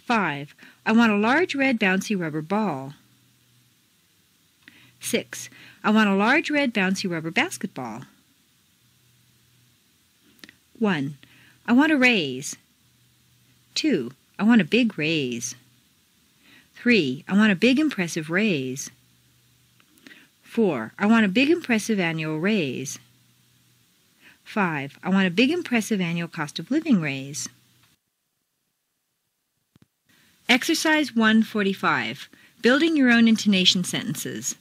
5. I want a large red bouncy rubber ball. 6. I want a large red bouncy rubber basketball. 1. I want a raise. 2. I want a big raise. 3. I want a big impressive raise. 4. I want a big impressive annual raise. 5. I want a big impressive annual cost of living raise. Exercise 145. Building your own intonation sentences.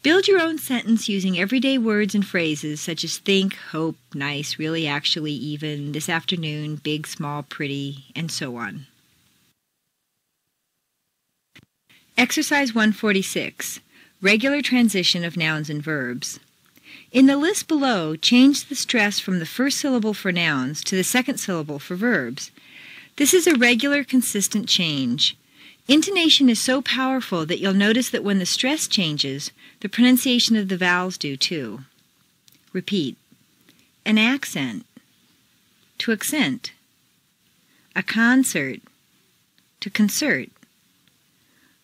Build your own sentence using everyday words and phrases such as think, hope, nice, really, actually, even, this afternoon, big, small, pretty, and so on. Exercise 146. Regular transition of nouns and verbs. In the list below, change the stress from the first syllable for nouns to the second syllable for verbs. This is a regular, consistent change. Intonation is so powerful that you'll notice that when the stress changes, the pronunciation of the vowels do too. Repeat. An accent. To accent. A concert. To concert.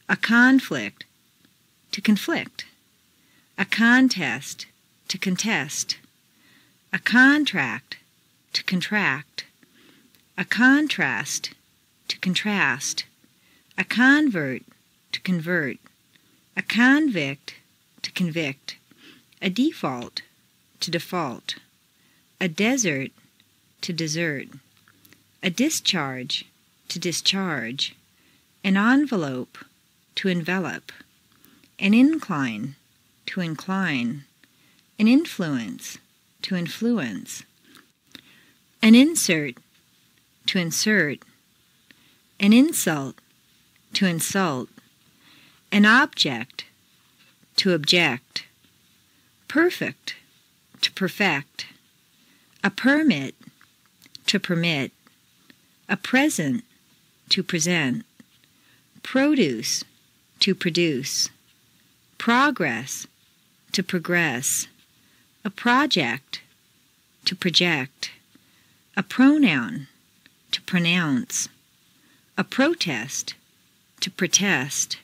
A conflict. To conflict. A contest. To contest. A contract. To contract. A contrast. To contrast. A convert. To convert. A convict. To convict. A default. To default. A desert. To desert. A discharge. To discharge. An envelope. To envelop. An incline. To incline. An influence. To influence. An insert. To insert. An insult. To insult. An object. To object. Perfect. To perfect. A permit. To permit. A present. To present. Produce. To produce. Progress. To progress. A project. To project. A pronoun. To pronounce. A protest. To protest.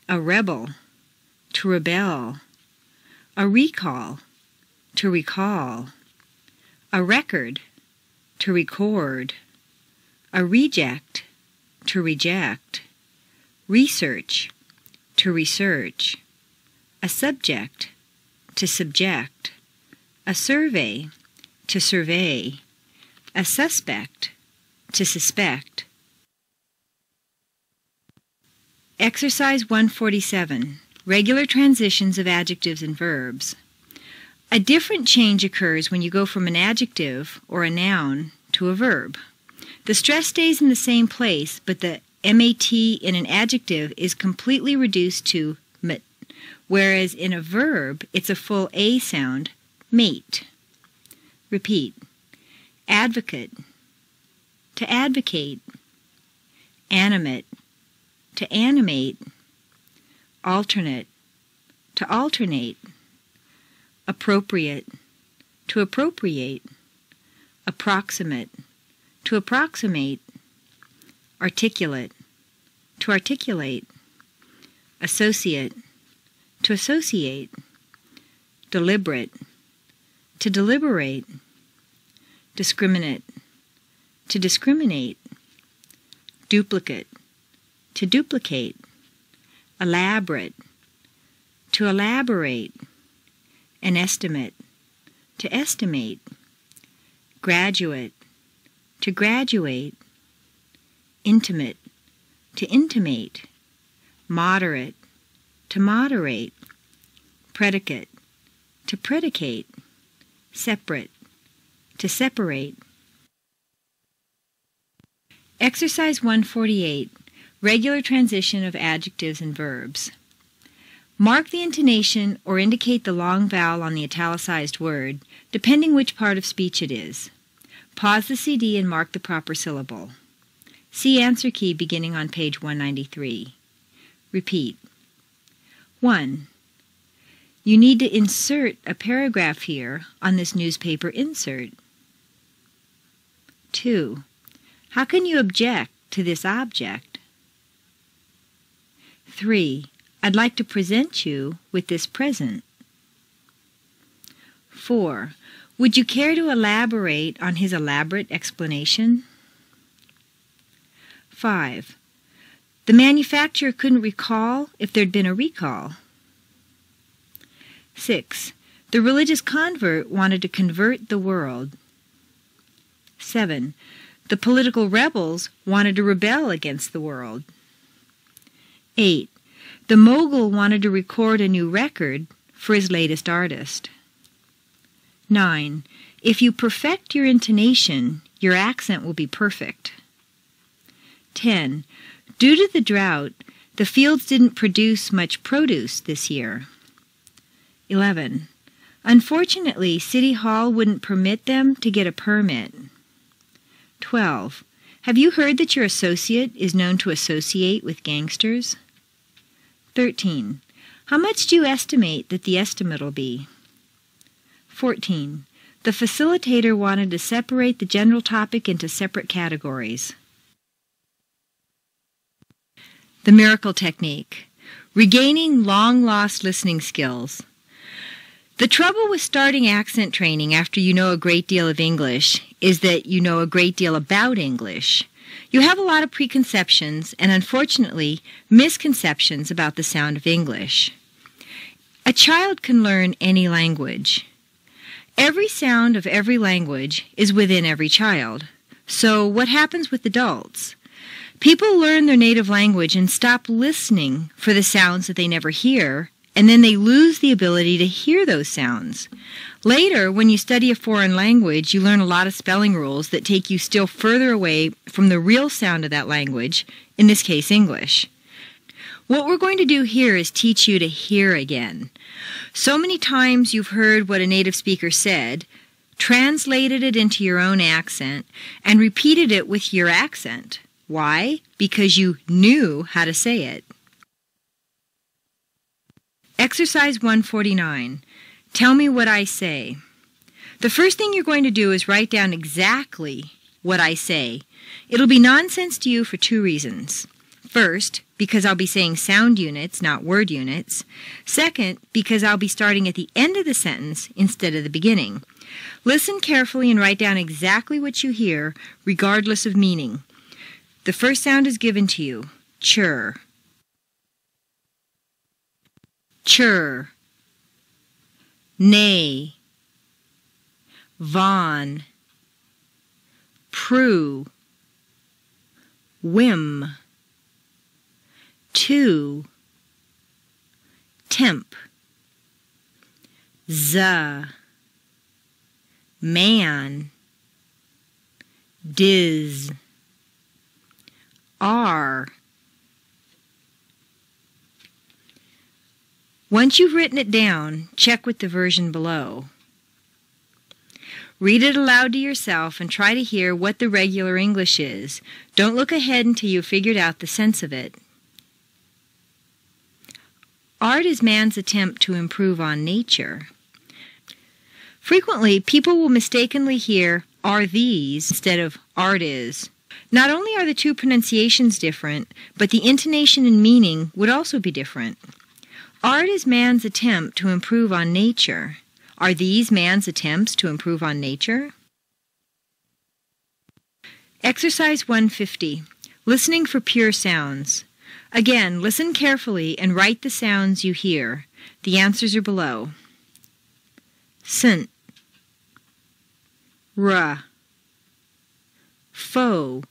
A rebel. To rebel. A recall. To recall. A record. To record. A reject. To reject. Research. To research. A subject. To subject. A survey. To survey. A suspect. To suspect. Exercise 147. Regular transitions of adjectives and verbs. A different change occurs when you go from an adjective or a noun to a verb. The stress stays in the same place, but the MAT in an adjective is completely reduced to mt, whereas in a verb, it's a full A sound, mate. Repeat. advocate, to advocate, animate, to animate, alternate, to alternate, appropriate, to appropriate, approximate, to approximate, articulate, to articulate, associate, to associate, deliberate, to deliberate, discriminate, to discriminate, duplicate, to duplicate, elaborate, to elaborate, an estimate, to estimate, graduate, to graduate, intimate, to intimate, moderate, to moderate, predicate, to predicate, separate, to separate. Exercise 148, regular transition of adjectives and verbs. Mark the intonation or indicate the long vowel on the italicized word, depending which part of speech it is. Pause the CD and mark the proper syllable. See answer key beginning on page 193. Repeat. 1. You need to insert a paragraph here on this newspaper insert. 2. How can you object to this object? 3. I'd like to present you with this present. 4. Would you care to elaborate on his elaborate explanation? 5. The manufacturer couldn't recall if there'd been a recall. 6. The religious convert wanted to convert the world. 7. The political rebels wanted to rebel against the world. 8. The mogul wanted to record a new record for his latest artist. 9. If you perfect your intonation, your accent will be perfect. 10. Due to the drought, the fields didn't produce much produce this year. 11. Unfortunately, City Hall wouldn't permit them to get a permit. 12. Have you heard that your associate is known to associate with gangsters? 13. How much do you estimate that the estimate will be? 14. The facilitator wanted to separate the general topic into separate categories. The miracle technique. Regaining long-lost listening skills. The trouble with starting accent training after you know a great deal of English is that you know a great deal about English. You have a lot of preconceptions and, unfortunately, misconceptions about the sound of English. A child can learn any language. Every sound of every language is within every child. So what happens with adults? People learn their native language and stop listening for the sounds that they never hear, and then they lose the ability to hear those sounds. Later, when you study a foreign language, you learn a lot of spelling rules that take you still further away from the real sound of that language, in this case, English. What we're going to do here is teach you to hear again. So many times you've heard what a native speaker said, translated it into your own accent, and repeated it with your accent. Why? Because you knew how to say it. Exercise 149. Tell me what I say. The first thing you're going to do is write down exactly what I say. It'll be nonsense to you for two reasons. First, because I'll be saying sound units, not word units. Second, because I'll be starting at the end of the sentence instead of the beginning. Listen carefully and write down exactly what you hear, regardless of meaning. The first sound is given to you. Chur. Chur. Nay. Von. Prue. Whim. To. Temp. Man. Diz. Are. Once you've written it down, check with the version below. Read it aloud to yourself and try to hear what the regular English is. Don't look ahead until you've figured out the sense of it. Art is man's attempt to improve on nature. Frequently, people will mistakenly hear "are these" instead of "art is." Not only are the two pronunciations different, but the intonation and meaning would also be different. Art is man's attempt to improve on nature. Are these man's attempts to improve on nature? Exercise 150. Listening for pure sounds. Again, listen carefully and write the sounds you hear. The answers are below. Snt, ra, fo,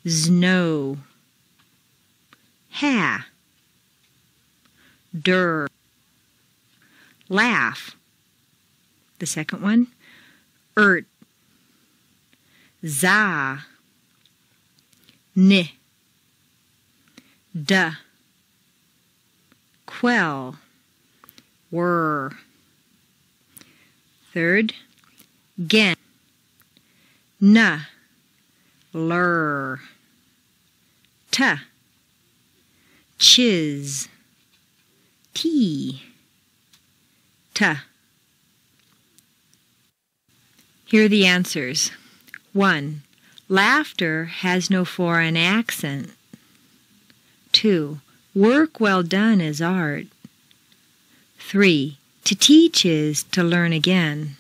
zno, ha, der, laugh. The second one, za, n, duh, quell, whir. Third, gen, na, lur, ta, chiz, tea, ta. Here are the answers. 1. Laughter has no foreign accent. 2. Work well done is art. 3. To teach is to learn again.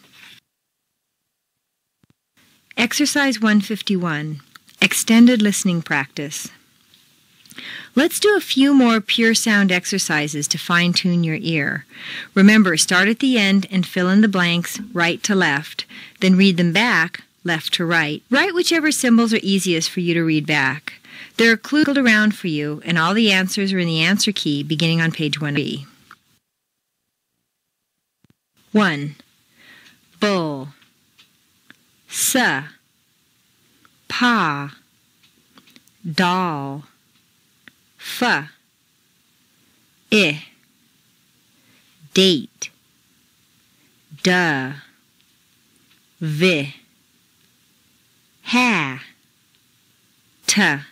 Exercise 151. Extended listening practice. Let's do a few more pure sound exercises to fine-tune your ear. Remember, start at the end and fill in the blanks right to left. Then read them back, left to right. Write whichever symbols are easiest for you to read back. There are clues around for you, and all the answers are in the answer key beginning on page 1B. 1. Bull, sa, pa, doll, fa, date, duh, vi, ha, ta,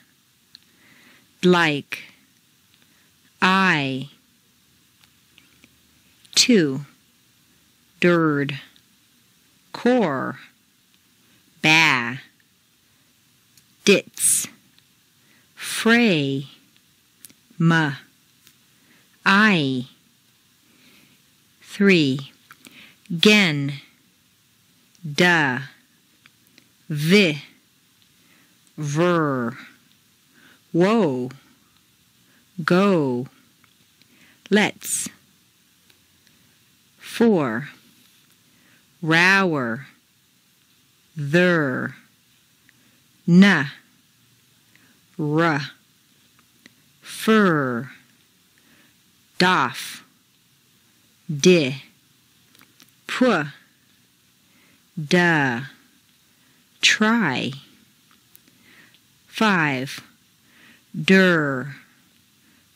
like, I. 2. Dird, core, ba, dits, fray, ma, I. 3. Gen, da, vi, ver, woe, go, let's. 4. Rower, there, na, ra, fur, doff, di, pu, da, try. 5. Der,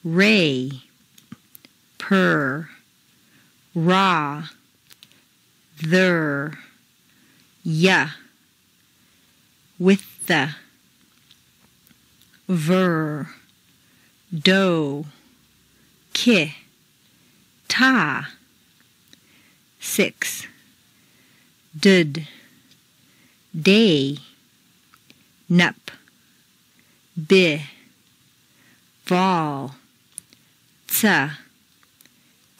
ray, per, ra, there, ya, with the, ver, do, ki, ta. 6. Dud, day, nup, bi, vol, tsa,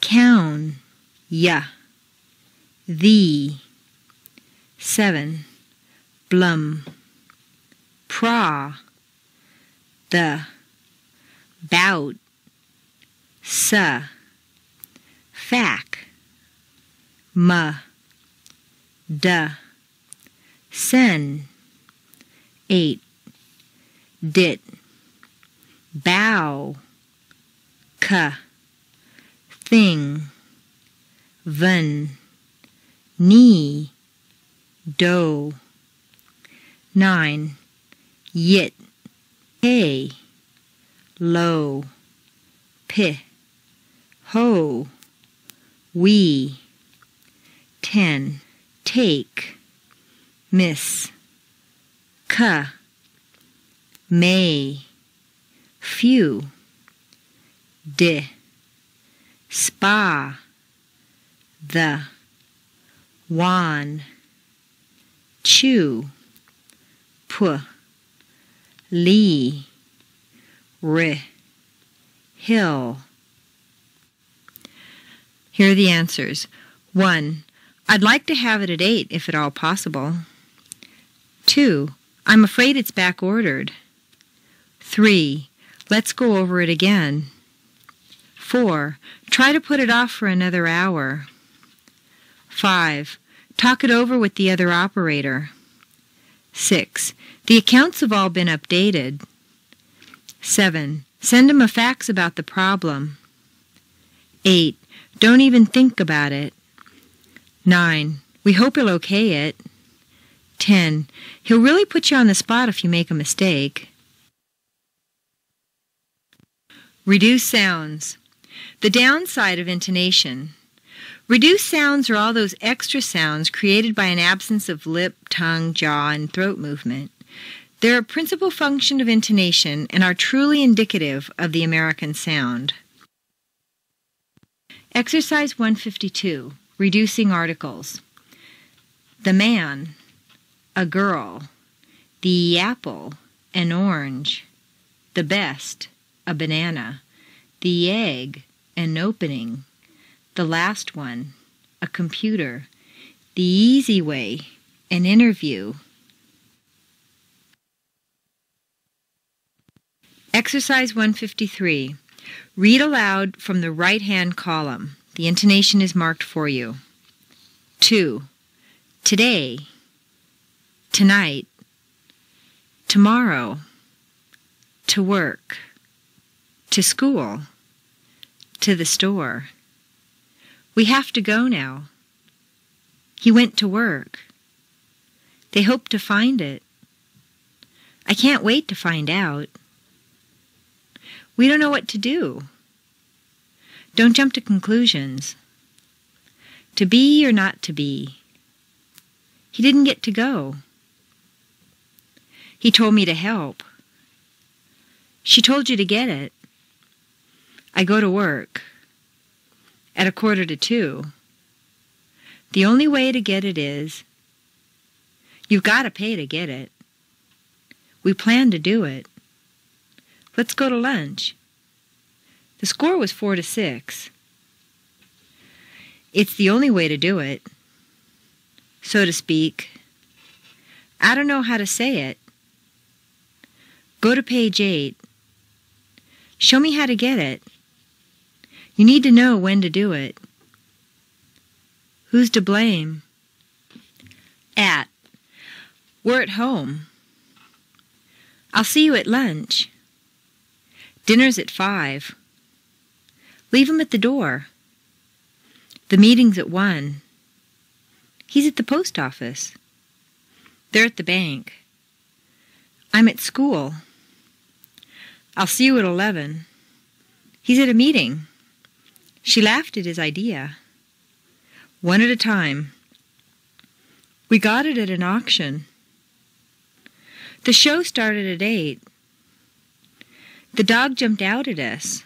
cown, ya, thee. 7. Blum, pra, the, bout, sa, fac, ma, da, sen. 8. Dit, bow, ka, thing, ven, knee, do. 9. Yit, hey, low, pi, ho, we. 10. take, miss, may, few, spa, the, wan, chew, lee, hill. Here are the answers. 1. I'd like to have it at 8 if at all possible. 2. I'm afraid it's back-ordered. 3. Let's go over it again. 4. Try to put it off for another hour. 5. Talk it over with the other operator. 6. The accounts have all been updated. 7. Send him a fax about the problem. 8. Don't even think about it. 9. We hope he'll okay it. 10. He'll really put you on the spot if you make a mistake. Reduce sounds. The downside of intonation. Reduced sounds are all those extra sounds created by an absence of lip, tongue, jaw, and throat movement. They're a principal function of intonation and are truly indicative of the American sound. Exercise 152. Reducing articles. The man, a girl. The apple, an orange. The best, a banana. The egg, an opening. The last one, a computer. The easy way, an interview. Exercise 153. Read aloud from the right-hand column. The intonation is marked for you. 2. Today, tonight, tomorrow, to work, to school, to the store. We have to go now. He went to work. They hope to find it. I can't wait to find out. We don't know what to do. Don't jump to conclusions. To be or not to be. He didn't get to go. He told me to help. She told you to get it. I go to work. At 1:45. The only way to get it is, you've got to pay to get it. We plan to do it. Let's go to lunch. The score was 4-6. It's the only way to do it, so to speak. I don't know how to say it. Go to page 8. Show me how to get it. You need to know when to do it. Who's to blame? At. We're at home. I'll see you at lunch. Dinner's at 5. Leave him at the door. The meeting's at 1. He's at the post office. They're at the bank. I'm at school. I'll see you at 11. He's at a meeting. She laughed at his idea. One at a time. We got it at an auction. The show started at 8. The dog jumped out at us.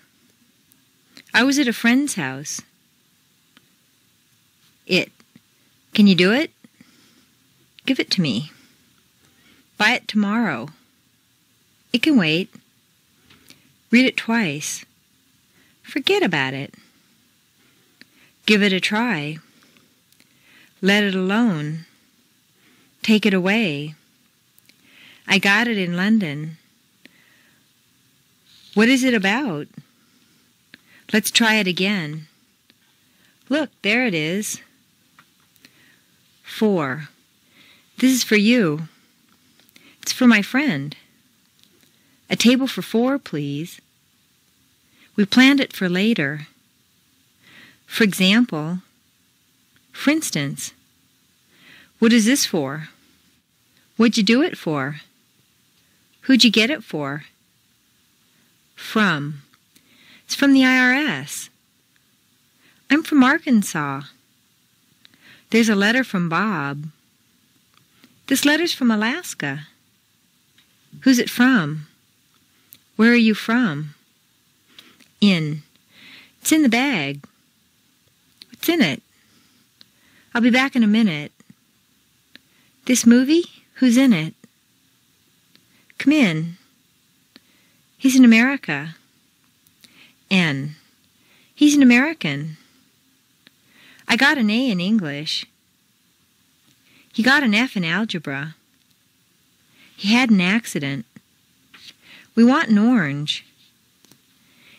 I was at a friend's house. It. Can you do it? Give it to me. Buy it tomorrow. It can wait. Read it twice. Forget about it. Give it a try. Let it alone. Take it away. I got it in London. What is it about? Let's try it again. Look, there it is. 4. This is for you. It's for my friend. A table for 4, please. We planned it for later. For example, for instance, what is this for? What'd you do it for? Who'd you get it for? From. It's from the IRS. I'm from Arkansas. There's a letter from Bob. This letter's from Alaska. Who's it from? Where are you from? It's in the bag. What's in it? I'll be back in a minute. This movie? Who's in it? Come in. He's in America. He's an American. I got an A in English. He got an F in algebra. He had an accident. We want an orange.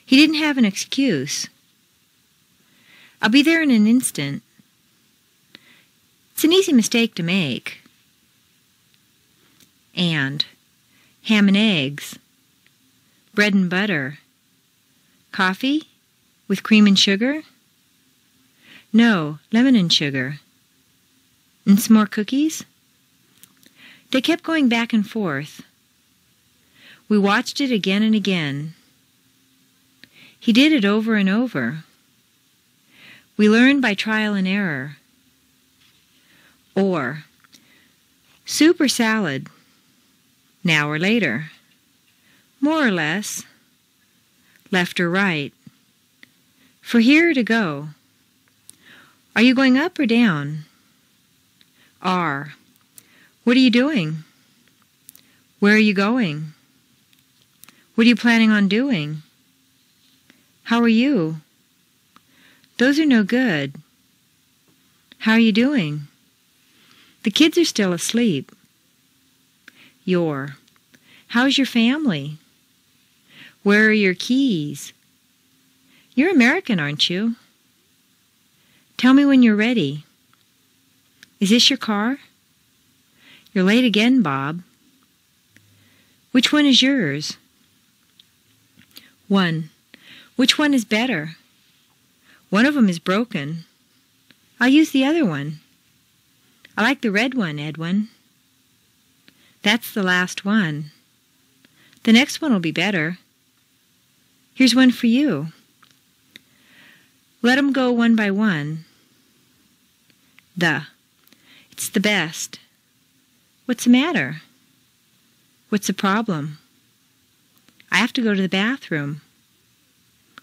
He didn't have an excuse. I'll be there in an instant. It's an easy mistake to make. And ham and eggs, bread and butter, coffee with cream and sugar? No, lemon and sugar. And some more cookies? They kept going back and forth. We watched it again and again. He did it over and over. We learned by trial and error. Or, soup or salad, now or later, more or less, left or right, for here or to go. Are you going up or down? R. What are you doing? Where are you going? What are you planning on doing? How are you? Those are no good. How are you doing? The kids are still asleep. Your. How's your family? Where are your keys? You're American, aren't you? Tell me when you're ready. Is this your car? You're late again, Bob. Which one is yours? 1. Which one is better? One of them is broken. I'll use the other one. I like the red one, Edwin. That's the last one. The next one will be better. Here's one for you. Let 'em go one by one. It's the best. What's the matter? What's the problem? I have to go to the bathroom.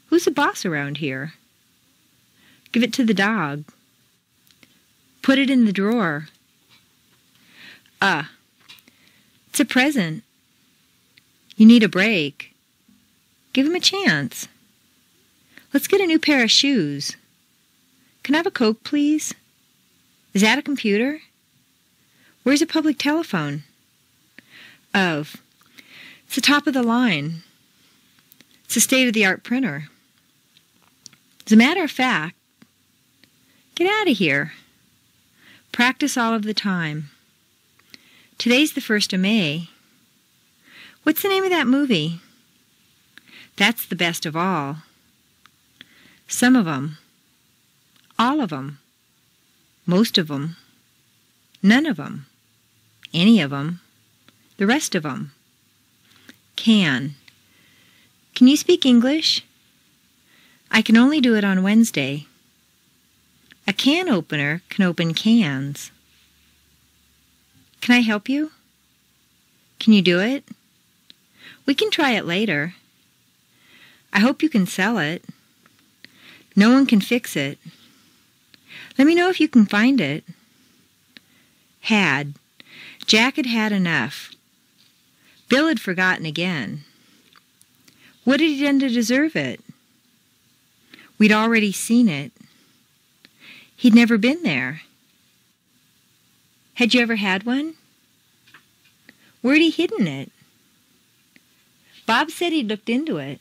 Who's the boss around here? Give it to the dog. Put it in the drawer. It's a present. You need a break. Give him a chance. Let's get a new pair of shoes. Can I have a Coke, please? Is that a computer? Where's a public telephone? It's the top of the line. It's a state-of-the-art printer. As a matter of fact, get out of here. Practice all of the time. Today's the 1st of May. What's the name of that movie? That's the best of all. Some of 'em. All of 'em. Most of 'em. None of 'em. Any of 'em. The rest of 'em. Can you speak English? I can only do it on Wednesday. A can opener can open cans. Can I help you? Can you do it? We can try it later. I hope you can sell it. No one can fix it. Let me know if you can find it. Had. Jack had enough. Bill had forgotten again. What had he done to deserve it? We'd already seen it. He'd never been there. Had you ever had one? Where'd he hidden it? Bob said he'd looked into it.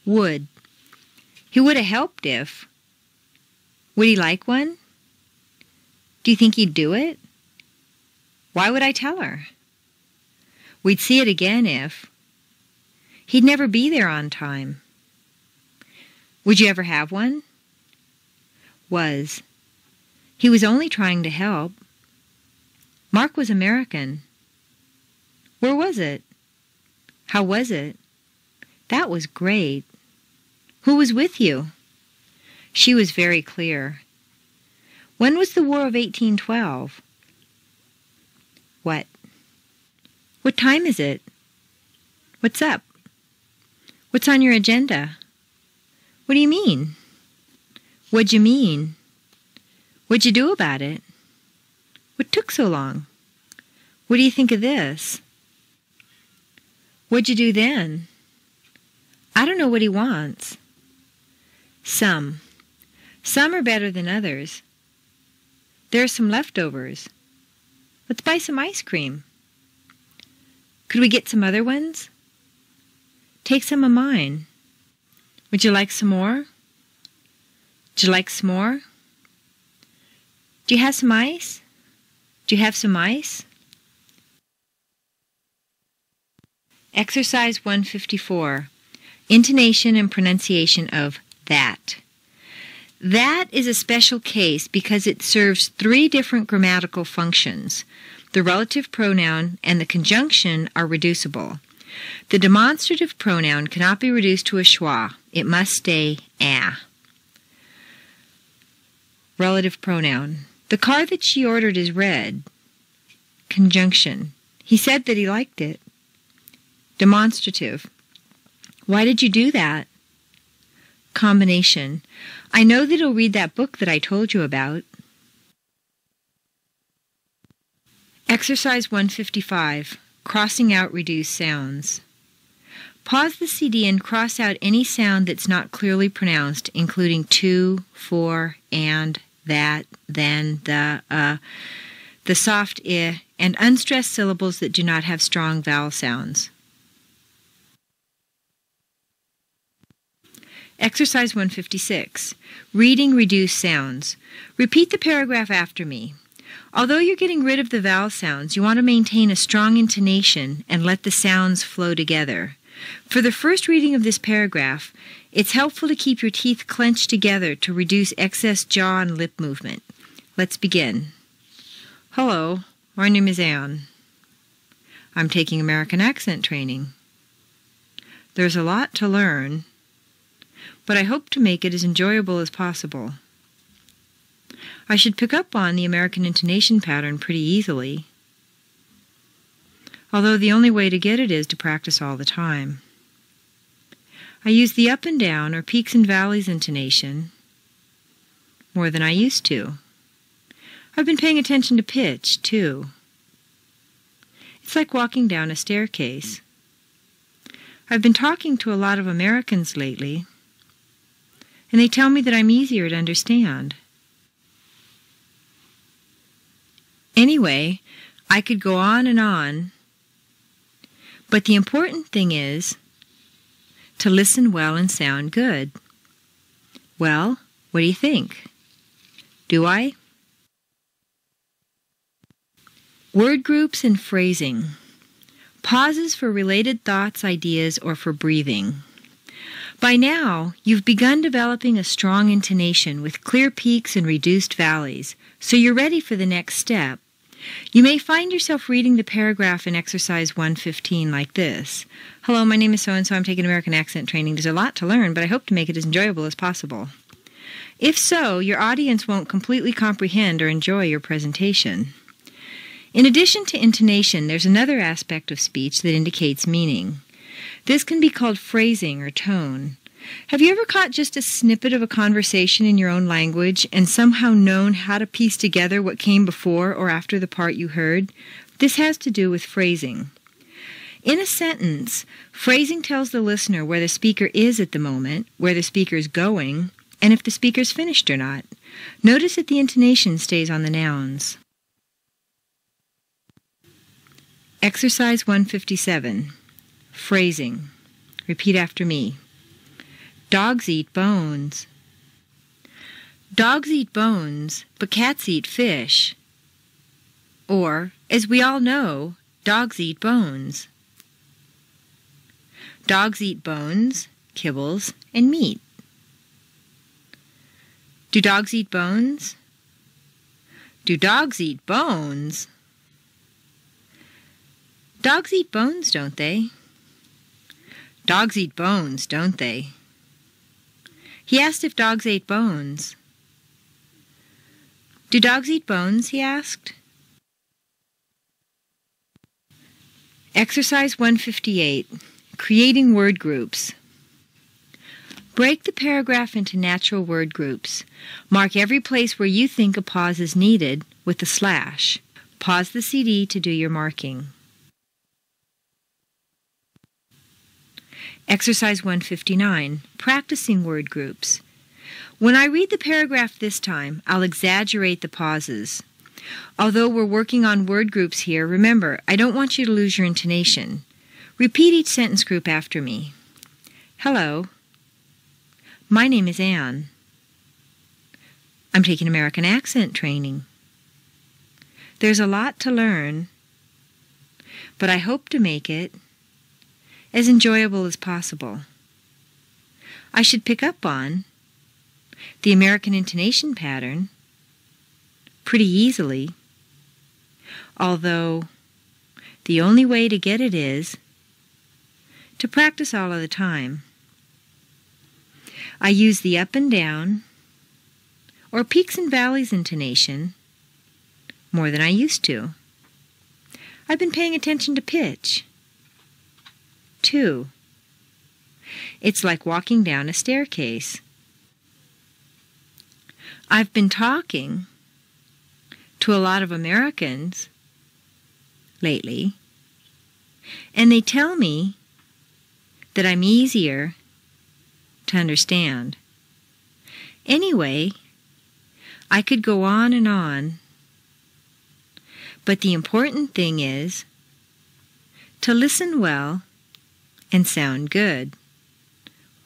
Would. He would have helped if. Would he like one? Do you think he'd do it? Why would I tell her? We'd see it again if. He'd never be there on time. Would you ever have one? Was. He was only trying to help. Mark was American. Where was it? How was it? That was great. Who was with you? She was very clear. When was the War of 1812? What? What time is it? What's up? What's on your agenda? What do you mean? What'd you mean? What'd you do about it? What took so long? What do you think of this? What'd you do then? I don't know what he wants. Some. Some are better than others. There are some leftovers. Let's buy some ice cream. Could we get some other ones? Take some of mine. Would you like some more? Would you like some more? Do you have some ice? Do you have some ice? Exercise 154. Intonation and pronunciation of that. That is a special case because it serves three different grammatical functions. The relative pronoun and the conjunction are reducible. The demonstrative pronoun cannot be reduced to a schwa. It must stay a. Relative pronoun. The car that she ordered is red. Conjunction. He said that he liked it. Demonstrative. Why did you do that? Combination. I know that he'll read that book that I told you about. Exercise 155. Crossing out reduced sounds. Pause the CD and cross out any sound that's not clearly pronounced, including to, for, and, that, then, the soft I, and unstressed syllables that do not have strong vowel sounds. Exercise 156. Reading reduced sounds. Repeat the paragraph after me. Although you're getting rid of the vowel sounds, you want to maintain a strong intonation and let the sounds flow together. For the first reading of this paragraph, it's helpful to keep your teeth clenched together to reduce excess jaw and lip movement. Let's begin. Hello, my name is Anne. I'm taking American accent training. There's a lot to learn, but I hope to make it as enjoyable as possible. I should pick up on the American intonation pattern pretty easily, although the only way to get it is to practice all the time. I use the up and down or peaks and valleys intonation more than I used to. I've been paying attention to pitch, too. It's like walking down a staircase. I've been talking to a lot of Americans lately, and they tell me that I'm easier to understand. Anyway, I could go on, but the important thing is to listen well and sound good. Well, what do you think? Do I? Word groups and phrasing. Pauses for related thoughts, ideas, or for breathing. By now, you've begun developing a strong intonation with clear peaks and reduced valleys, so you're ready for the next step. You may find yourself reading the paragraph in Exercise 115 like this. Hello, my name is so-and-so. I'm taking American accent training. There's a lot to learn, but I hope to make it as enjoyable as possible. If so, your audience won't completely comprehend or enjoy your presentation. In addition to intonation, there's another aspect of speech that indicates meaning. This can be called phrasing or tone. Have you ever caught just a snippet of a conversation in your own language and somehow known how to piece together what came before or after the part you heard? This has to do with phrasing. In a sentence, phrasing tells the listener where the speaker is at the moment, where the speaker is going, and if the speaker's finished or not. Notice that the intonation stays on the nouns. Exercise 157. Phrasing. Repeat after me. Dogs eat bones. Dogs eat bones, but cats eat fish. Or, as we all know, dogs eat bones. Dogs eat bones, kibbles, and meat. Do dogs eat bones? Do dogs eat bones? Dogs eat bones, don't they? Dogs eat bones, don't they? He asked if dogs ate bones. Do dogs eat bones? He asked. Exercise 158, Creating Word Groups. Break the paragraph into natural word groups. Mark every place where you think a pause is needed with a slash. Pause the CD to do your marking. Exercise 159, Practicing Word Groups. When I read the paragraph this time, I'll exaggerate the pauses. Although we're working on word groups here, remember, I don't want you to lose your intonation. Repeat each sentence group after me. Hello. My name is Anne. I'm taking American accent training. There's a lot to learn, but I hope to make it as enjoyable as possible. I should pick up on the American intonation pattern pretty easily, although the only way to get it is to practice all of the time. I use the up and down or peaks and valleys intonation more than I used to. I've been paying attention to pitch, too. It's like walking down a staircase. I've been talking to a lot of Americans lately, and they tell me that I'm easier to understand. Anyway, I could go on, but the important thing is to listen well and sound good.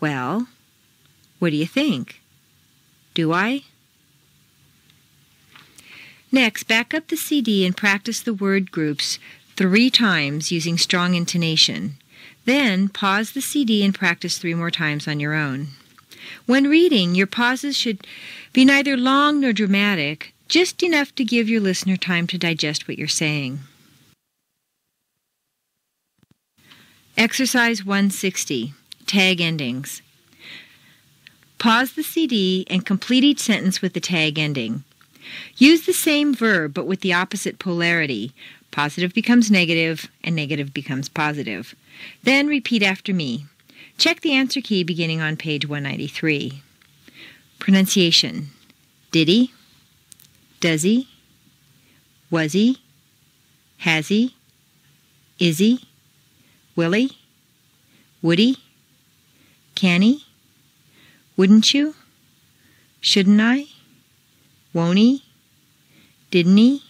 Well, what do you think? Do I? Next, back up the CD and practice the word groups 3 times using strong intonation. Then pause the CD and practice 3 more times on your own. When reading, your pauses should be neither long nor dramatic, just enough to give your listener time to digest what you're saying. Exercise 160, Tag Endings. Pause the CD and complete each sentence with the tag ending. Use the same verb but with the opposite polarity. Positive becomes negative and negative becomes positive. Then repeat after me. Check the answer key beginning on page 193. Pronunciation. Did he? Does he? Was he? Has he? Is he? Will he? Would he? Can he? Wouldn't you? Shouldn't I? Won't he? Didn't he?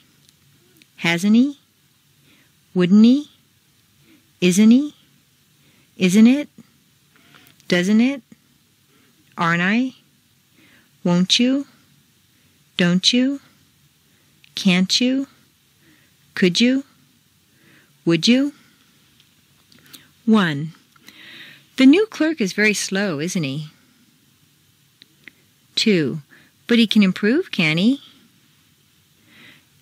Hasn't he? Wouldn't he? Isn't he? Isn't it? Doesn't it? Aren't I? Won't you? Don't you? Can't you? Could you? Would you? 1. The new clerk is very slow, isn't he? 2. But he can improve, can he?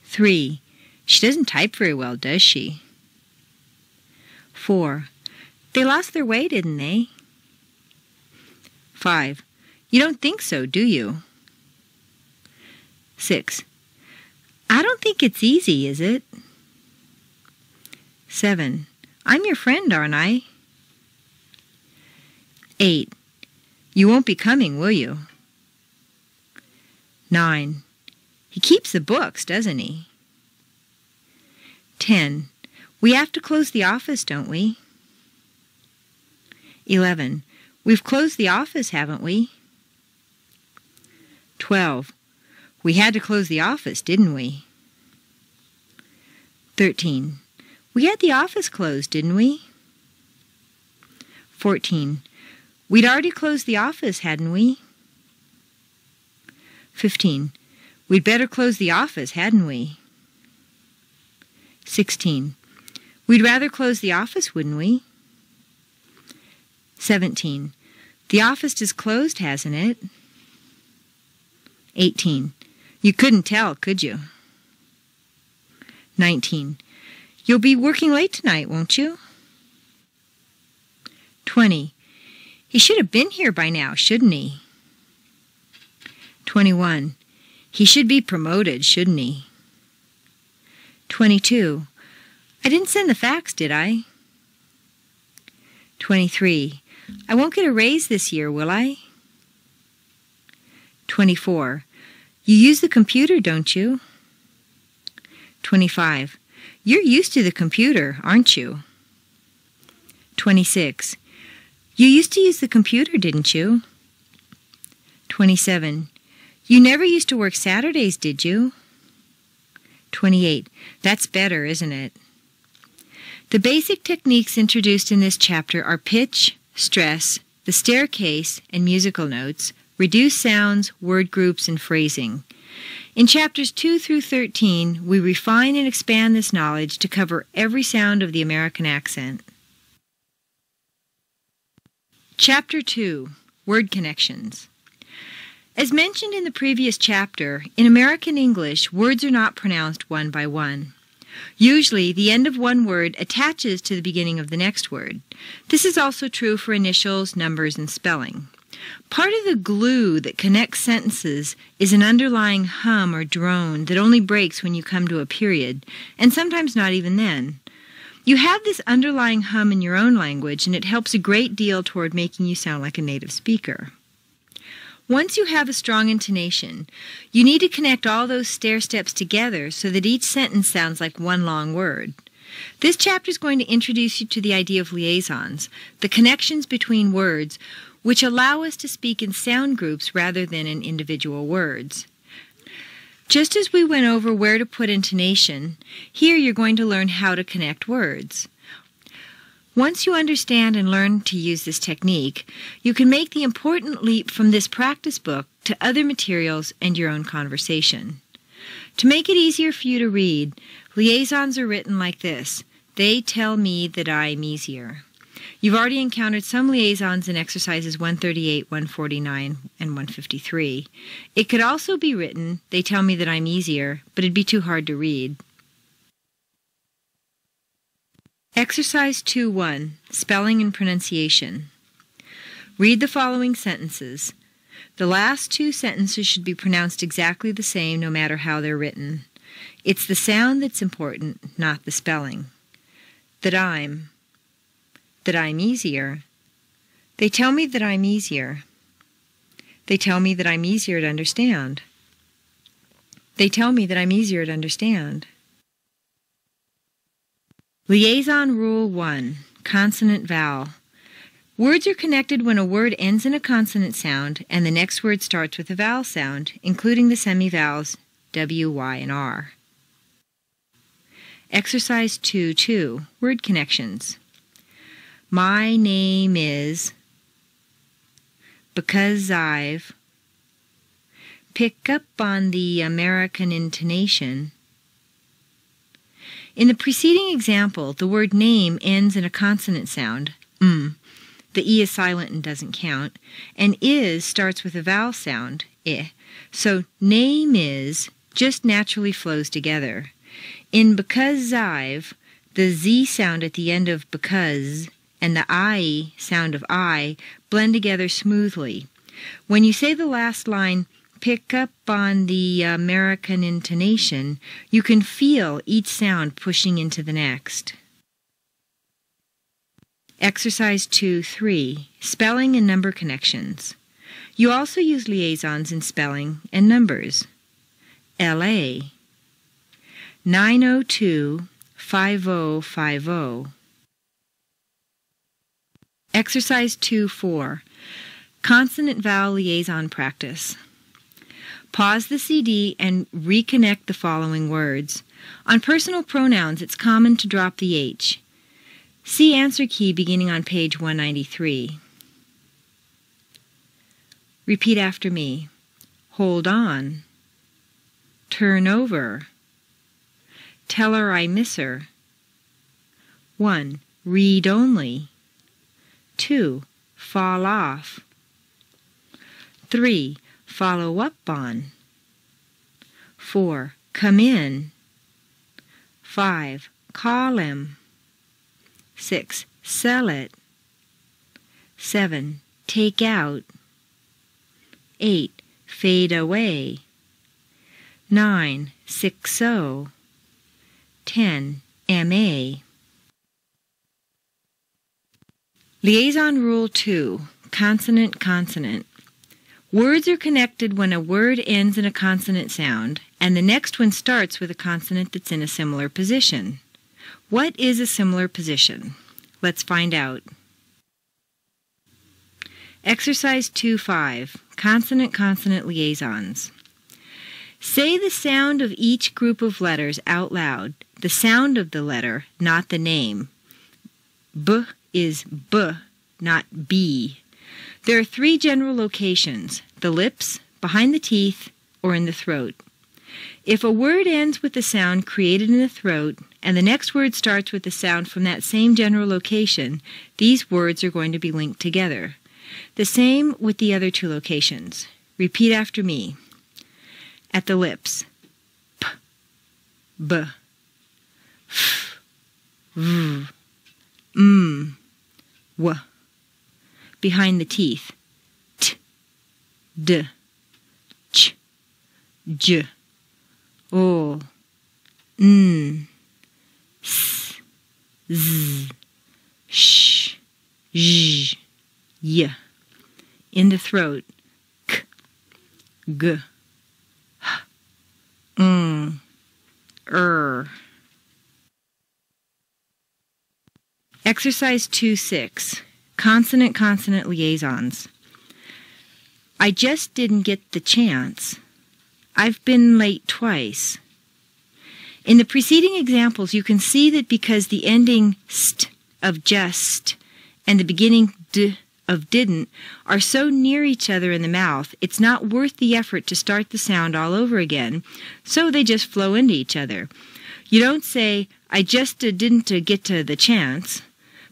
3. She doesn't type very well, does she? 4. They lost their way, didn't they? 5. You don't think so, do you? 6. I don't think it's easy, is it? 7. I'm your friend, aren't I? 8. You won't be coming, will you? 9. He keeps the books, doesn't he? 10. We have to close the office, don't we? 11. We've closed the office, haven't we? 12. We had to close the office, didn't we? 13. We had the office closed, didn't we? 14. We'd already closed the office, hadn't we? 15. We'd better close the office, hadn't we? 16. We'd rather close the office, wouldn't we? 17. The office is closed, hasn't it? 18. You couldn't tell, could you? 19. You'll be working late tonight, won't you? 20. He should have been here by now, shouldn't he? 21. He should be promoted, shouldn't he? 22. I didn't send the fax, did I? 23. I won't get a raise this year, will I? 24. You use the computer, don't you? 25. You're used to the computer, aren't you? 26. You used to use the computer, didn't you? 27. You never used to work Saturdays, did you? 28. That's better, isn't it? The basic techniques introduced in this chapter are pitch, stress, the staircase, and musical notes, reduced sounds, word groups, and phrasing. In chapters 2 through 13, we refine and expand this knowledge to cover every sound of the American accent. Chapter 2. Word Connections. As mentioned in the previous chapter, in American English, words are not pronounced one by one. Usually, the end of one word attaches to the beginning of the next word. This is also true for initials, numbers, and spelling. Part of the glue that connects sentences is an underlying hum or drone that only breaks when you come to a period, and sometimes not even then. You have this underlying hum in your own language, and it helps a great deal toward making you sound like a native speaker. Once you have a strong intonation, you need to connect all those stair steps together so that each sentence sounds like one long word. This chapter is going to introduce you to the idea of liaisons, the connections between words, which allow us to speak in sound groups rather than in individual words. Just as we went over where to put intonation, here you're going to learn how to connect words. Once you understand and learn to use this technique, you can make the important leap from this practice book to other materials and your own conversation. To make it easier for you to read, liaisons are written like this. They tell me that I'm easier. You've already encountered some liaisons in exercises 138, 149, and 153. It could also be written, they tell me that I'm easier, but it'd be too hard to read. Exercise 2-1, Spelling and Pronunciation. Read the following sentences. The last two sentences should be pronounced exactly the same no matter how they're written. It's the sound that's important, not the spelling. That I'm easier. They tell me that I'm easier. They tell me that I'm easier to understand. They tell me that I'm easier to understand. Liaison Rule 1. Consonant-vowel. Words are connected when a word ends in a consonant sound and the next word starts with a vowel sound, including the semivowels W, Y, and R. Exercise 2-2. Word connections. My name is, because I've, pick up on the American intonation. In the preceding example, the word name ends in a consonant sound, The E is silent and doesn't count, and is starts with a vowel sound, I. So name is just naturally flows together. In because I've, the Z sound at the end of because and the I sound of I blend together smoothly. When you say the last line, pick up on the American intonation, you can feel each sound pushing into the next. Exercise 2-3. Spelling and number connections. You also use liaisons in spelling and numbers. L.A. 902-5050. Exercise 2-4. Consonant-vowel liaison practice. Pause the CD and reconnect the following words. On personal pronouns, it's common to drop the H. See answer key beginning on page 193. Repeat after me. Hold on. Turn over. Tell her I miss her. 1. Read only. 2. Fall off. 3. Follow up on. 4. Come in. 5. Call him. 6. Sell it. 7. Take out. 8. Fade away. 9. Sick so. 10. M.A. Liaison Rule 2. Consonant, consonant. Words are connected when a word ends in a consonant sound, and the next one starts with a consonant that's in a similar position. What is a similar position? Let's find out. Exercise 2.5. Consonant-consonant liaisons. Say the sound of each group of letters out loud, the sound of the letter, not the name. B is B, not B. There are 3 general locations: the lips, behind the teeth, or in the throat. If a word ends with the sound created in the throat, and the next word starts with the sound from that same general location, these words are going to be linked together. The same with the other 2 locations. Repeat after me. At the lips: P, B, F, V, M, W. Behind the teeth: T, D, Ch, J, O, N, S, Z, Sh, J, Y. In the throat: K, G, H, Exercise 2.6. Consonant-consonant liaisons. I just didn't get the chance. I've been late twice. In the preceding examples, you can see that because the ending st of just and the beginning d of didn't are so near each other in the mouth, it's not worth the effort to start the sound all over again, so they just flow into each other. You don't say, I just didn't get to the chance,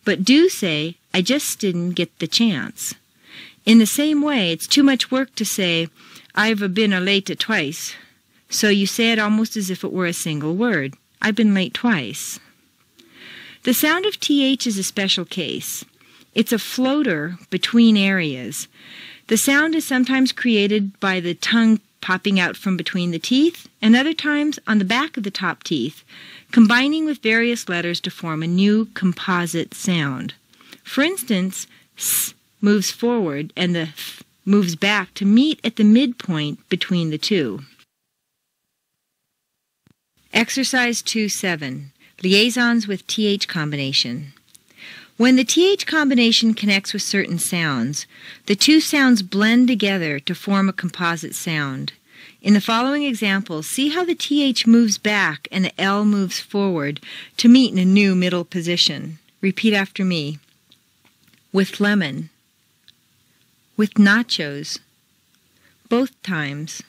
but do say, I just didn't get the chance. In the same way, it's too much work to say, I've been late twice. So you say it almost as if it were a single word. I've been late twice. The sound of TH is a special case. It's a floater between areas. The sound is sometimes created by the tongue popping out from between the teeth, and other times on the back of the top teeth, combining with various letters to form a new composite sound. For instance, S moves forward and the Th moves back to meet at the midpoint between the 2. Exercise 2.7. Liaisons with TH combination. When the TH combination connects with certain sounds, the 2 sounds blend together to form a composite sound. In the following examples, see how the TH moves back and the L moves forward to meet in a new middle position. Repeat after me. With lemon. With nachos. Both times.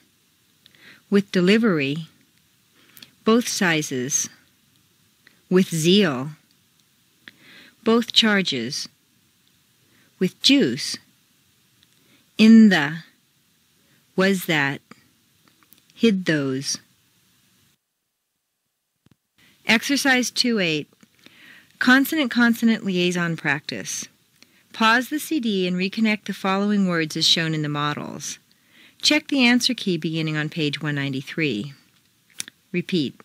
With delivery. Both sizes. With zeal. Both charges. With juice. In the. Was that. Hid those. Exercise 2.8. Consonant-consonant liaison practice. Pause the CD and reconnect the following words as shown in the models. Check the answer key beginning on page 193. Repeat.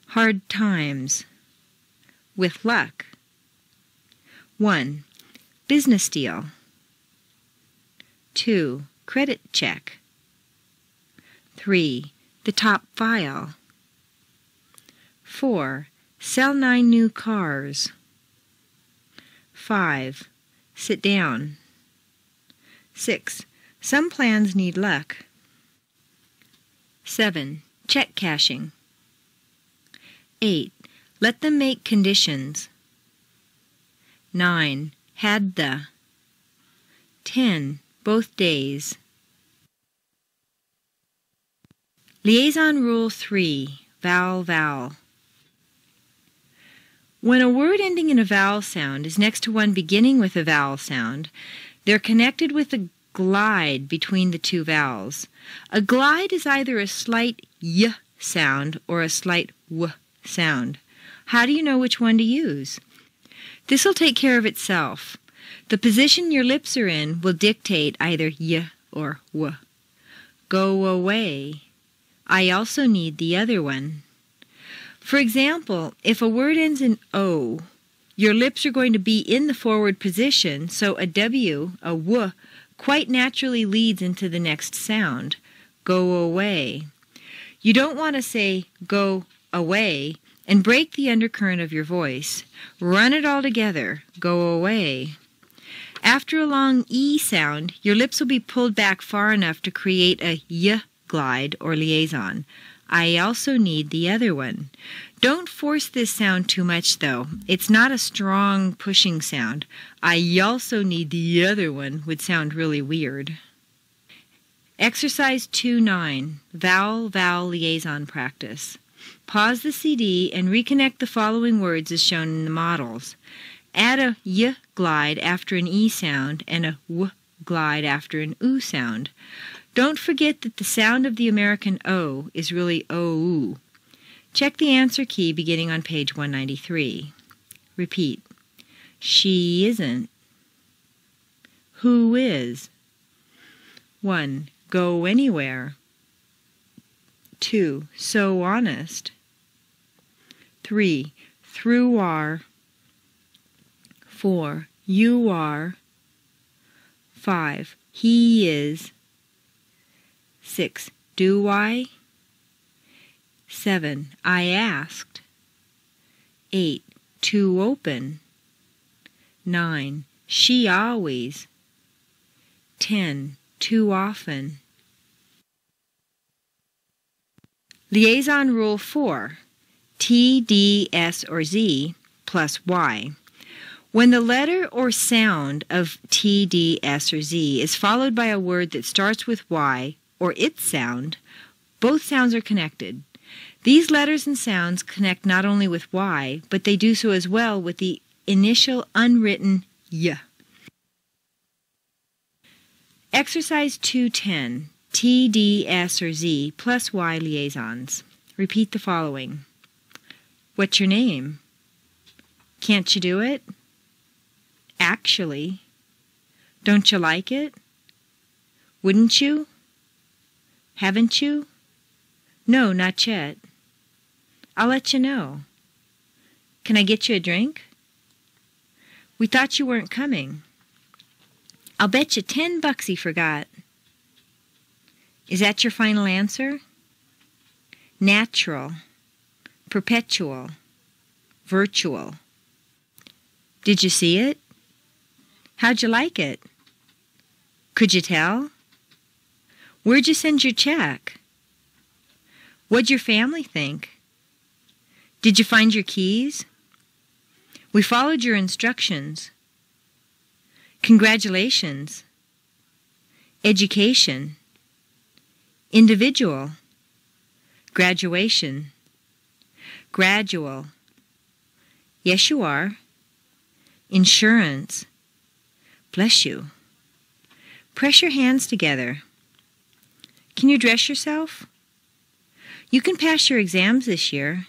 Hard times. With luck. 1. Business deal. 2. Credit check. 3. The top file. 4. Sell 9 new cars. 5. Sit down. 6. Some plans need luck. 7. Check cashing. 8. Let them make conditions. 9. Had the. 10. Both days. Liaison Rule 3. Vowel, vowel. When a word ending in a vowel sound is next to one beginning with a vowel sound, they're connected with a glide between the 2 vowels. A glide is either a slight y sound or a slight w sound. How do you know which one to use? This will take care of itself. The position your lips are in will dictate either y or w. Go away. I also need the other one. For example, if a word ends in O, your lips are going to be in the forward position, so a W, a W, quite naturally leads into the next sound. Go away. You don't want to say go away and break the undercurrent of your voice. Run it all together. Go away. After a long E sound, your lips will be pulled back far enough to create a Y glide or liaison. I also need the other one. Don't force this sound too much, though. It's not a strong pushing sound. I also need the other one would sound really weird. Exercise 2-9, Vowel-Vowel Liaison Practice. Pause the CD and reconnect the following words as shown in the models. Add a Y glide after an E sound and a W glide after an U sound. Don't forget that the sound of the American O is really O-U. Check the answer key beginning on page 193. Repeat. She isn't. Who is? 1. Go anywhere. 2. So honest. 3. Through are. 4. You are. 5. He is. 6. Do I? 7. I asked. 8. To open. 9. She always. 10. Too often. Liaison Rule 4. T, D, S, or Z plus Y. When the letter or sound of T, D, S, or Z is followed by a word that starts with Y, or its sound, both sounds are connected. These letters and sounds connect not only with Y, but they do so as well with the initial unwritten Y. Exercise 210, T, D, S, or Z plus Y liaisons. Repeat the following. What's your name? Can't you do it? Actually. Don't you like it? Wouldn't you? Haven't you? No, not yet. I'll let you know. Can I get you a drink? We thought you weren't coming. I'll bet you $10 he forgot. Is that your final answer? Natural, perpetual, virtual. Did you see it? How'd you like it? Could you tell? Where'd you send your check? What'd your family think? Did you find your keys? We followed your instructions. Congratulations. Education. Individual. Graduation. Gradual. Yes, you are. Insurance. Bless you. Press your hands together. Can you dress yourself? You can pass your exams this year.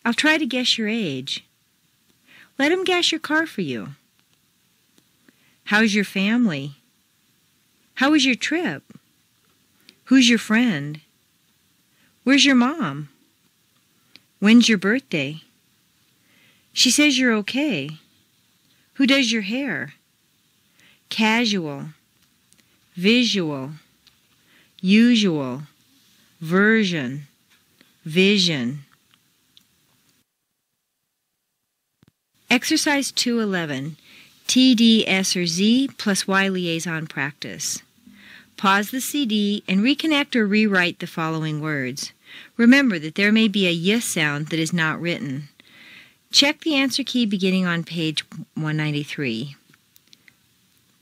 I'll try to guess your age. Let him gas your car for you. How's your family? How was your trip? Who's your friend? Where's your mom? When's your birthday? She says you're okay. Who does your hair? Casual, visual, usual, version, vision. Exercise 211, T, D, S, or Z plus Y liaison practice. Pause the CD and reconnect or rewrite the following words. Remember that there may be a Y sound that is not written. Check the answer key beginning on page 193.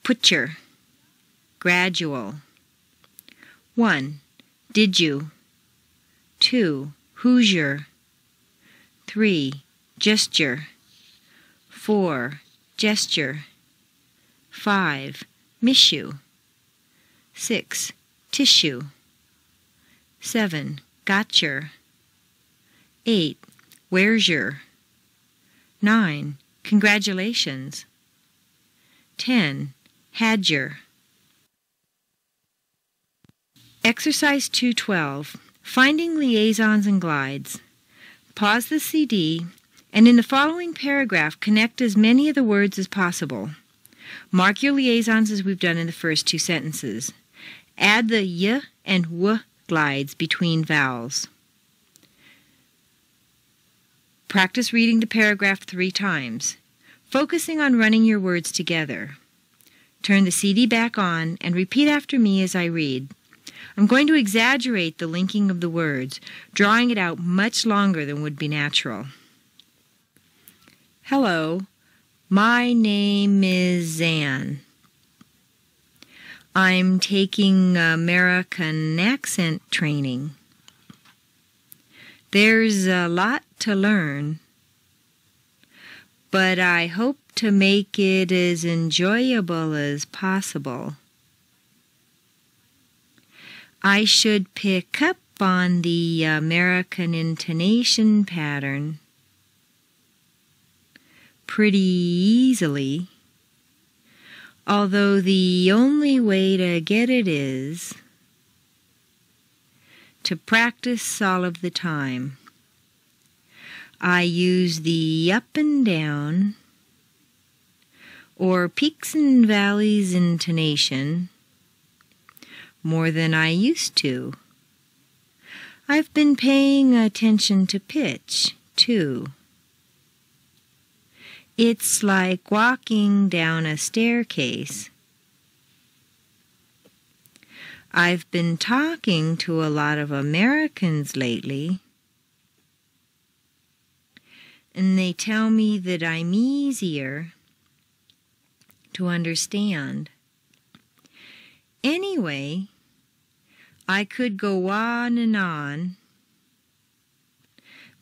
Putcher. Gradual. 1. Did you? 2. Hoosier. 3. Gesture. 4. Gesture. 5. Miss you. 6. Tissue. 7. Got your. 8. Where's your? 9. Congratulations. 10. Had your. Exercise 212, Finding Liaisons and Glides. Pause the CD, and in the following paragraph, connect as many of the words as possible. Mark your liaisons as we've done in the first two sentences. Add the y and w glides between vowels. Practice reading the paragraph 3 times, focusing on running your words together. Turn the CD back on and repeat after me as I read. I'm going to exaggerate the linking of the words, drawing it out much longer than would be natural. Hello, my name is Zan. I'm taking American accent training. There's a lot to learn, but I hope to make it as enjoyable as possible. I should pick up on the American intonation pattern pretty easily, although the only way to get it is to practice all of the time. I use the up and down or peaks and valleys intonation more than I used to. I've been paying attention to pitch, too. It's like walking down a staircase. I've been talking to a lot of Americans lately, and they tell me that I'm easier to understand. Anyway, I could go on,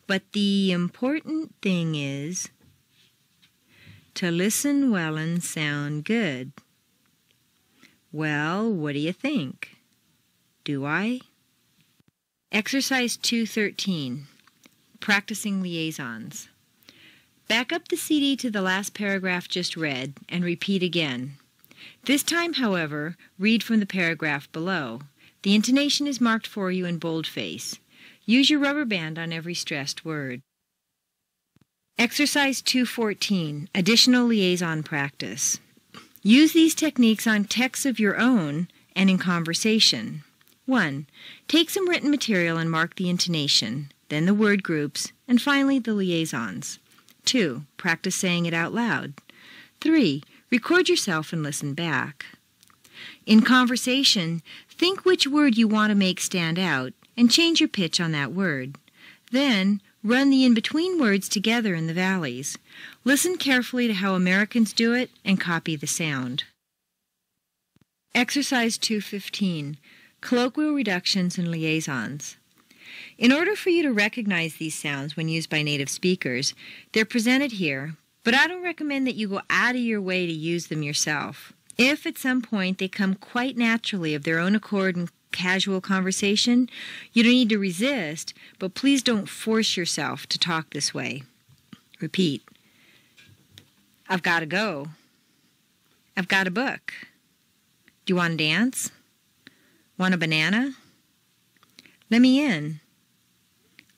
but the important thing is to listen well and sound good. Well, what do you think? Do I? Exercise 213, Practicing Liaisons. Back up the CD to the last paragraph just read and repeat again. This time, however, read from the paragraph below. The intonation is marked for you in boldface. Use your rubber band on every stressed word. Exercise 214, Additional Liaison Practice. Use these techniques on texts of your own and in conversation. 1. Take some written material and mark the intonation, then the word groups, and finally the liaisons. 2. Practice saying it out loud. 3. Record yourself and listen back. In conversation, think which word you want to make stand out and change your pitch on that word. Then, run the in-between words together in the valleys. Listen carefully to how Americans do it and copy the sound. Exercise 215, Colloquial Reductions and Liaisons. In order for you to recognize these sounds when used by native speakers, they're presented here, but I don't recommend that you go out of your way to use them yourself. If at some point they come quite naturally of their own accord in casual conversation, you don't need to resist, but please don't force yourself to talk this way. Repeat. I've got to go. I've got a book. Do you want to dance? Want a banana? Let me in.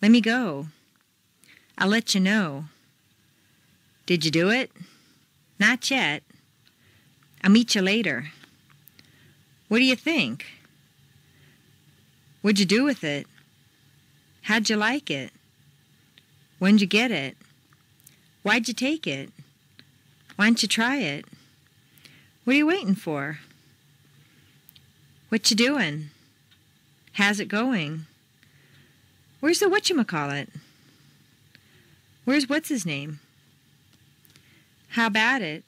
Let me go. I'll let you know. Did you do it? Not yet. I'll meet you later. What do you think? What'd you do with it? How'd you like it? When'd you get it? Why'd you take it? Why don't you try it? What are you waiting for? What you doing? How's it going? Where's the whatchamacallit? Where's what's-his-name? How about it?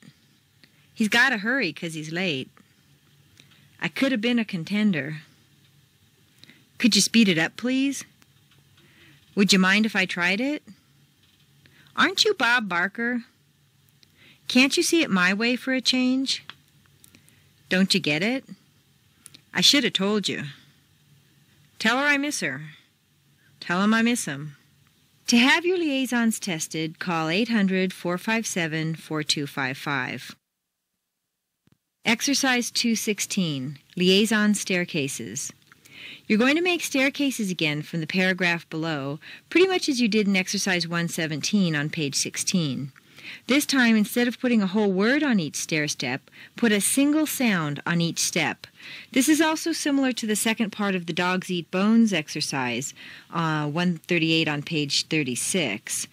He's got to hurry 'cause he's late. I could have been a contender. Could you speed it up, please? Would you mind if I tried it? Aren't you Bob Barker? Can't you see it my way for a change? Don't you get it? I should have told you. Tell her I miss her. Tell him I miss him. To have your liaisons tested, call 800-457-4255. Exercise 216, Liaison Staircases. You're going to make staircases again from the paragraph below, pretty much as you did in exercise 117 on page 16. This time, instead of putting a whole word on each stair step, put a single sound on each step. This is also similar to the second part of the Dogs Eat Bones exercise, 138 on page 36.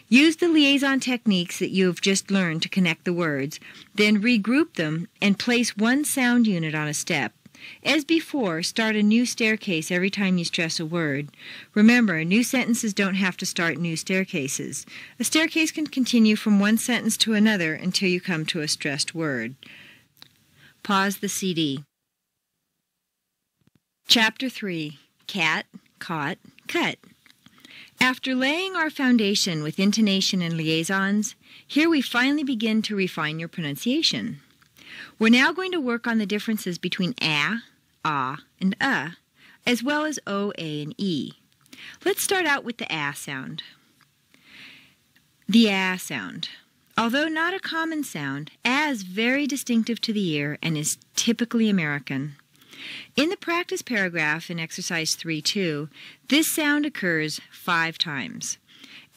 Use the liaison techniques that you have just learned to connect the words, then regroup them and place one sound unit on a step. As before, start a new staircase every time you stress a word. Remember, new sentences don't have to start new staircases. A staircase can continue from one sentence to another until you come to a stressed word. Pause the CD. Chapter 3. Cat, Caught, Cut. After laying our foundation with intonation and liaisons, here we finally begin to refine your pronunciation. We're now going to work on the differences between ah, and as well as o, a, and e. Let's start out with the ah sound. The ah sound. Although not a common sound, ah is very distinctive to the ear and is typically American. In the practice paragraph in exercise 3.2, this sound occurs 5 times.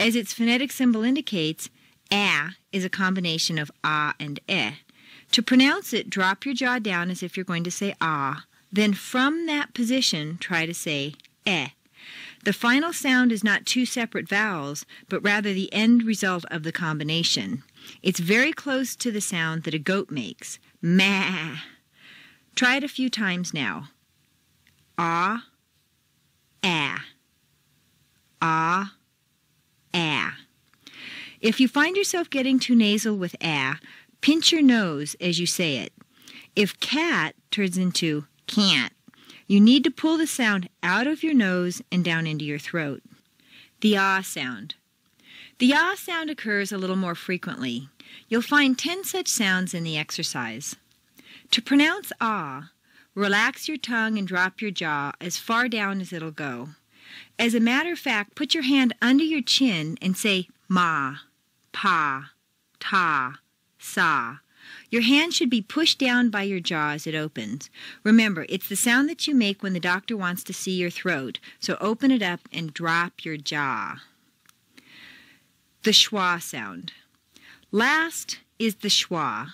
As its phonetic symbol indicates, ah is a combination of ah and eh. To pronounce it, drop your jaw down as if you're going to say ah. Then from that position, try to say eh. The final sound is not 2 separate vowels, but rather the end result of the combination. It's very close to the sound that a goat makes, meh. Try it a few times now. Ah, ah. Ah, ah. If you find yourself getting too nasal with ah, pinch your nose as you say it. If cat turns into can't, you need to pull the sound out of your nose and down into your throat. The ah sound. The ah sound occurs a little more frequently. You'll find 10 such sounds in the exercise. To pronounce ah, relax your tongue and drop your jaw as far down as it'll go. As a matter of fact, put your hand under your chin and say ma, pa, ta, sa. Your hand should be pushed down by your jaw as it opens. Remember, it's the sound that you make when the doctor wants to see your throat, so open it up and drop your jaw. The schwa sound. Last is the schwa,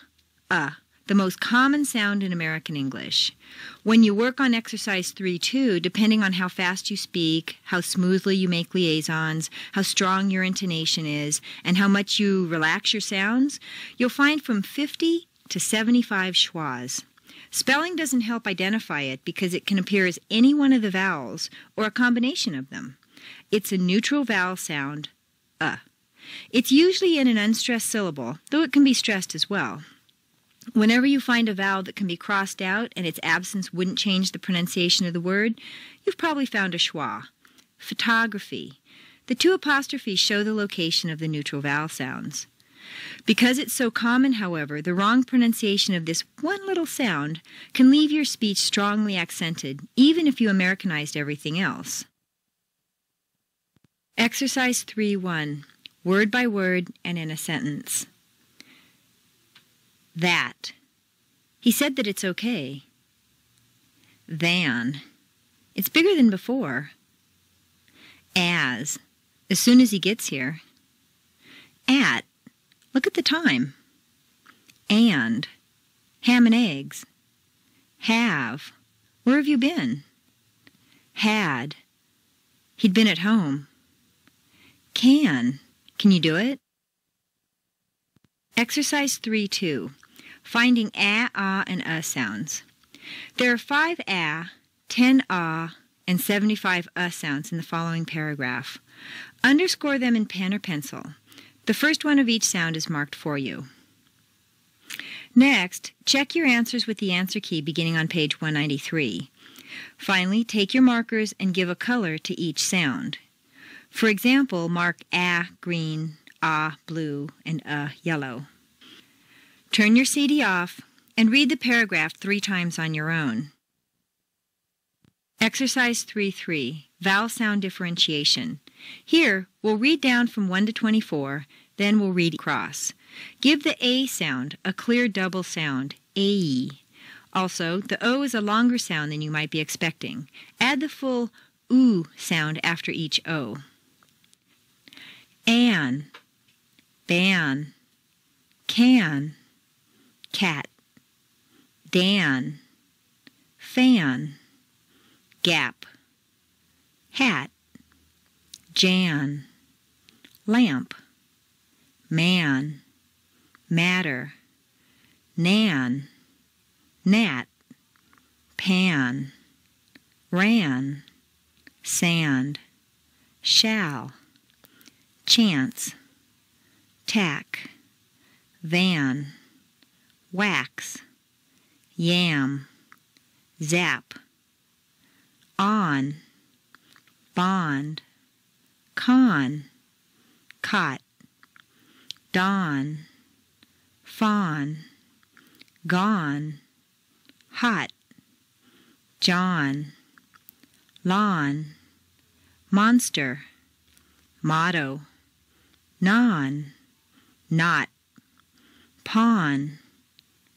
the most common sound in American English. When you work on exercise 3.2, depending on how fast you speak, how smoothly you make liaisons, how strong your intonation is, and how much you relax your sounds, you'll find from 50 to 75 schwas. Spelling doesn't help identify it because it can appear as any one of the vowels or a combination of them. It's a neutral vowel sound, It's usually in an unstressed syllable, though it can be stressed as well. Whenever you find a vowel that can be crossed out and its absence wouldn't change the pronunciation of the word, you've probably found a schwa. Photography. The 2 apostrophes show the location of the neutral vowel sounds. Because it's so common, however, the wrong pronunciation of this one little sound can leave your speech strongly accented, even if you Americanized everything else. Exercise 3.1. Word by word and in a sentence. That. He said that it's okay. Than. It's bigger than before. As soon as he gets here. At. Look at the time. And. Ham and eggs. Have. Where have you been? Had. He'd been at home. Can. Can you do it? Exercise 3.2. Finding ah, and sounds. There are 5 ah, 10 and 75 sounds in the following paragraph. Underscore them in pen or pencil. The first one of each sound is marked for you. Next, check your answers with the answer key beginning on page 193. Finally, take your markers and give a color to each sound. For example, mark ah green, blue, and yellow. Turn your CD off and read the paragraph 3 times on your own. Exercise 3.3, Vowel Sound Differentiation. Here, we'll read down from 1 to 24, then we'll read across. Give the A sound a clear double sound, A. Also, the O is a longer sound than you might be expecting. Add the full oo sound after each O. An, ban, can, cat, dan, fan, gap, hat, Jan, lamp, man, matter, nan, gnat, pan, ran, sand, shall, chance, tack, van, wax, yam, zap, on, bond, con, cot, dawn, fawn, gone, hot, John, lawn, monster, motto, non, not, pawn,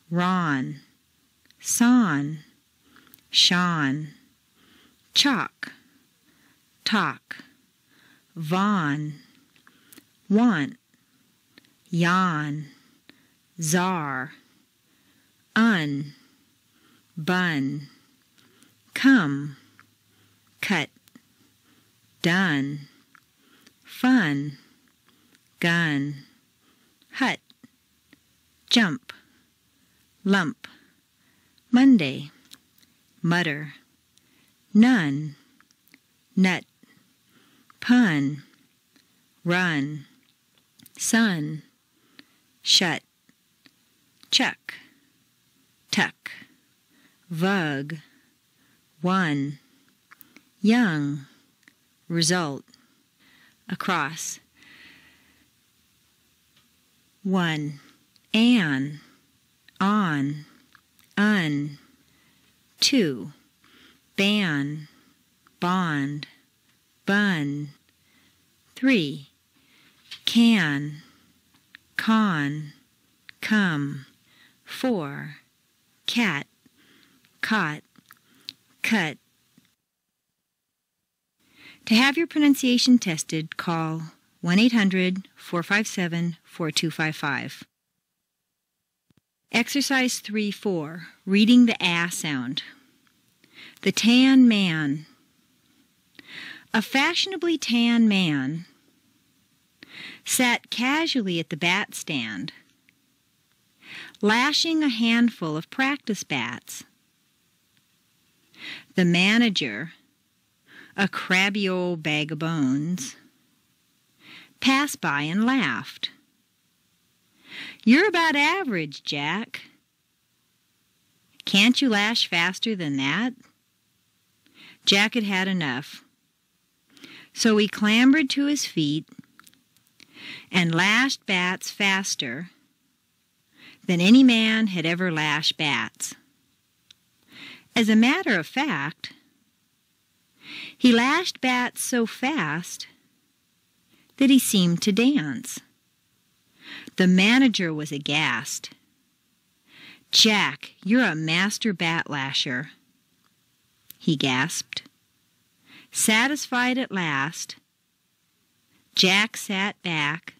ron, son, Sean, chalk, talk, Vaughn, want, yawn, czar, un, bun, come, cut, done, fun, gun, hut, jump, lump, Monday, mutter, none, nut, pun, run, sun, shut, chuck, tuck, vug, one, young, result, across, one, an, on, un, two, ban, bond, bun, three, can, con, come, four, cat, caught, cut. To have your pronunciation tested, call 1-800-457-4255. Exercise 3-4, reading the A sound. The tan man. A fashionably tan man sat casually at the bat stand, lashing a handful of practice bats. The manager, a crabby old bag of bones, passed by and laughed. "You're about average, Jack. Can't you lash faster than that?" Jack had had enough, so he clambered to his feet and lashed bats faster than any man had ever lashed bats. As a matter of fact, he lashed bats so fast that he seemed to dance. The manager was aghast. "Jack, you're a master bat lasher," he gasped. Satisfied at last, Jack sat back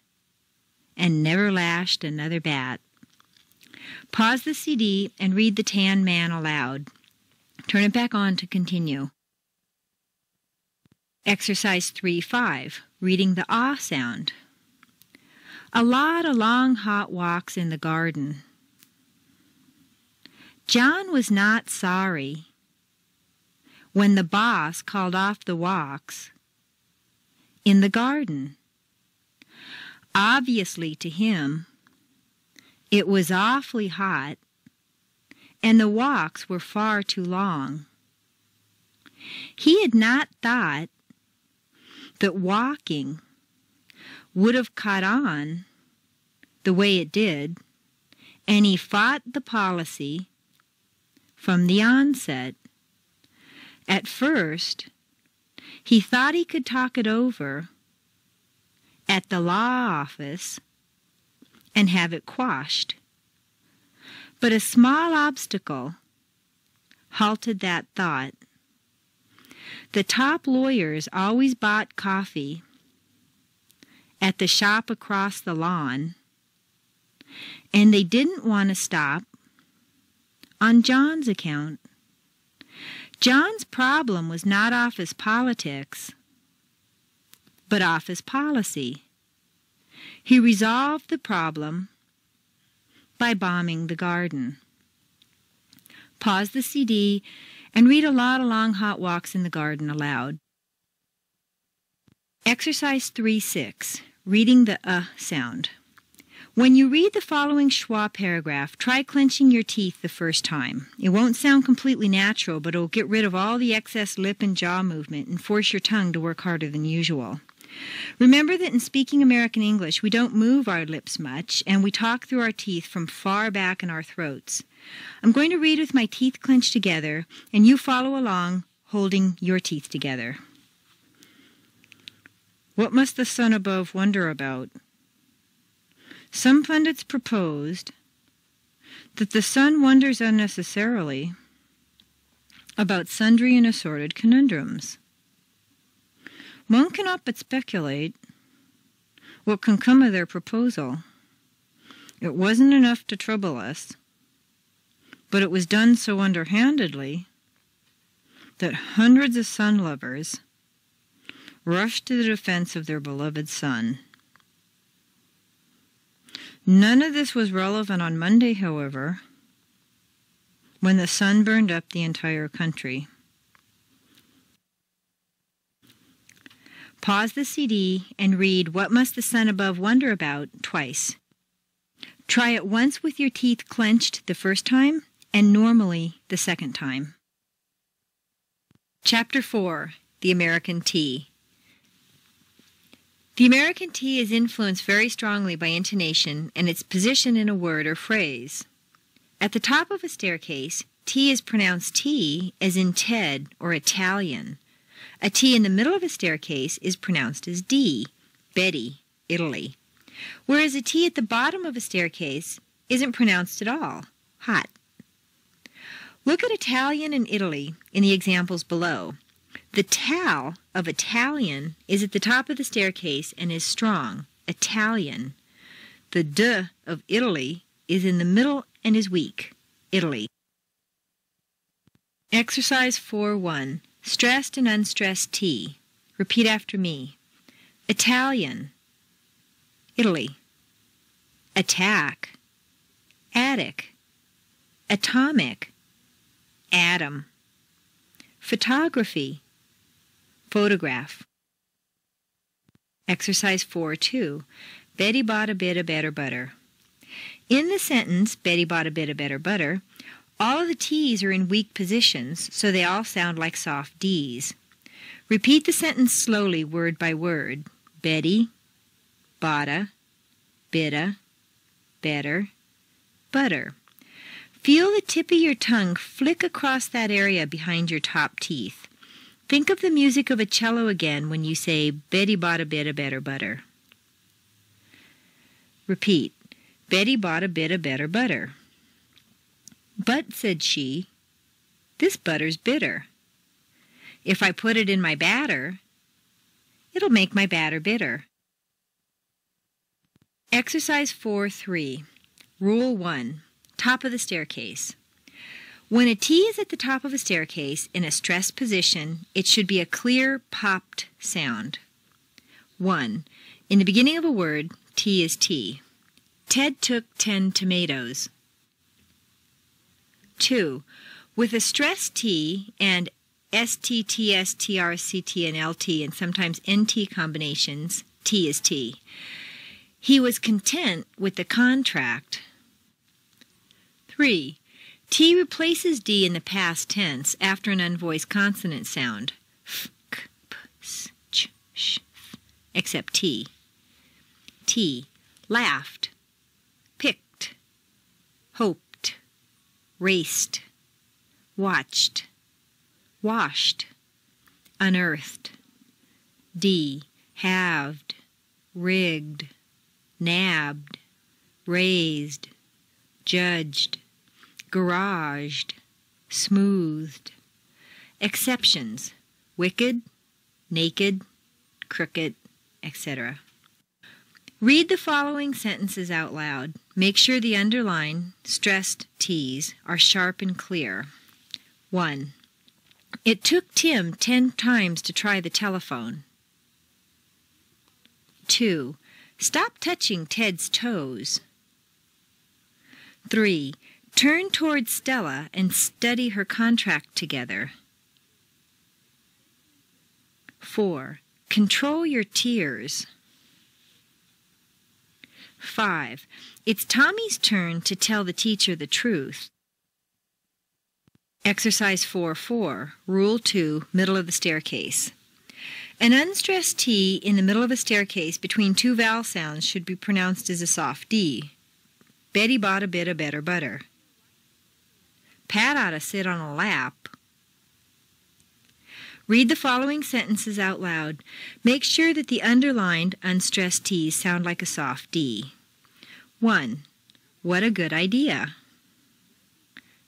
and never lashed another bat. Pause the CD and read The Tan Man aloud. Turn it back on to continue. Exercise 3-5, reading the ah sound. A lot of long hot walks in the garden. John was not sorry when the boss called off the walks in the garden. Obviously to him, it was awfully hot and the walks were far too long. He had not thought that walking would have caught on the way it did, and he fought the policy from the onset. At first, he thought he could talk it over at the law office and have it quashed. But a small obstacle halted that thought. The top lawyers always bought coffee at the shop across the lawn, and they didn't want to stop on John's account. John's problem was not office politics, but office policy. He resolved the problem by bombing the garden. Pause the CD and read a lot of long hot walks in the garden aloud. Exercise 3-6, reading the sound. When you read the following schwa paragraph, try clenching your teeth the first time. It won't sound completely natural, but it will get rid of all the excess lip and jaw movement and force your tongue to work harder than usual. Remember that in speaking American English, we don't move our lips much, and we talk through our teeth from far back in our throats. I'm going to read with my teeth clenched together, and you follow along, holding your teeth together. What must the sun above wonder about? Some pundits proposed that the sun wonders unnecessarily about sundry and assorted conundrums. One cannot but speculate what can come of their proposal. It wasn't enough to trouble us, but it was done so underhandedly that hundreds of sun lovers rushed to the defense of their beloved sun. None of this was relevant on Monday, however, when the sun burned up the entire country. Pause the CD and read What Must the Sun Above Wonder About twice. Try it once with your teeth clenched the first time and normally the second time. Chapter 4, The American T. The American T is influenced very strongly by intonation and its position in a word or phrase. At the top of a staircase, T is pronounced T as in Ted or Italian. A T in the middle of a staircase is pronounced as D, Betty, Italy. Whereas a T at the bottom of a staircase isn't pronounced at all, hot. Look at Italian and Italy in the examples below. The tal of Italian is at the top of the staircase and is strong, Italian. The d of Italy is in the middle and is weak, Italy. Exercise 4-1. Stressed and unstressed T. Repeat after me. Italian, Italy. Attack, attic. Atomic, atom. Photography, photograph. Exercise 4-2. Betty bought a bit of better butter. In the sentence, Betty bought a bit of better butter, all of the T's are in weak positions, so they all sound like soft D's. Repeat the sentence slowly, word by word. Betty, botta, bitta, better, butter. Feel the tip of your tongue flick across that area behind your top teeth. Think of the music of a cello again when you say, Betty bought a bit of better butter. Repeat. Betty bought a bit of better butter. But, said she, this butter's bitter. If I put it in my batter, it'll make my batter bitter. Exercise 4-3. Rule 1. Top of the staircase. When a T is at the top of a staircase in a stressed position, it should be a clear, popped sound. 1. In the beginning of a word, T is T. Ted took 10 tomatoes. 2. With a stressed T and ST, TS, TR, CT, and LT, and sometimes NT combinations, T is T. He was content with the contract. 3. T replaces D in the past tense after an unvoiced consonant sound. F, k, p, s, ch, sh, f, except T. T. Laughed, picked, hoped, raced, watched, washed, unearthed. D. Halved, rigged, nabbed, raised, judged, garaged, smoothed. Exceptions: wicked, naked, crooked, etc. Read the following sentences out loud. Make sure the underlined, stressed T's are sharp and clear. 1. It took Tim 10 times to try the telephone. 2. Stop touching Ted's toes. 3. Turn towards Stella and study her contract together. 4. Control your tears. 5. It's Tommy's turn to tell the teacher the truth. Exercise 4.4, Rule 2, middle of the staircase. An unstressed T in the middle of a staircase between two vowel sounds should be pronounced as a soft D. Betty bought a bit of better butter. Pat ought to sit on a lap. Read the following sentences out loud. Make sure that the underlined, unstressed T's sound like a soft D. 1. What a good idea.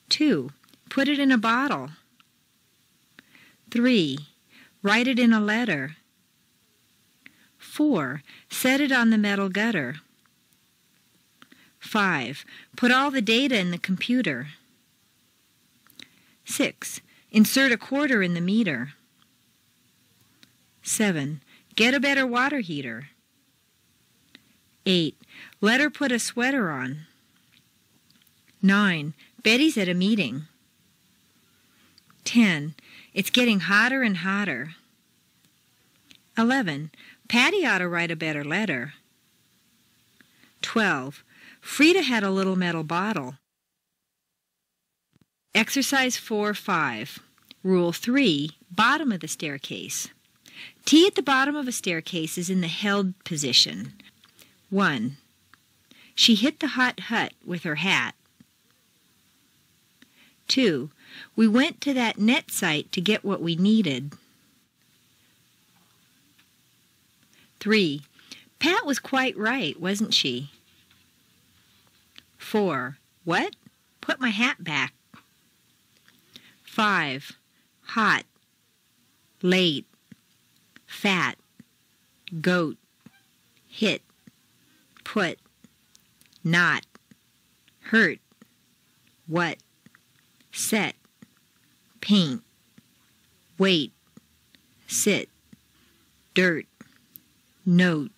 2. Put it in a bottle. 3. Write it in a letter. 4. Set it on the metal gutter. 5. Put all the data in the computer. 6. Insert a quarter in the meter. 7. Get a better water heater. 8. Let her put a sweater on. 9. Betty's at a meeting. 10. It's getting hotter and hotter. 11. Patty ought to write a better letter. 12. Frida had a little metal bottle. Exercise 4.5. Rule 3, bottom of the staircase. T at the bottom of a staircase is in the held position. 1. She hit the hot hut with her hat. 2. We went to that net site to get what we needed. 3. Pat was quite right, wasn't she? 4. What? Put my hat back. 5. Hot, late, fat, goat, hit, put, not, hurt, what, set, paint, wait, sit, dirt, note,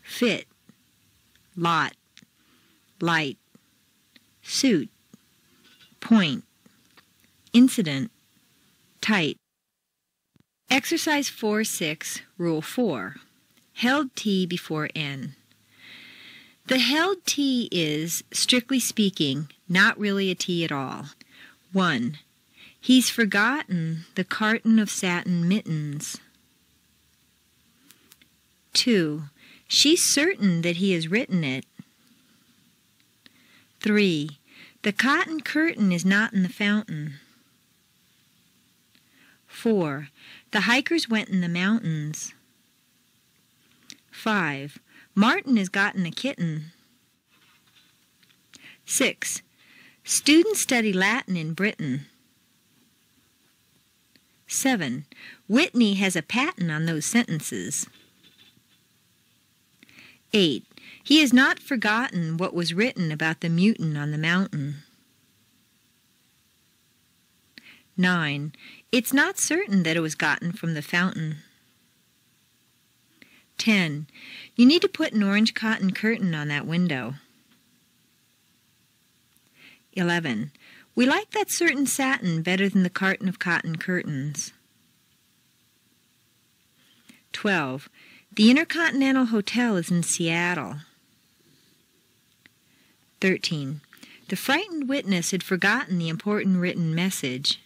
fit, lot, light, suit, point, incident, tight. Exercise 4.6, Rule 4. Held T before N. The held T is, strictly speaking, not really a T at all. 1. He's forgotten the carton of satin mittens. 2. She's certain that he has written it. 3. The cotton curtain is not in the fountain. 4. The hikers went in the mountains. 5. Martin has gotten a kitten. 6. Students study Latin in Britain. 7. Whitney has a patent on those sentences. 8. He has not forgotten what was written about the mutant on the mountain. 9. It's not certain that it was gotten from the fountain. 10. You need to put an orange cotton curtain on that window. 11. We like that certain satin better than the carton of cotton curtains. 12. The Intercontinental Hotel is in Seattle. 13. The frightened witness had forgotten the important written message.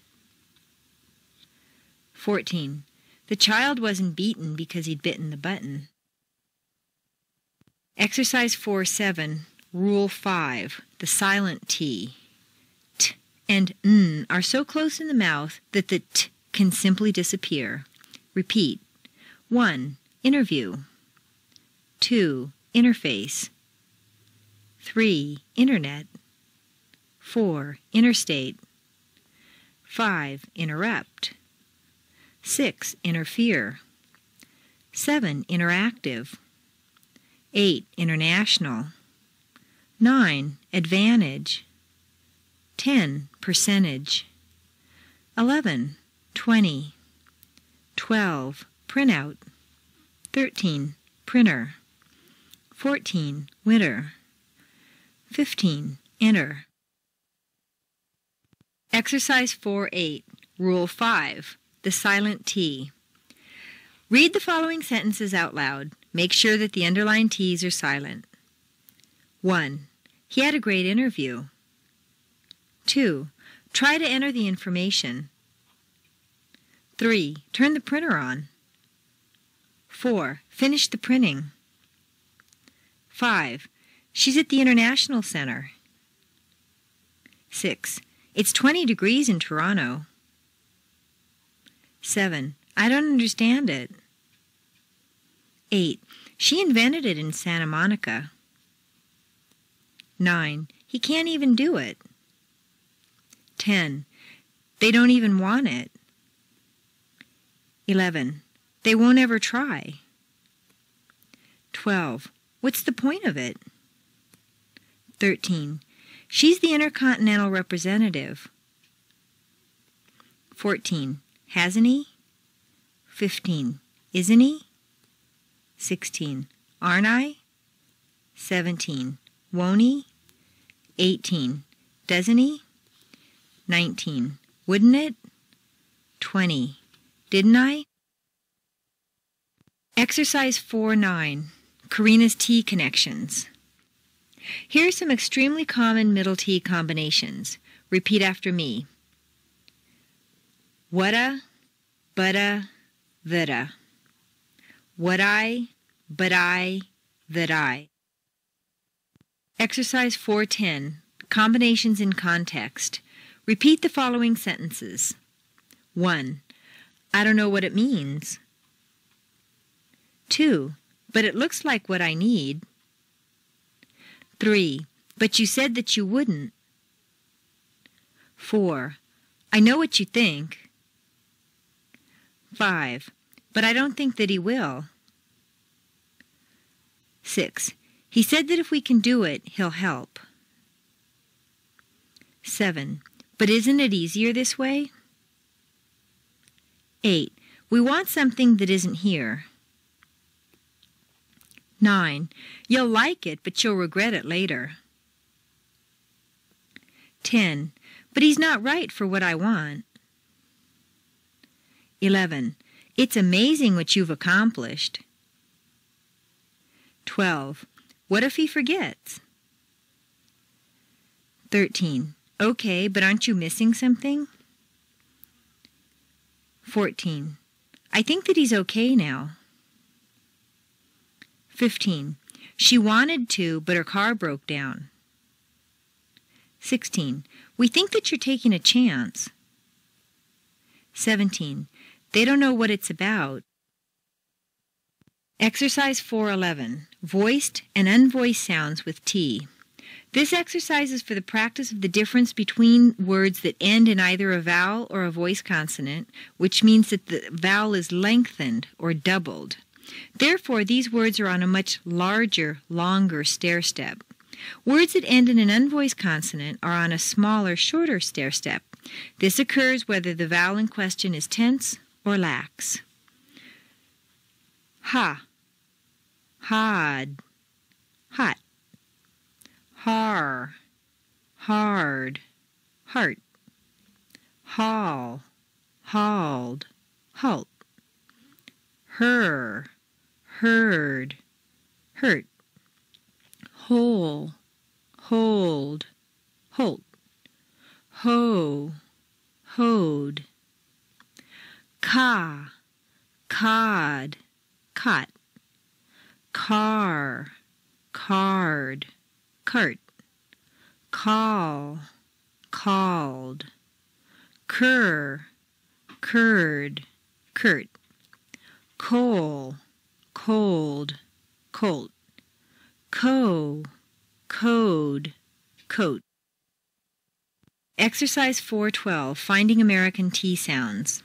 14. The child wasn't beaten because he'd bitten the button. Exercise 4.7, Rule 5, the silent T. T and N are so close in the mouth that the T can simply disappear. Repeat. 1. Interview. 2. Interface. 3. Internet. 4. Interstate. 5. Interrupt. 6. Interfere. 7. Interactive. 8. International. 9. Advantage. 10. Percentage. 11. 20. 12. Printout. 13. Printer. 14. Winter. 15. Enter. Exercise 4.8. Rule 5. The silent T. Read the following sentences out loud. Make sure that the underlined T's are silent. 1. He had a great interview. 2. Try to enter the information. 3. Turn the printer on. 4. Finish the printing. 5. She's at the International Center. 6. It's 20 degrees in Toronto. 7. I don't understand it. 8. She invented it in Santa Monica. 9. He can't even do it. 10. They don't even want it. 11. They won't ever try. 12. What's the point of it? 13. She's the intercontinental representative. 14. Hasn't he? 15. Isn't he? 16. Aren't I? 17. Won't he? 18. Doesn't he? 19. Wouldn't it? 20. Didn't I? Exercise 4.9. Karina's T connections. Here are some extremely common middle T combinations. Repeat after me. Whata, butta, thutta. What I, but I, that I. Exercise 4.10. Combinations in context. Repeat the following sentences. 1. I don't know what it means. 2. But it looks like what I need. 3. But you said that you wouldn't. 4. I know what you think. 5. But I don't think that he will. 6. He said that if we can do it, he'll help. 7. But isn't it easier this way? 8. We want something that isn't here. 9. You'll like it, but you'll regret it later. 10. But he's not right for what I want. 11. It's amazing what you've accomplished. 12. What if he forgets? 13. Okay, but aren't you missing something? 14. I think that he's okay now. 15. She wanted to, but her car broke down. 16. We think that you're taking a chance. 17. They don't know what it's about. Exercise 4.11. Voiced and unvoiced sounds with T. This exercise is for the practice of the difference between words that end in either a vowel or a voice consonant, which means that the vowel is lengthened or doubled. Therefore, these words are on a much larger, longer stair-step. Words that end in an unvoiced consonant are on a smaller, shorter stair-step. This occurs whether the vowel in question is tense or lax. Ha, hod, hot. Har, hard, heart. Haul, hauled, halt. Her, heard, hurt. Hole, hold, holt. Hoe, hoed. Ca, cod, cot. Car, card, cart. Call, called. Cur, curd, curt. Coal, cold, colt. Co, code, coat. Exercise 412, Finding American T Sounds.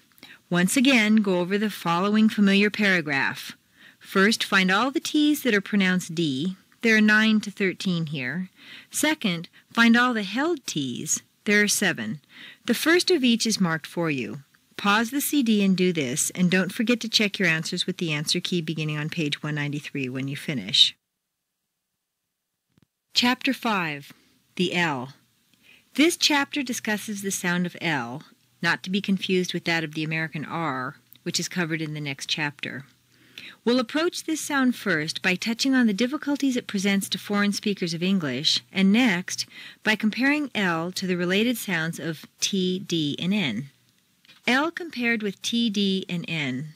Once again, go over the following familiar paragraph. First, find all the T's that are pronounced D. There are 9 to 13 here. Second, find all the held T's. There are 7. The first of each is marked for you. Pause the CD and do this, and don't forget to check your answers with the answer key beginning on page 193 when you finish. Chapter 5, the L. This chapter discusses the sound of L, not to be confused with that of the American R, which is covered in the next chapter. We'll approach this sound first by touching on the difficulties it presents to foreign speakers of English, and next by comparing L to the related sounds of T, D, and N. L compared with T, D, and N.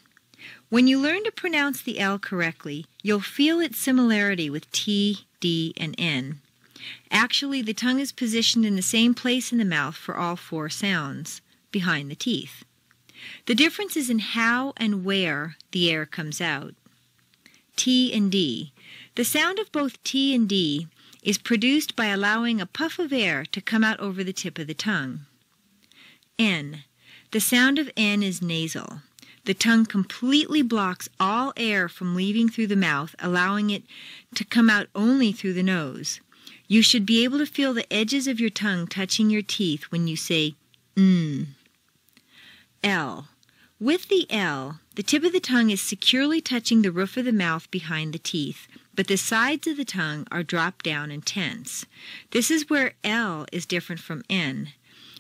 When you learn to pronounce the L correctly, you'll feel its similarity with T, D, and N. Actually, the tongue is positioned in the same place in the mouth for all 4 sounds, behind the teeth. The difference is in how and where the air comes out. T and D. The sound of both T and D is produced by allowing a puff of air to come out over the tip of the tongue. N. The sound of N is nasal. The tongue completely blocks all air from leaving through the mouth, allowing it to come out only through the nose. You should be able to feel the edges of your tongue touching your teeth when you say L. With the L, the tip of the tongue is securely touching the roof of the mouth behind the teeth, but the sides of the tongue are dropped down and tense. This is where L is different from N.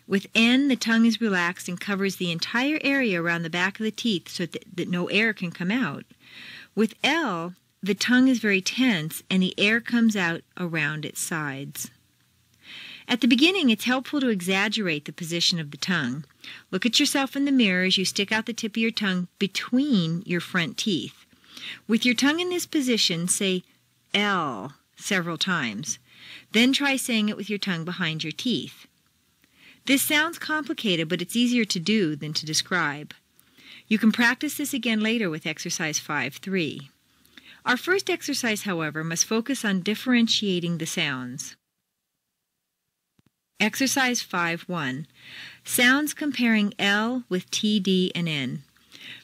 With N, the tongue is relaxed and covers the entire area around the back of the teeth so that no air can come out. With L, the tongue is very tense and the air comes out around its sides. At the beginning, it's helpful to exaggerate the position of the tongue. Look at yourself in the mirror as you stick out the tip of your tongue between your front teeth. With your tongue in this position, say L several times. Then try saying it with your tongue behind your teeth. This sounds complicated, but it's easier to do than to describe. You can practice this again later with exercise 5-3. Our first exercise, however, must focus on differentiating the sounds. Exercise 5-1. Sounds comparing L with T, D, and N.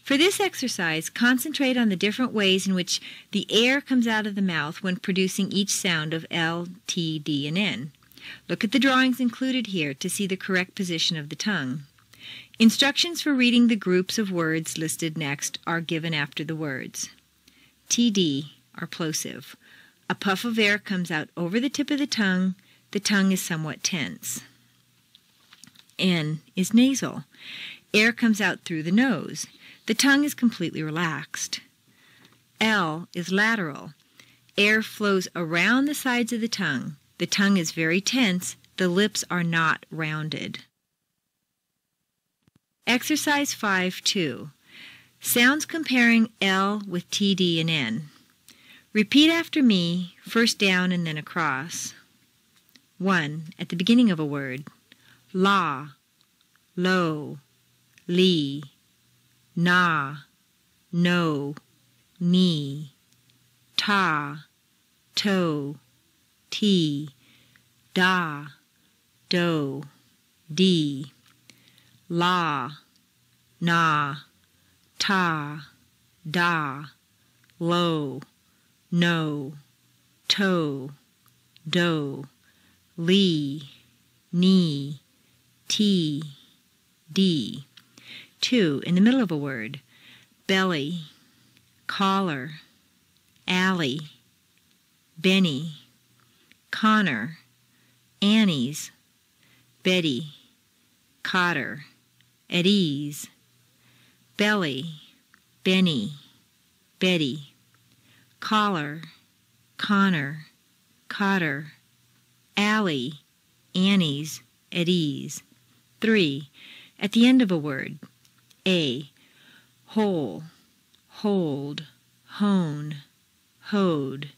For this exercise, concentrate on the different ways in which the air comes out of the mouth when producing each sound of L, T, D, and N. Look at the drawings included here to see the correct position of the tongue. Instructions for reading the groups of words listed next are given after the words. TD are plosive. A puff of air comes out over the tip of the tongue. The tongue is somewhat tense. N is nasal. Air comes out through the nose. The tongue is completely relaxed. L is lateral. Air flows around the sides of the tongue. The tongue is very tense. The lips are not rounded. Exercise 5-2. Sounds comparing L with T, D, and N. Repeat after me, first down and then across. 1. At the beginning of a word. La, lo, li, na, no, ni, ta, to, ti, da, do, di, la, na, ta, da, lo, no, to, do, li, ni, ti, di. 2. In the middle of a word. Belly, collar, alley, Benny, Connor, Annie's, Betty, Cotter, at ease, belly, Benny, Betty, collar, Connor, Cotter, alley, Annie's, at ease. 3. At the end of a word. A. Whole, hold, hone, hoed,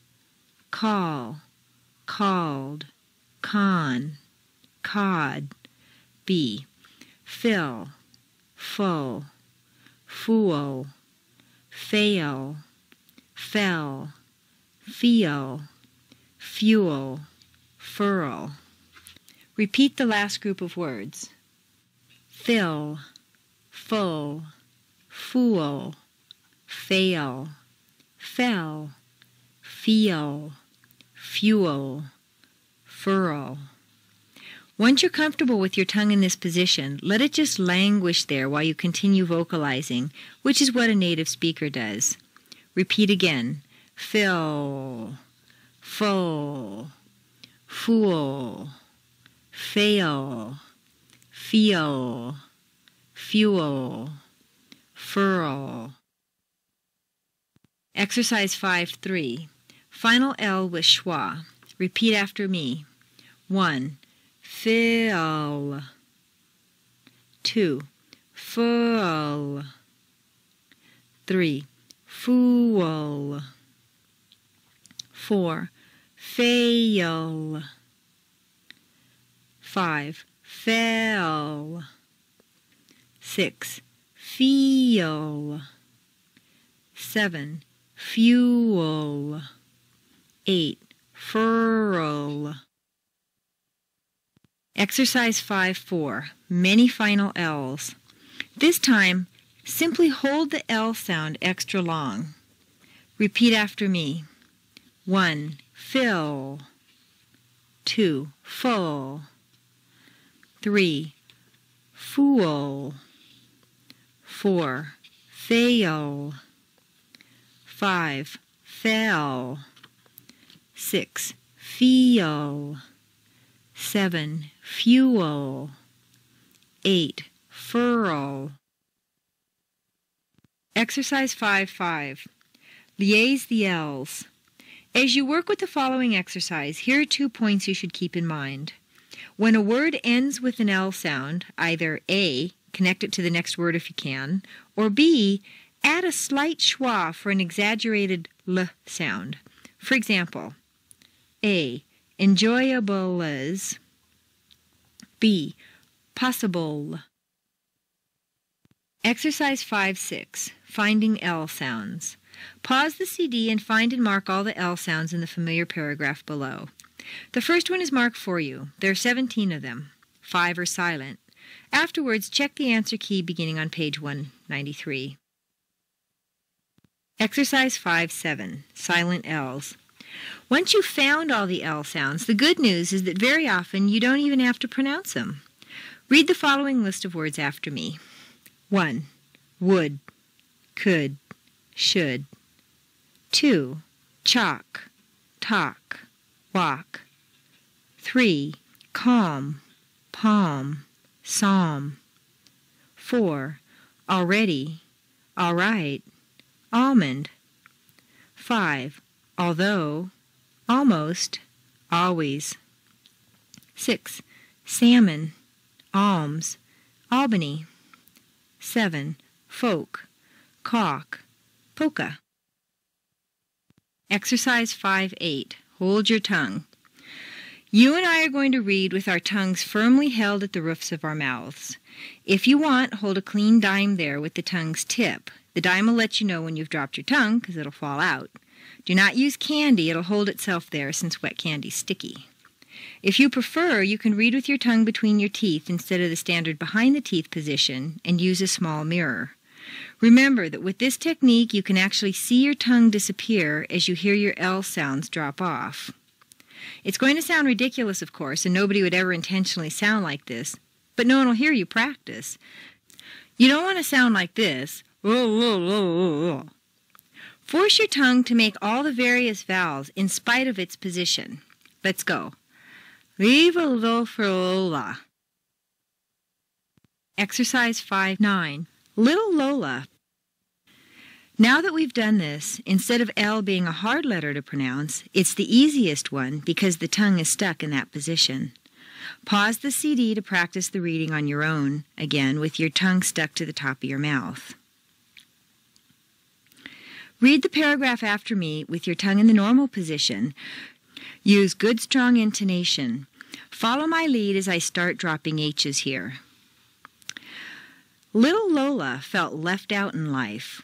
call, called, con, cod. B. Fill, full, fool, fail, fell, feel, fuel, furl. Repeat the last group of words. Fill, full, fool, fail, fell, feel, fuel, furl. Once you're comfortable with your tongue in this position, let it just languish there while you continue vocalizing, which is what a native speaker does. Repeat again. Fill, full, fool, fail, feel, fuel, furl. Exercise 5-3. Final L with schwa. Repeat after me. 1. Fill. 2. Full. 3. Fool. 4. Fail. 5. Fell. 6. Feel. 7. Fuel. 8. Furl. Exercise 5-4. Many final L's. This time, simply hold the L sound extra long. Repeat after me. 1. Fill. 2. Full. 3. Fool. 4. Fail. 5. Fell. 6. Feel. 7. Fuel. 8. Furl. Exercise 5-5. Liaise the L's. As you work with the following exercise, here are 2 points you should keep in mind. When a word ends with an L sound, either A, connect it to the next word if you can, or B, add a slight schwa for an exaggerated L sound. For example, A. Enjoyable as. B. Possible. Exercise 5-6. Finding L sounds. Pause the CD and find and mark all the L sounds in the familiar paragraph below. The first one is marked for you. There are 17 of them. 5 are silent. Afterwards, check the answer key beginning on page 193. Exercise 5-7. Silent L's. Once you've found all the L sounds, the good news is that very often you don't even have to pronounce them. Read the following list of words after me. 1. Would, could, should. 2. Chalk, talk, walk. 3. Calm, palm, psalm. 4. Already, all right, almond. 5. Although, almost, always. 6. Salmon, alms, Albany. 7. Folk, caulk, polka. Exercise 5-8. Hold your tongue. You and I are going to read with our tongues firmly held at the roofs of our mouths. If you want, hold a clean dime there with the tongue's tip. The dime will let you know when you've dropped your tongue because it'll fall out. Do not use candy. It'll hold itself there since wet candy's sticky. If you prefer, you can read with your tongue between your teeth instead of the standard behind-the-teeth position and use a small mirror. Remember that with this technique, you can actually see your tongue disappear as you hear your L sounds drop off. It's going to sound ridiculous, of course, and nobody would ever intentionally sound like this, but no one will hear you practice. You don't want to sound like this. Force your tongue to make all the various vowels in spite of its position. Let's go. Exercise 5-9. Little Lola. Now that we've done this, instead of L being a hard letter to pronounce, it's the easiest one because the tongue is stuck in that position. Pause the CD to practice the reading on your own, again with your tongue stuck to the top of your mouth. Read the paragraph after me with your tongue in the normal position. Use good, strong intonation. Follow my lead as I start dropping H's here. Little Lola felt left out in life.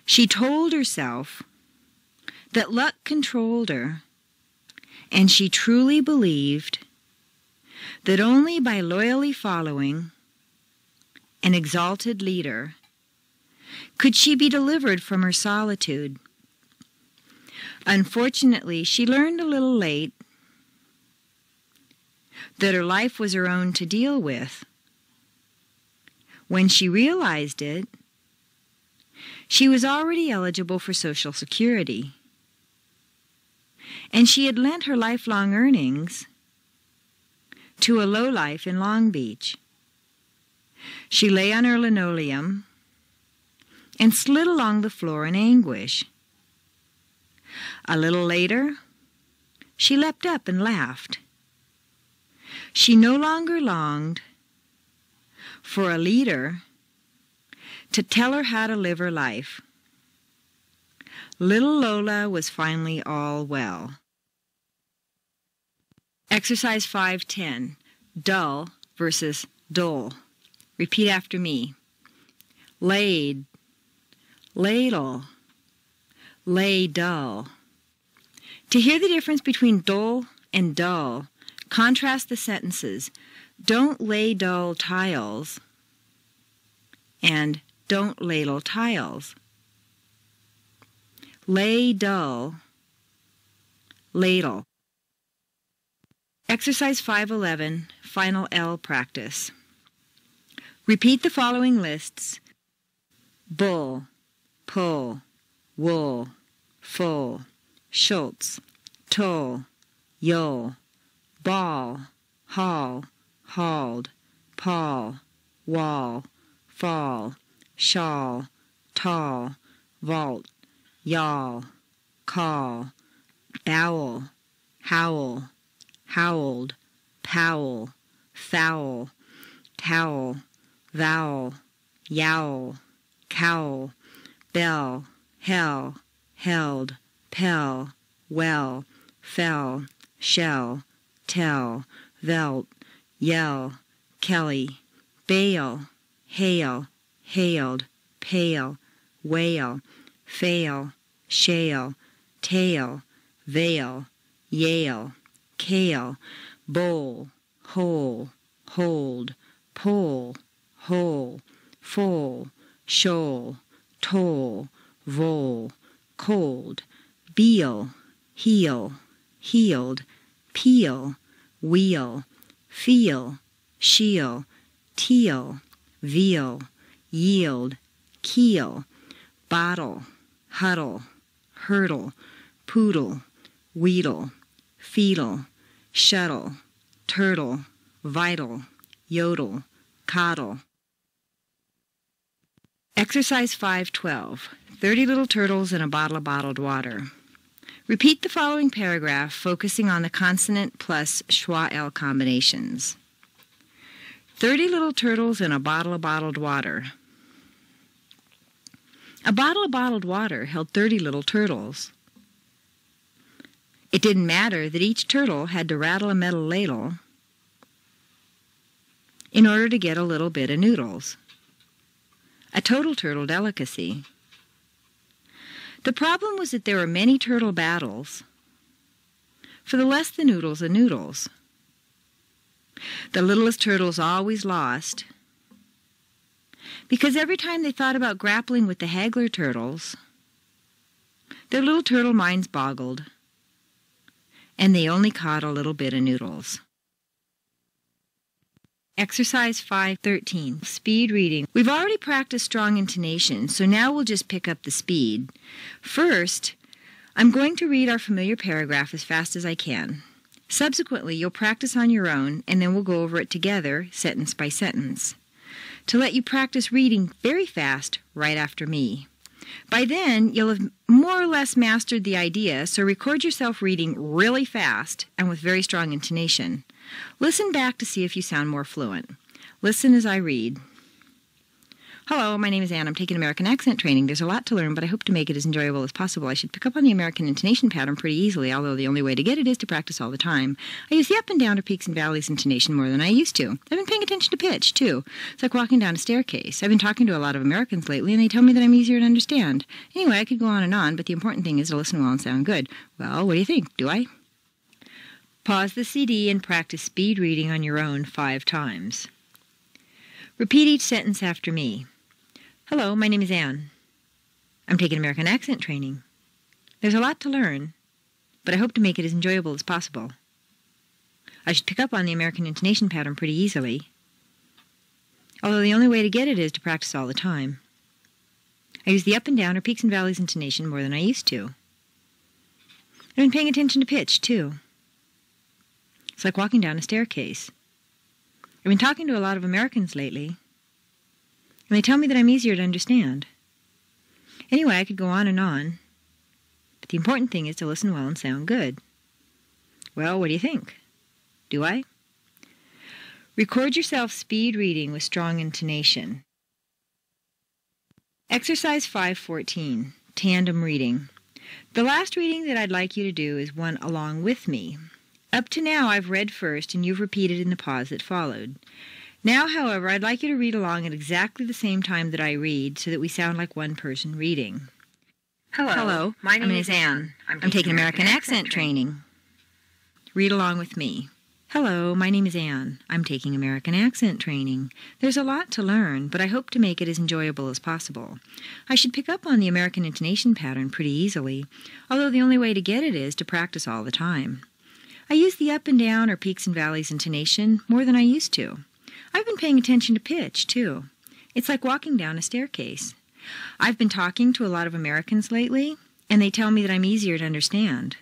She told herself that luck controlled her, and she truly believed that only by loyally following an exalted leader could she be delivered from her solitude. Unfortunately, she learned a little late that her life was her own to deal with. When she realized it, she was already eligible for Social Security, and she had lent her lifelong earnings to a lowlife in Long Beach. She lay on her linoleum and slid along the floor in anguish. A little later, she leapt up and laughed. She no longer longed for a leader to tell her how to live her life. Little Lola was finally all well. Exercise 5:10. Dull versus dull. Repeat after me. Laid, ladle, lay dull. To hear the difference between dull and dull, contrast the sentences. Don't lay dull tiles and don't ladle tiles. Lay dull, ladle. Exercise 5:11, final L practice. Repeat the following lists: bull, pull, wool, full, Schultz, tull, yule, ball, haul, hauled, paul, wall, fall, shawl, tall, vault, yawl, call, bowel, howl, howled, powell, foul, towel, vowel, yowl, cowl, bell, hell, held, pell, well, fell, shell, tell, velt, yell, Kelly, bail, hail, hailed, pale, whale, fail, shale, tail, veil, yale, kale, bowl, hole, hold, pole, hole, full, shoal, toll, vole, cold, beal, heel, healed, peel, wheel, feel, shield, teal, veal, yield, keel, bottle, huddle, hurdle, poodle, wheedle, feedle, shuttle, turtle, vital, yodel, coddle. Exercise 5:12. 30 little turtles in a bottle of bottled water. Repeat the following paragraph, focusing on the consonant plus schwa-l combinations. 30 little turtles in a bottle of bottled water. A bottle of bottled water held 30 little turtles. It didn't matter that each turtle had to rattle a metal ladle in order to get a little bit of noodles. A total turtle delicacy. The problem was that there were many turtle battles for the less the noodles of noodles. The littlest turtles always lost because every time they thought about grappling with the haggler turtles, their little turtle minds boggled, and they only caught a little bit of noodles. Exercise 5:13, speed reading. We've already practiced strong intonation, so now we'll just pick up the speed. First, I'm going to read our familiar paragraph as fast as I can. Subsequently, you'll practice on your own, and then we'll go over it together, sentence by sentence, to let you practice reading very fast right after me. By then, you'll have more or less mastered the idea, so record yourself reading really fast and with very strong intonation. Listen back to see if you sound more fluent. Listen as I read. Hello, my name is Anne. I'm taking American accent training. There's a lot to learn, but I hope to make it as enjoyable as possible. I should pick up on the American intonation pattern pretty easily, although the only way to get it is to practice all the time. I use the up and down or peaks and valleys intonation more than I used to. I've been paying attention to pitch, too. It's like walking down a staircase. I've been talking to a lot of Americans lately, and they tell me that I'm easier to understand. Anyway, I could go on, but the important thing is to listen well and sound good. Well, what do you think? Do I? Pause the CD and practice speed reading on your own 5 times. Repeat each sentence after me. Hello, my name is Anne. I'm taking American accent training. There's a lot to learn, but I hope to make it as enjoyable as possible. I should pick up on the American intonation pattern pretty easily, although the only way to get it is to practice all the time. I use the up and down or peaks and valleys intonation more than I used to. I've been paying attention to pitch, too. It's like walking down a staircase. I've been talking to a lot of Americans lately, and they tell me that I'm easier to understand. Anyway, I could go on, but the important thing is to listen well and sound good. Well, what do you think? Do I? Record yourself speed reading with strong intonation. Exercise 514, Tandem Reading. The last reading that I'd like you to do is one along with me. Up to now, I've read first, and you've repeated in the pause that followed. Now, however, I'd like you to read along at exactly the same time that I read, so that we sound like one person reading. Hello, my name is Anne. I'm taking American accent training. Read along with me. Hello, my name is Anne. I'm taking American accent training. There's a lot to learn, but I hope to make it as enjoyable as possible. I should pick up on the American intonation pattern pretty easily, although the only way to get it is to practice all the time. I use the up and down or peaks and valleys intonation more than I used to. I've been paying attention to pitch, too. It's like walking down a staircase. I've been talking to a lot of Americans lately, and they tell me that I'm easier to understand.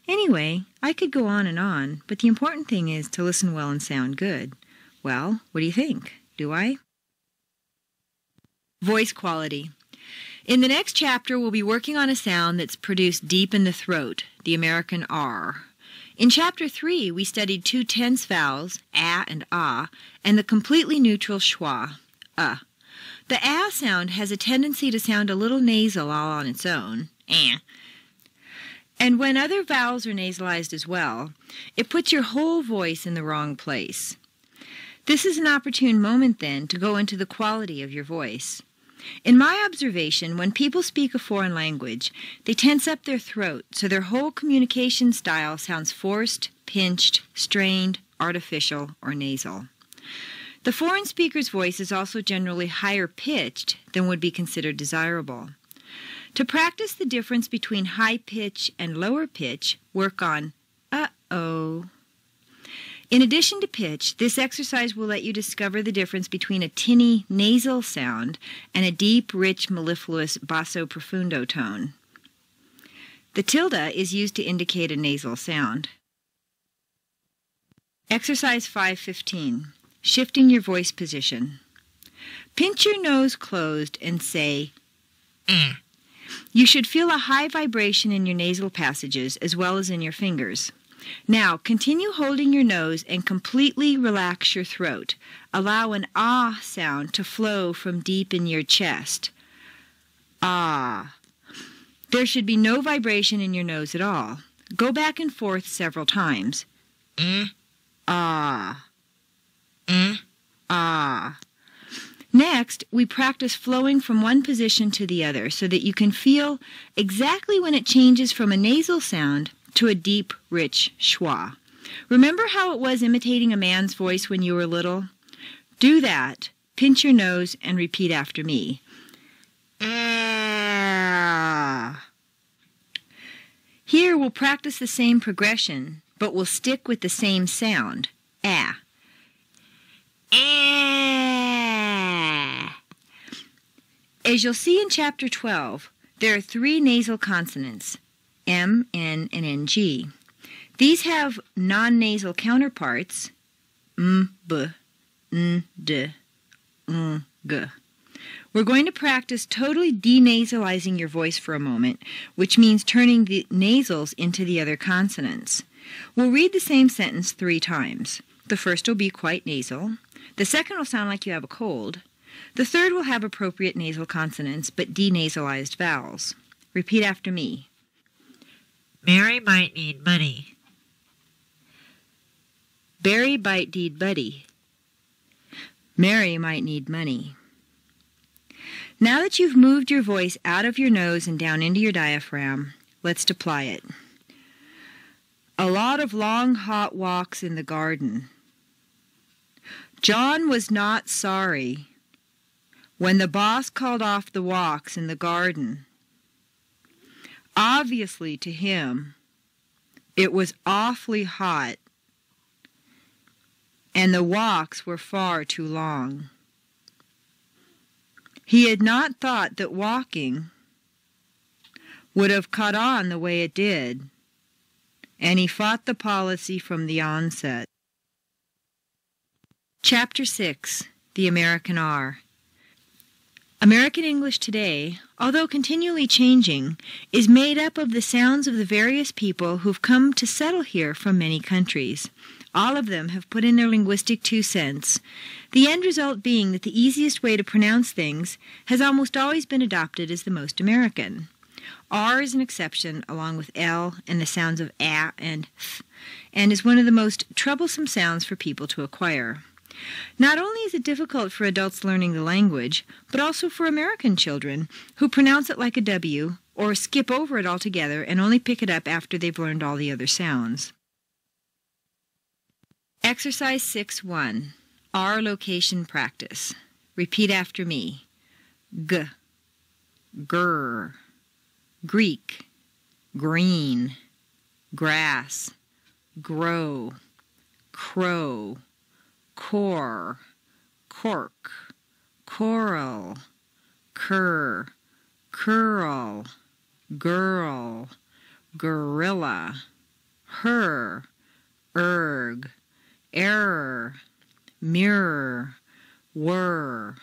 Anyway, I could go on, but the important thing is to listen well and sound good. Well, what do you think? Do I? Voice quality. In the next chapter, we'll be working on a sound that's produced deep in the throat, the American R. In Chapter 3, we studied 2 tense vowels, a and ah, and the completely neutral schwa, The ah sound has a tendency to sound a little nasal all on its own, and when other vowels are nasalized as well, it puts your whole voice in the wrong place. This is an opportune moment, then, to go into the quality of your voice. In my observation, when people speak a foreign language, they tense up their throat, so their whole communication style sounds forced, pinched, strained, artificial, or nasal. The foreign speaker's voice is also generally higher pitched than would be considered desirable. To practice the difference between high pitch and lower pitch, work on uh-oh. In addition to pitch, this exercise will let you discover the difference between a tinny nasal sound and a deep, rich, mellifluous basso profundo tone. The tilde is used to indicate a nasal sound. Exercise 515. Shifting your voice position. Pinch your nose closed and say, You should feel a high vibration in your nasal passages as well as in your fingers. Now, continue holding your nose and completely relax your throat. Allow an ah sound to flow from deep in your chest. Ah. There should be no vibration in your nose at all. Go back and forth several times. Ah. Ah. Next, we practice flowing from one position to the other so that you can feel exactly when it changes from a nasal sound to a deep, rich schwa. Remember how it was imitating a man's voice when you were little? Do that. Pinch your nose and repeat after me. Here we'll practice the same progression, but we'll stick with the same sound. Ah. As you'll see in Chapter 12, there are 3 nasal consonants, M, N, and NG. These have non-nasal counterparts, M, B, N, D, N, G. We're going to practice totally denasalizing your voice for a moment, which means turning the nasals into the other consonants. We'll read the same sentence 3 times. The first will be quite nasal. The second will sound like you have a cold. The third will have appropriate nasal consonants but denasalized vowels. Repeat after me. Mary might need money. Barry might need buddy. Mary might need money. Now that you've moved your voice out of your nose and down into your diaphragm, let's apply it. A lot of long, hot walks in the garden. John was not sorry when the boss called off the walks in the garden. Obviously, to him, it was awfully hot, and the walks were far too long. He had not thought that walking would have caught on the way it did, and he fought the policy from the onset. Chapter 6. The American R. American English today, although continually changing, is made up of the sounds of the various people who've come to settle here from many countries. All of them have put in their linguistic 2 cents, the end result being that the easiest way to pronounce things has almost always been adopted as the most American. R is an exception, along with L and the sounds of A and th, and is one of the most troublesome sounds for people to acquire. Not only is it difficult for adults learning the language, but also for American children, who pronounce it like a W, or skip over it altogether and only pick it up after they've learned all the other sounds. Exercise 6-1. R location practice. Repeat after me. G, gur, Greek, green, grass, grow, crow, core, cork, coral, cur, curl, girl, gorilla, her, erg, error, mirror, whir,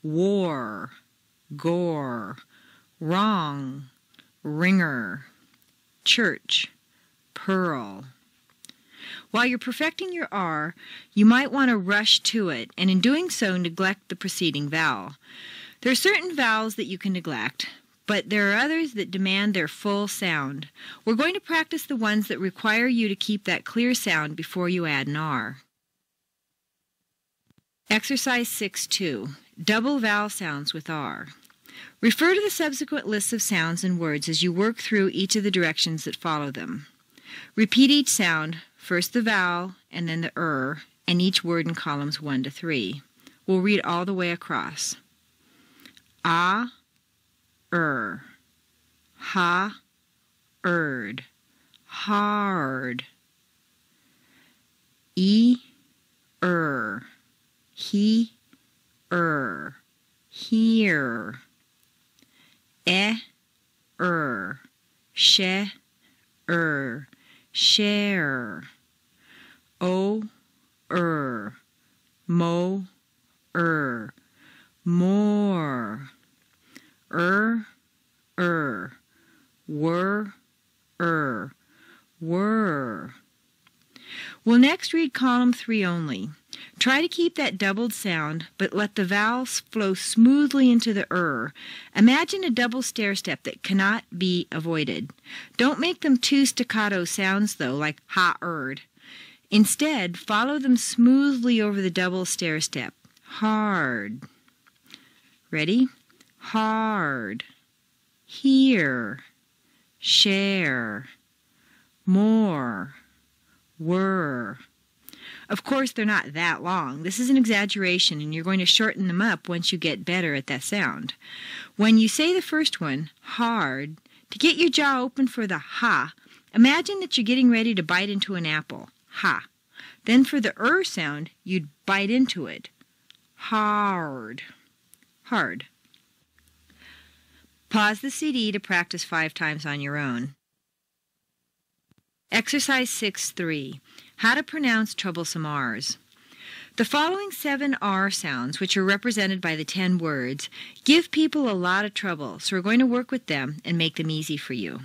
war, gore, wrong, ringer, church, pearl. While you're perfecting your R, you might want to rush to it, and in doing so neglect the preceding vowel. There are certain vowels that you can neglect, but there are others that demand their full sound. We're going to practice the ones that require you to keep that clear sound before you add an R. Exercise 6-2. Double vowel sounds with R. Refer to the subsequent lists of sounds and words as you work through each of the directions that follow them. Repeat each sound, first the vowel and then the and each word in columns 1 to 3. We'll read all the way across. A, ha, erd, hard. E, he, here. E, she, share. O, mo, more. Were. We'll next read column 3 only. Try to keep that doubled sound, but let the vowels flow smoothly into the Imagine a double stair-step that cannot be avoided. Don't make them too staccato sounds, though, like ha-erd. Instead, follow them smoothly over the double stair-step. Hard. Ready? Hard. Here. Share. More. Were. Of course, they're not that long. This is an exaggeration, and you're going to shorten them up once you get better at that sound. When you say the first one, hard, to get your jaw open for the ha, imagine that you're getting ready to bite into an apple. Ha. Then for the sound, you'd bite into it. Hard. Hard. Pause the CD to practice 5 times on your own. Exercise 6-3. How to pronounce troublesome R's. The following 7 R sounds, which are represented by the 10 words, give people a lot of trouble, so we're going to work with them and make them easy for you.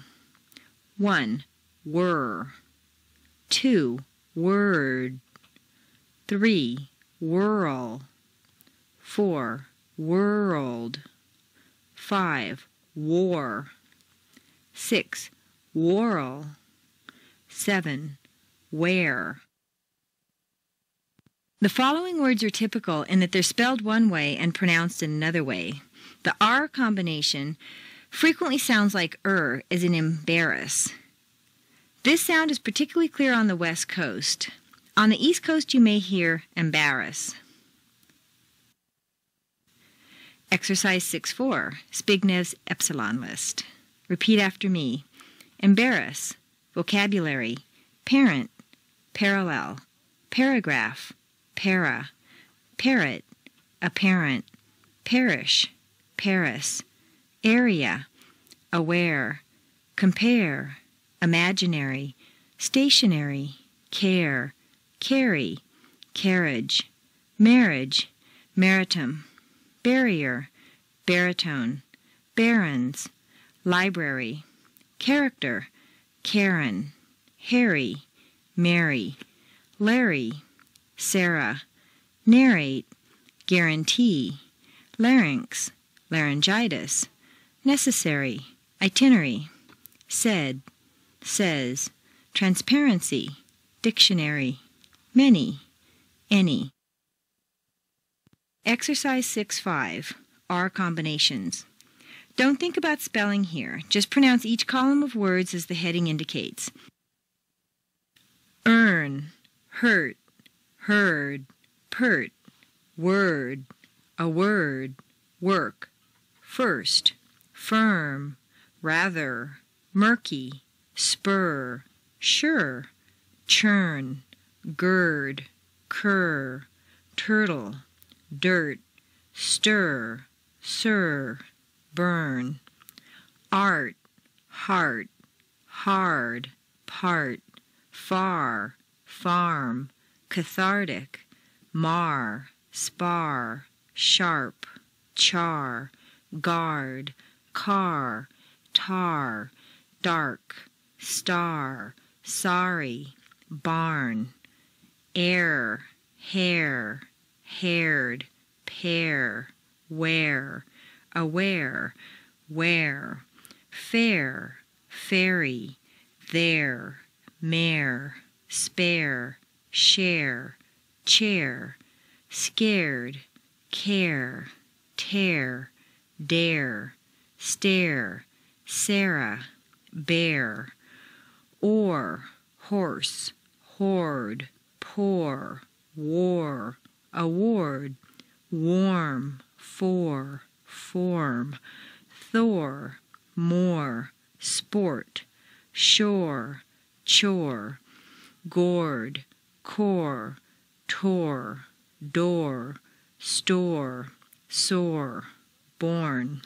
1. Were. 2. Word. 3. Whirl. 4. World. 5. War. 6. Whorl. 7. Where. The following words are typical in that they're spelled one way and pronounced in another way. The R combination frequently sounds like as in embarrass. This sound is particularly clear on the West Coast. On the East Coast, you may hear embarrass. Exercise 6-4, Spignev's Epsilon List. Repeat after me. Embarrass, vocabulary, parent, parallel, paragraph, para, parrot, apparent, parish, Paris, area, aware, compare, imaginary, stationary, care, carry, carriage, marriage, maritime, barrier, baritone, barons, library, character, Karen, Harry, Mary, Larry, Sarah, narrate, guarantee, larynx, laryngitis, necessary, itinerary, said, says, transparency, dictionary, many, any. Exercise 6-5, R combinations. Don't think about spelling here. Just pronounce each column of words as the heading indicates. Earn, hurt, heard, pert, word, a word, work, first, firm, rather, murky, spur, sure, churn, gird, cur, turtle, dirt, stir, sir, burn, art, heart, hard, part, far, farm, cathartic, mar, spar, sharp, char, guard, car, tar, dark, star, sorry, barn, air, hair, haired, pair, wear, aware, where, fair, fairy, there, mare, spare, share, chair, scared, care, tear, dare, stare, Sarah, bear, or, horse, hoard, pour, war, award, warm, for, form, Thor, more, sport, shore, chore, gourd, core, tore, door, store, sore, born.